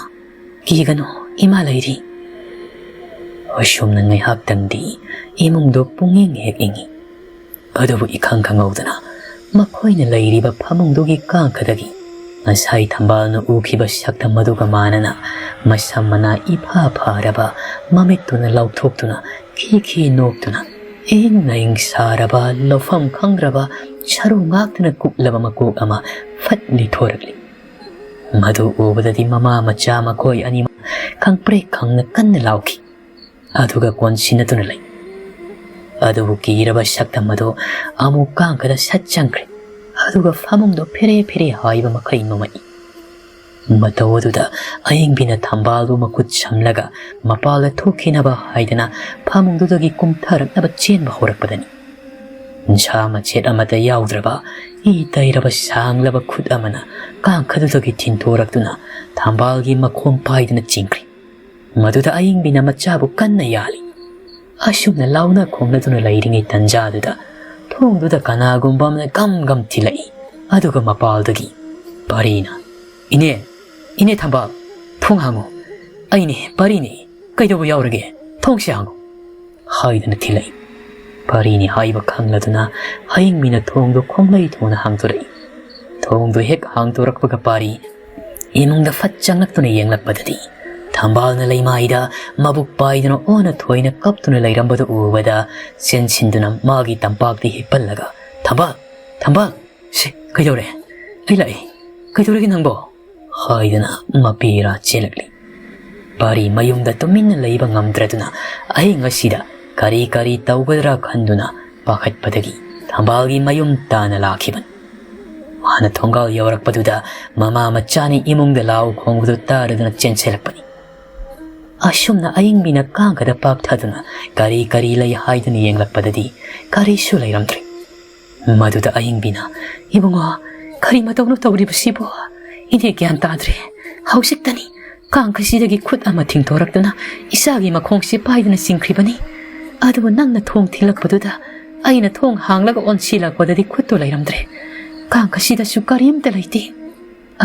kigano ima lairi ꯑꯁꯨꯝꯅ ꯉꯥꯏꯍꯥꯛꯇꯪꯗꯤ ꯏꯃꯨꯡꯗꯣ ꯄꯨꯡꯏꯪ ꯍꯦꯛ ꯏꯪꯏ ꯑꯗꯨꯕꯨ ꯏꯈꯪ ꯈꯪꯍꯧꯗꯅ ꯃꯈꯣꯏꯅ ꯂꯩꯔꯤꯕ ꯐꯃꯨꯡꯗꯨꯒꯤ ꯀꯥꯡꯈꯗꯒꯤ ꯉꯁꯥꯏ ꯊꯝꯕꯥꯜꯅ ꯎꯈꯤꯕ ꯁꯛꯇꯝ ꯑꯗꯨꯒ ꯃꯥꯟꯅꯅ ꯃꯁꯝ ꯃꯅꯥ ꯏꯐꯥ ꯐꯥꯔꯕ ꯃꯃꯤꯠꯇꯨꯅ ꯂꯥꯎꯊꯣꯛꯇꯨꯅ ꯈꯤ ꯅꯣꯛꯇꯨꯅ ꯏꯪ ꯏꯪ ꯁꯥꯔꯕ ꯂꯧꯐꯝ ꯈꯪꯗ꯭ꯔꯕ ꯁꯔꯨ ꯉꯥꯛꯇꯨꯅ ꯀꯨꯞꯂꯕ ꯃꯀꯣꯛ ꯑꯃ ꯐꯠ ꯂꯤꯊꯣꯔꯛꯂꯤ꯫ ꯃꯗꯨ ꯎꯕꯗꯗꯤ ꯃꯃꯥ ꯃꯆꯥ ꯃꯈꯣꯏ ꯑꯅꯤꯃꯛ ꯈꯪꯄ꯭ꯔꯦꯛ ꯈꯪꯅ ꯀꯟꯅ ꯂꯥꯎꯈꯤ ꯑꯗꯨꯒ ꯀꯣꯟꯁꯤꯟꯅꯗꯨꯅ ꯂꯩ꯫ ꯑꯗꯨꯕꯨ ꯀꯤꯔꯕ ꯁꯛꯇꯝ ꯑꯗꯨ ꯑꯃꯨꯛ ꯀꯥꯡꯈꯗ ꯁꯠ ꯆꯪꯈ꯭ꯔꯦ ꯑꯗꯨꯒ ꯐꯃꯨꯡꯗꯣ ꯐꯦꯔꯦ ꯐꯦꯔꯦ ꯍꯥꯏꯕ ꯃꯈꯩ ꯅꯣꯝꯃꯛꯏ꯫ ꯃꯇꯧ ꯑꯗꯨꯗ ꯑꯏꯪꯕꯤꯅ ꯊꯝꯕꯥꯜꯗꯨ ꯃꯈꯨꯠ ꯁꯝꯂꯒ ꯃꯄꯥꯜꯗ ꯊꯣꯛꯈꯤꯅꯕ ꯍꯥꯏꯗꯅ ꯐꯃꯨꯡꯗꯨꯗꯒꯤ ꯀꯨꯝꯊꯔꯛꯅꯕ ꯆꯦꯟꯕ ꯍꯧꯔꯛꯄꯗꯅꯤ ꯁꯥ ꯃꯆꯦꯠ ꯑꯃꯠꯇ ꯌꯥꯎꯗ꯭ꯔꯕ ꯏ ꯇꯩꯔꯕ ꯁꯥꯡꯂꯕ ꯈꯨꯠ ꯑꯃꯅ ꯀꯥꯡꯈꯗꯨꯗꯒꯤ ꯊꯤꯟꯊꯣꯔꯛꯇꯨꯅ ꯊꯝꯕꯥꯜꯒꯤ ꯃꯈꯣꯡ ꯄꯥꯏꯗꯨꯅ ꯆꯤꯡꯈ꯭ꯔꯤ꯫ ꯃꯗꯨꯗ ꯑꯏꯪꯕꯤꯅ ꯃꯆꯥꯕꯨ ꯀꯟꯅ ꯌꯥꯜꯂꯤ꯫ ꯑꯁꯨꯝꯅ ꯂꯥꯎꯅ ꯈꯣꯡꯅꯗꯨꯅ ꯂꯩꯔꯤꯉꯩ ꯇꯟꯖꯥꯗꯨꯗ ꯊꯣꯡꯗꯨꯗ ꯀꯅꯥꯒꯨꯝꯕ ꯑꯃꯅ ꯒꯝ ꯒꯝ ꯊꯤꯜꯂꯛꯏ꯫ ꯑꯗꯨꯒ ꯃꯄꯥꯜꯗꯒꯤ ꯄꯔꯤꯅ "ꯏꯅꯦ ꯊꯝꯕꯥꯜ, ꯊꯣꯡ ꯍꯥꯡꯉꯨ, ꯑꯩꯅꯦ ꯄꯔꯤꯅꯦ, ꯀꯩꯗꯧꯕ ꯌꯥꯎꯔꯒꯦ, ꯊꯣꯡꯁꯦ ꯍꯥꯡꯉꯨ" ꯍꯥꯏꯗꯨꯅ ꯊꯤꯜꯂꯛꯏ꯫ ꯄꯔꯤꯅꯤ ꯍꯥꯏꯕ ꯈꯪꯂꯗꯨꯅ ꯑꯏꯪꯕꯤꯅ ꯊꯣꯡꯗꯨ ꯈꯣꯡꯂꯩ ꯊꯨꯅ ꯍꯥꯡꯗꯣꯔꯛꯏ꯫ ꯊꯣꯡꯗꯨ ꯍꯦꯛ ꯍꯥꯡꯗꯣꯔꯛꯄꯒ ꯄꯥꯔꯤ ꯏꯃꯨꯡꯗ ꯐꯠ ꯆꯪꯂꯛꯇꯨꯅ ꯌꯦꯡꯂꯛꯄꯗꯗꯤ ꯊꯝꯕꯥꯜꯅ ꯂꯩꯃꯥꯏꯗ ꯃꯕꯨꯛ ꯄꯥꯏꯗꯨꯅ ꯑꯣꯟꯅ ꯊꯣꯏꯅ ꯀꯞꯇꯨꯅ ꯂꯩꯔꯝꯕꯗꯨ ꯎꯕꯗ ꯆꯦꯟꯁꯤꯟꯗꯨꯅ ꯃꯥꯒꯤ ꯇꯝꯄꯥꯛꯇ ꯍꯤꯞꯄꯜꯂꯒ "ꯊꯝꯕꯥꯜ, ꯁꯤ ꯀꯩꯗꯧꯔꯦ? ꯑꯩ ꯂꯥꯛꯏ, ꯀꯩꯗꯧꯔꯒꯦ ꯅꯪꯕꯣ?" ꯍꯥꯏꯗꯨꯅ ꯃꯄꯤꯔꯥ ꯆꯦꯜꯂꯛꯂꯤ꯫ ꯄꯥꯔꯤ ꯃꯌꯨꯝꯗ ꯇꯨꯃꯤꯟꯅ ꯂꯩꯕ ꯉꯝꯗ꯭ꯔꯗꯨꯅ ꯑꯍꯤꯡ ꯑꯁꯤꯗ ꯀꯔꯤ ꯇꯧꯒꯗ꯭ꯔꯥ ꯈꯟꯗꯨꯅ ꯄꯥꯈꯠꯄꯗꯒꯤ ꯊꯝꯕꯥꯜꯒꯤ ꯃꯌꯨꯝ ꯇꯥꯅ ꯂꯥꯛꯈꯤꯕꯅꯤ꯫ ꯃꯥꯅ ꯊꯣꯡꯒꯥꯜ ꯌꯧꯔꯛꯄꯗꯨꯗ ꯃꯃꯥ ꯃꯆꯥꯅꯤ ꯏꯃꯨꯡꯗ ꯂꯥꯎ ꯈꯣꯡꯕꯗꯨ ꯇꯥꯔꯗꯨꯅ ꯆꯦꯟꯁꯤꯜꯂꯛꯄꯅꯤ꯫ ꯑꯁꯨꯝꯅ ꯑꯏꯪꯕꯤꯅ ꯀꯥꯡꯈꯗ ꯄꯥꯛꯊꯗꯨꯅ ꯀꯔꯤ ꯂꯩ ꯍꯥꯏꯗꯨꯅ ꯌꯦꯡꯂꯛꯄꯗꯗꯤ ꯀꯔꯤꯁꯨ ꯂꯩꯔꯝꯗ꯭ꯔꯦ꯫ ꯃꯗꯨꯗ ꯑꯏꯪꯕꯤꯅ "ꯏꯕꯨꯡꯉꯣ, ꯀꯔꯤ ꯃꯇꯧꯅꯣ ꯇꯧꯔꯤꯕꯁꯤꯕꯣ? ꯏꯅꯦ ꯒ꯭ꯌꯥꯟ ꯇꯥꯗ꯭ꯔꯦ. ꯍꯧꯖꯤꯛꯇꯅꯤ ꯀꯥꯡꯈꯁꯤꯗꯒꯤ ꯈꯨꯠ ꯑꯃ ꯊꯤꯡꯊꯣꯔꯛꯇꯨꯅ ꯏꯆꯥꯒꯤ ꯃꯈꯣꯡꯁꯤ ꯄꯥꯏꯗꯨꯅ ꯆꯤꯡꯈ꯭ꯔꯤꯕꯅꯤ. ꯑꯗꯨꯕꯨ ꯅꯪꯅ ꯊꯣꯡ ꯊꯤꯜꯂꯛꯄꯗꯨꯗ ꯑꯩꯅ ꯊꯣꯡ ꯍꯥꯡꯂꯒ ꯑꯣꯟꯁꯤꯜꯂꯛꯄꯗꯗꯤ ꯈꯨꯠꯇꯨ ꯂꯩꯔꯝꯗ꯭ꯔꯦ. ꯀꯥꯡꯈꯁꯤꯗꯁꯨ ꯀꯔꯤꯝꯇ ꯂꯩꯇꯦ.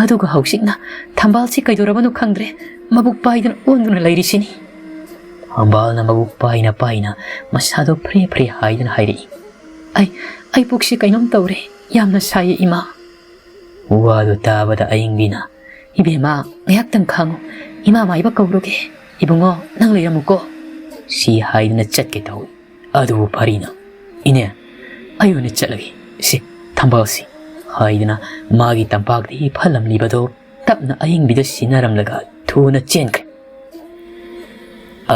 ꯑꯗꯨꯒ ꯍꯧꯖꯤꯛꯅ ꯊꯝꯕꯥꯜꯁꯤ ꯀꯩꯗꯧꯔꯕꯅꯣ ꯈꯪꯗ꯭ꯔꯦ, ꯃꯕꯨꯛ ꯄꯥꯏꯗꯨꯅ ꯑꯣꯟꯗꯨꯅ ꯂꯩꯔꯤꯁꯤꯅꯤ." ꯊꯝꯕꯥꯜꯅ ꯃꯕꯨꯛ ꯄꯥꯏꯅ ꯃꯁꯥꯗꯣ ꯐ꯭ꯔꯦ ꯍꯥꯏꯗꯨꯅ ꯍꯥꯏꯔꯛꯏ꯫ ꯑꯩ ꯄꯨꯛꯁꯤ ꯀꯩꯅꯣꯝ ꯇꯧꯔꯦ, ꯌꯥꯝꯅ ꯁꯥꯏꯌꯦ ꯏꯃꯥ." ꯋꯥꯗꯨ ꯇꯥꯕꯗ ꯑꯏꯪꯕꯤꯅ "ꯏꯕꯦꯝꯃ, ꯉꯥꯏꯍꯥꯛꯇꯪ ꯈꯥꯡꯉꯨ, ꯏꯃꯥ ꯃꯥꯏꯕ ꯀꯧꯔꯨꯒꯦ. ꯏꯕꯨꯡꯉꯣ, ꯅꯪ ꯂꯩꯔꯝꯃꯨꯀꯣ" ꯁꯤ ꯍꯥꯏꯗꯨꯅ ꯆꯠꯀꯦ ꯇꯧꯏ꯫ ꯑꯗꯨꯕꯨ ꯄꯔꯤꯅ "ꯏꯅꯦ, ꯑꯩ ꯑꯣꯏꯅ ꯆꯠꯂꯒꯦ, ꯁꯤ ꯊꯝꯕꯥꯜꯁꯤ" ꯍꯥꯏꯗꯨꯅ ꯃꯥꯒꯤ ꯇꯝꯄꯥꯛꯇ ꯍꯤꯞꯍꯜꯂꯝꯂꯤꯕꯗꯣ ꯇꯞꯅ ꯑꯏꯪꯕꯤꯗ ꯁꯤꯟꯅꯔꯝꯂꯒ ꯊꯨꯅ ꯆꯦꯟꯈ꯭ꯔꯦ꯫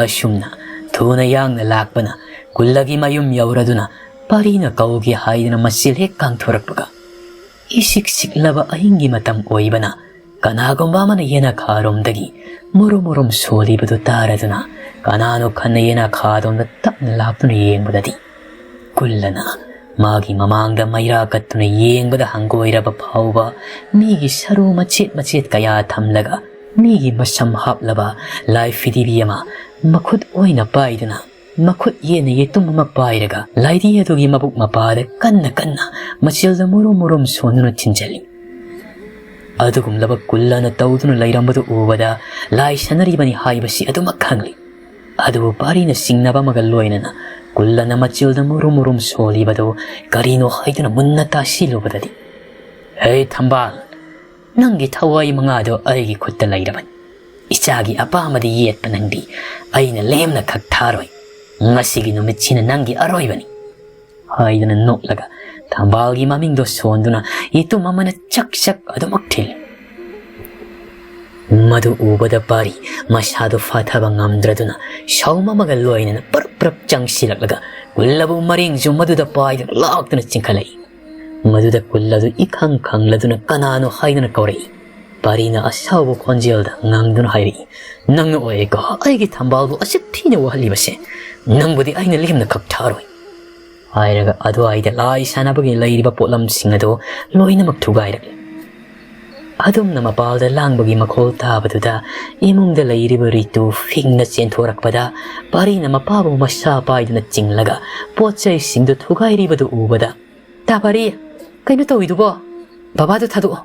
ꯑꯁꯨꯝꯅ ꯊꯨꯅ ꯌꯥꯡꯅ ꯂꯥꯛꯄꯅ ꯀꯨꯜꯂꯒꯤ ꯃꯌꯨꯝ ꯌꯧꯔꯗꯨꯅ ꯄꯔꯤꯅ ꯀꯧꯒꯦ ꯍꯥꯏꯗꯨꯅ ꯃꯆꯤꯜ ꯍꯦꯛ ꯀꯥꯡꯊꯣꯔꯛꯄꯒ ꯏꯁꯤꯛ ꯁꯤꯛꯂꯕ ꯑꯍꯤꯡꯒꯤ ꯃꯇꯝ ꯑꯣꯏꯕꯅ ꯀꯅꯥꯒꯨꯝꯕ ꯑꯃꯅ ꯌꯦꯅꯈꯥꯔꯣꯝꯗꯒꯤ ꯃꯨꯔꯨꯝ ꯁꯣꯜꯂꯤꯕꯗꯨ ꯇꯥꯔꯗꯨꯅ ꯀꯅꯥꯅꯣ ꯈꯟꯅ ꯌꯦꯅꯈꯥꯔꯣꯝꯗ ꯇꯞꯅ ꯂꯥꯛꯇꯨꯅ ꯌꯦꯡꯕꯗꯗꯤ ꯀꯨꯜꯂꯅ ꯃꯥꯒꯤ ꯃꯃꯥꯡꯗ ꯃꯩꯔꯥ ꯀꯠꯇꯨꯅ ꯌꯦꯡꯕꯗ ꯍꯪꯒꯣꯏꯔꯕ ꯐꯥꯎꯕ ꯃꯤꯒꯤ ꯁꯔꯨ ꯃꯆꯦꯠ ꯀꯌꯥ ꯊꯝꯂꯒ ꯃꯤꯒꯤ ꯃꯁꯝ ꯍꯥꯞꯂꯕ ꯂꯥꯏ ꯐꯤꯗꯤꯕꯤ ꯑꯃ ꯃꯈꯨꯠ ꯑꯣꯏꯅ ꯄꯥꯏꯗꯨꯅ ꯃꯈꯨꯠ ꯌꯦꯠꯅ ꯌꯦꯇꯨꯝ ꯑꯃ ꯄꯥꯏꯔꯒ ꯂꯥꯏꯙꯤ ꯑꯗꯨꯒꯤ ꯃꯕꯨꯛ ꯃꯄꯥꯗ ꯀꯟꯅ ꯃꯆꯤꯜꯗ ꯃꯨꯔꯨꯝ ꯁꯣꯟꯗꯨꯅ ꯊꯤꯟꯖꯜꯂꯤ꯫ ꯑꯗꯨꯒꯨꯝꯂꯕ ꯀꯨꯜꯂꯅ ꯇꯧꯗꯨꯅ ꯂꯩꯔꯝꯕꯗꯨ ꯎꯕꯗ ꯂꯥꯏ ꯁꯥꯟꯅꯔꯤꯕꯅꯤ ꯍꯥꯏꯕꯁꯤ ꯑꯗꯨꯃꯛ ꯈꯪꯂꯤ꯫ ꯑꯗꯨꯕꯨ ꯄꯥꯔꯤꯅ ꯆꯤꯡꯅꯕ ꯑꯃꯒ ꯂꯣꯏꯅꯅ ꯀꯨꯜꯂꯅ ꯃꯆꯤꯜꯗ ꯃꯨꯔꯨꯝ ꯁꯣꯜꯂꯤꯕꯗꯨ ꯀꯔꯤꯅꯣ ꯍꯥꯏꯗꯨꯅ ꯃꯨꯟꯅ ꯇꯥꯁꯤꯜꯂꯨꯕꯗꯗꯤ "ꯍꯦ ꯊꯝꯕꯥꯜ, ꯅꯪꯒꯤ ꯊꯋꯥꯏ ꯃꯉꯥꯗꯣ ꯑꯩꯒꯤ ꯈꯨꯠꯇ ꯂꯩꯔꯕꯅꯤ. ꯏꯆꯥꯒꯤ ꯑꯄꯥꯝꯕꯗ ꯌꯦꯠꯄ ꯅꯪꯗꯤ ꯑꯩꯅ ꯂꯦꯝꯅ ꯈꯛ ꯊꯥꯔꯣꯏ. ꯉꯁꯤꯒꯤ ꯅꯨꯃꯤꯠꯁꯤꯅ ꯅꯪꯒꯤ ꯑꯔꯣꯏꯕꯅꯤ" ꯍꯥꯏꯗꯨꯅ ꯅꯣꯛꯂꯒ ꯊꯝꯕꯥꯜꯒꯤ ꯃꯃꯤꯡꯗꯣ ꯁꯣꯟꯗꯨꯅ ꯌꯦꯇꯨꯝ ꯑꯃꯅ ꯆꯛ ꯑꯗꯨꯃꯛ ꯊꯤꯜꯂꯤ꯫ ꯃꯗꯨ ꯎꯕꯗ ꯄꯥꯔꯤ ꯃꯁꯥꯗꯣ ꯐꯥꯊꯕ ꯉꯝꯗ꯭ꯔꯗꯨꯅ ꯁꯥꯎꯝ ꯑꯃꯒ ꯂꯣꯏꯅꯅ ꯄꯔꯞ ꯆꯪꯁꯤꯜꯂꯛꯂꯒ ꯀꯨꯜꯂꯕꯨ ꯃꯔꯤꯡꯁꯨ ꯃꯗꯨꯗ ꯄꯥꯏꯗꯨꯅ ꯂꯥꯛꯇꯨꯅ ꯆꯤꯡꯈꯠꯂꯛꯏ꯫ ꯃꯗꯨꯗ ꯀꯨꯜꯂꯗꯨ ꯏꯈꯪ ꯈꯪꯂꯗꯨꯅ ꯀꯅꯥꯅꯣ ꯍꯥꯏꯗꯨꯅ ꯀꯧꯔꯛꯏ꯫ ꯄꯥꯔꯤꯅ ꯑꯁꯥꯎꯕ ꯈꯣꯟꯖꯦꯜꯗ ꯉꯪꯗꯨꯅ ꯍꯥꯏꯔꯛꯏ, "ꯅꯪꯅ ꯑꯣꯏꯀꯣ ꯑꯩꯒꯤ ꯊꯝꯕꯥꯜꯕꯨ ꯑꯁꯨꯛ ꯊꯤꯅ ꯋꯥꯍꯜꯂꯤꯕꯁꯦ. ꯅꯪꯕꯨꯗꯤ ꯑꯩꯅ ꯂꯦꯝꯅ ꯈꯛ ꯊꯥꯔꯣꯏ." ꯍꯥꯏꯔꯒ ꯑꯗꯨꯋꯥꯏꯗ ꯂꯥꯏ ꯁꯥꯟꯅꯕꯒꯤ ꯂꯩꯔꯤꯕ ꯄꯣꯠꯂꯝꯁꯤꯡ ꯑꯗꯨ ꯂꯣꯏꯅꯃꯛ ꯊꯨꯒꯥꯏꯔꯛꯂꯤ꯫ ꯑꯗꯨꯝꯅ ꯃꯄꯥꯜꯗ ꯂꯥꯡꯕꯒꯤ ꯃꯈꯣꯜ ꯇꯥꯕꯗꯨꯗ ꯏꯃꯨꯡꯗ ꯂꯩꯔꯤꯕ ꯔꯤꯇꯨ ꯐꯤꯡꯅ ꯆꯦꯟꯊꯣꯔꯛꯄꯗ ꯄꯥꯔꯤꯅ ꯃꯄꯥꯕꯨ ꯃꯁꯥ ꯄꯥꯏꯗꯨꯅ ꯆꯤꯡꯂꯒ ꯄꯣꯠꯆꯩꯁꯤꯡꯗꯨ ꯊꯨꯒꯥꯏꯔꯤꯕꯗꯨ ꯎꯕꯗ "ꯇꯥ ꯄꯥꯔꯤ, ꯀꯩꯅꯣ ꯇꯧꯏꯗꯨꯕꯣ? ꯕꯕꯥꯗꯨ ꯊꯥꯗꯣꯛꯑꯣ"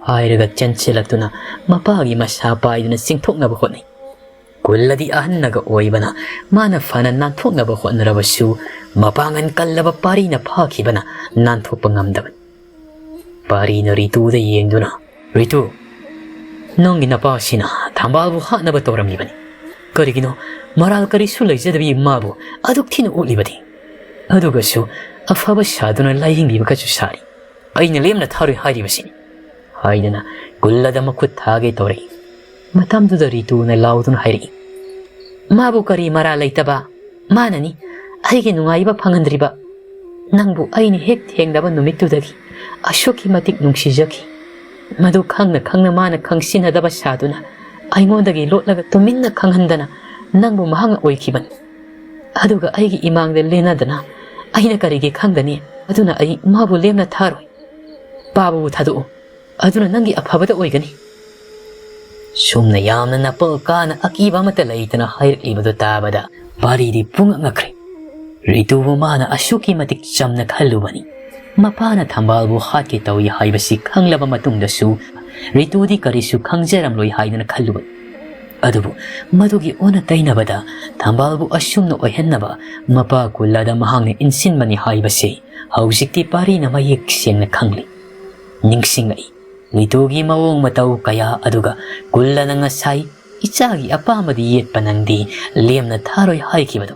ꯍꯥꯏꯔꯒ ꯆꯦꯟꯁꯤꯜꯂꯛꯇꯨꯅ ꯃꯄꯥꯒꯤ ꯃꯁꯥ ꯄꯥꯏꯗꯨꯅ ꯆꯤꯡꯊꯣꯛꯅꯕ ꯍꯣꯠꯅꯩ꯫ ꯀꯨꯜꯂꯗꯤ ꯑꯍꯟꯅꯒ ꯑꯣꯏꯕꯅ ꯃꯥꯅ ꯐꯅ ꯅꯥꯟꯊꯣꯛꯅꯕ ꯍꯣꯠꯅꯔꯕꯁꯨ mapangan kallaba pari na phakibana nanthokpa ngamdaban pari na Ritu da yengduna Ritu nongi napa sina thambalbu hanaba toramlibani karigino maral karisu leijadabi mabu aduk thina ulibadi adugasu afaba saduna laihingbiba kachu sari aina lemna tharui hairibasini haidana gullada makut thage tore matamduda Ritu na lauduna hairi mabu kari mara leitaba manani aigi nungaiba phangandraiba nangbu aini hek thengdaba numittudagi ashoki matik nungsijaki madu khangna mana khangsinadaba saduna aingondagi lotlaga tuminna khanghandana nangbu mahanga oikiban aduga aigi imangda lenadana aina karige khangdani aduna ai mabu lemna tharoi babu thadu aduna nangi aphabada oigani sumna yamna napal kana akiba mata leitana hairibadu tabada paridi punga ngakre Ritu mana ashuki matik chamna khalubani mapana thambalbu hatke tawi haibasi khanglaba matungdasu Ritu di karisu khangjaramloi haidana khalluban adubu madugi ona tainabada thambalbu ashumna oihennaba mapa kullada mahangna insinmani haibase hausikti pari na mayek sengna khangli ningsingai Ritu gi mawong matau kaya aduga kullana ngasai ichagi apamadi yetpanangdi lemna tharoi haikibadu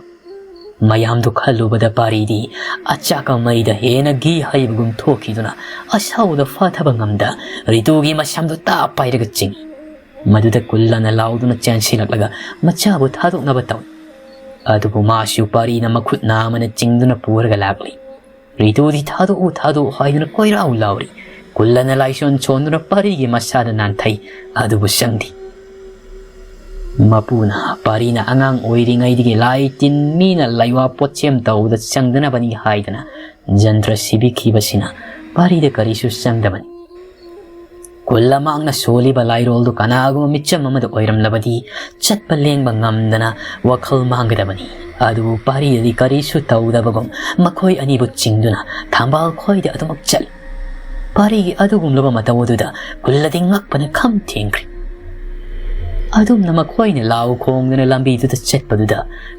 mayamdu khalubada paridi achaka maida hena gi haibugum thokiduna asauda fathaba ngamda Ritu gi masamdu ta pairaga ching maduda kullana lauduna chansilaklaga machabu thadoknaba taw adubu masu parina makhut namana chingduna puraga lagli Ritu di thadu haiduna koirau lauri kullana laison chonduna parigi masada nanthai adubu sangdi mapuna parina angang oiringai dige lai tin mina laiwa pochem tauda changdana bani haidana jantra sibi khibasina parida karisu changdabani kullamangna soli balai roldu kanagu micham amada oiram labadi chatpa lengba ngamdana wakhal mangdabani adu paridi karisu tauda bagom makhoi anibu chingduna thambal khoide adumak chal parigi adugum loba matawoduda kulladi ngakpana kham thengri adum namakhoi na lau khongdana lambi tu chetpaduda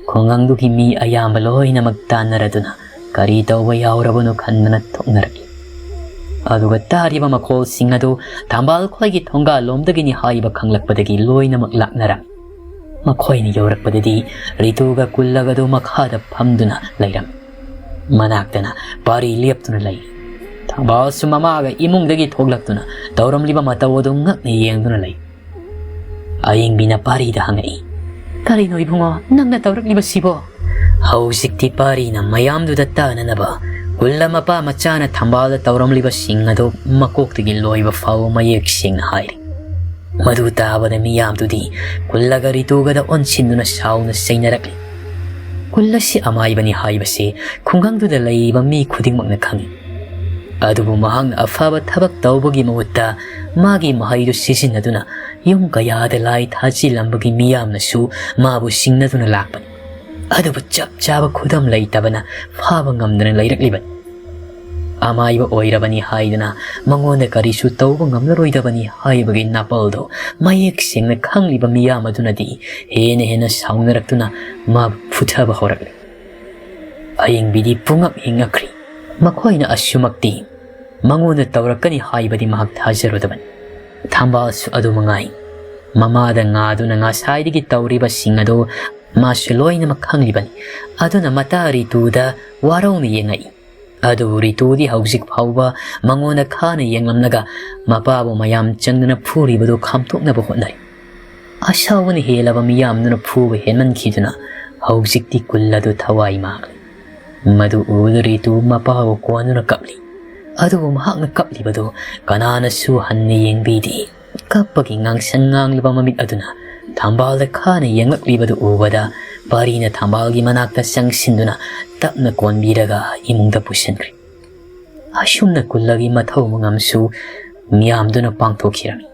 khongangdugi mi ayamba loina magtanaraduna kari tawba yaurabunu khandana thoknaraki aduga tariba makhol singadu thambal khoigi thonga lomdagini haiba khanglakpadagi loina maklaknara makhoi ni yaurakpadadi Rituga kullagadu makhada phamduna lairam manaktana pari leptuna lai thambal sumamaga imungdagi thoglakduna tawramliba matawodu ngakni yengduna lai Aying bina pari da hangai karino ibungo nangna tawrakliba sibo hausikti pari na mayamdu datta nanaba kullama pa machana thambala tawramliba singado makoktigi loiba faw mayek sing hairi madu tabada miyamdudi kullaga Ritugada onsinduna sauna sainarakli kullasi amaibani haibase khungangduda laiba mi khudingmakna khangi adubu mahang afaba thabak tawbagi mawutta magi mahaidu sisinaduna yung kayada lai thaji lambagi miyamnasu mabu singnaduna lakpan adubu chap chaba khudam laitabana phaba ngamdana lairakliban amaiba oirabani haidana mangonda karisu tawba ngamlaroidabani haibagi napaldo mayek sengna khangliba miyamadunadi hena saunaraktuna mabu phuthaba horakli aying bidi pungak hingakri makhoina ashumakti mangonda tawrakani haibadi mahak thajarodaban Thambalsu adu mangai mamada ngaduna ngasaidigi tawriba singado masu loina makhanglibani aduna mata Rituda warawni yengai adu Ritudi hausik phawba mangona khana yenglamnaga mapabu mayam changduna phuribadu khamthoknaba hotnari asawani helaba miyamnuna phuba henmankhiduna hausikti kulladu thawai magli madu ul Ritu mapabu konuna kapli adubu mahakna kaplibadu kanana su hanni yengbidi kappagi ngangsangangliba mamit aduna thambalda khana yengaklibadu ubada parina thambalgi manakta sangsinduna tapna konbiraga imungda pusankri ashumna kullagi mathau mangamsu miyamduna pangthokhirami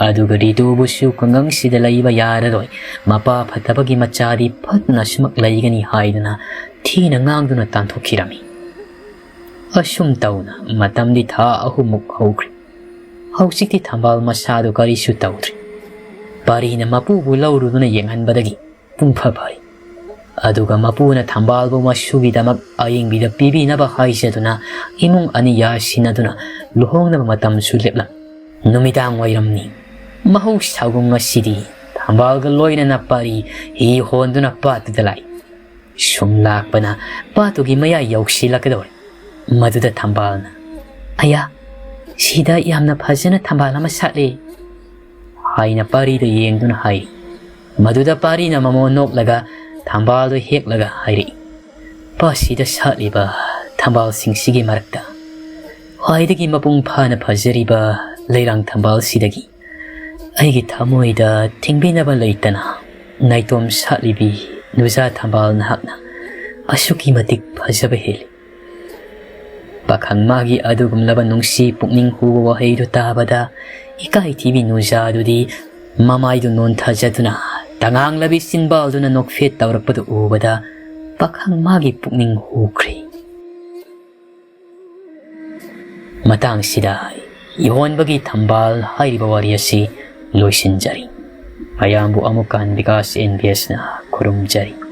aduga Ritubusu kangangsida laiba yararoi mapa phatabagi machadi phatna sumak laigani haiduna thina ngangduna tanthokirami asum tauna matamdi tha ahumuk haukri hausikti thambal masadu karisu tawdri parina mapubu lauruduna yenghanbadagi pungpha bhari Aduga mapuna tambalbu masugidamak ayingbida pibinaba haisatuna imung ani yasinaduna luhongnaba matamsu leplam. Numidang wairamni. Mahusagum ngasidi tambalga loinana pari hi honduna patudalai. Sumlakpana patugi maya yausilakador. Maduda tambalna. Aya, sida yamna phajana tambal ama satli. Haina parida yengduna hairi. Maduda parina mamo noklaga tambaldo heklaga hairi. Pasida satliba tambal singsigi marakta. Haidagi mapung phana phajariba leirang tambal sidagi. Aigi thamoida tingbinaba leitana. Naitom satlibi nuza tambal nahakna. Asuki matik phajaba heli. Pakhang magi adugum laban nungsi pukning huwa heidu tabada ikai tibi nuza adudi mamaidu non thajaduna tangang labi sinbalduna nokfet tawrakpadu ubada pakhang magi pukning hukri. Matang sida ihon bagi tambal hairiba wari asi loisinjari. Mayambu amukan bikas NBS na kurumjari.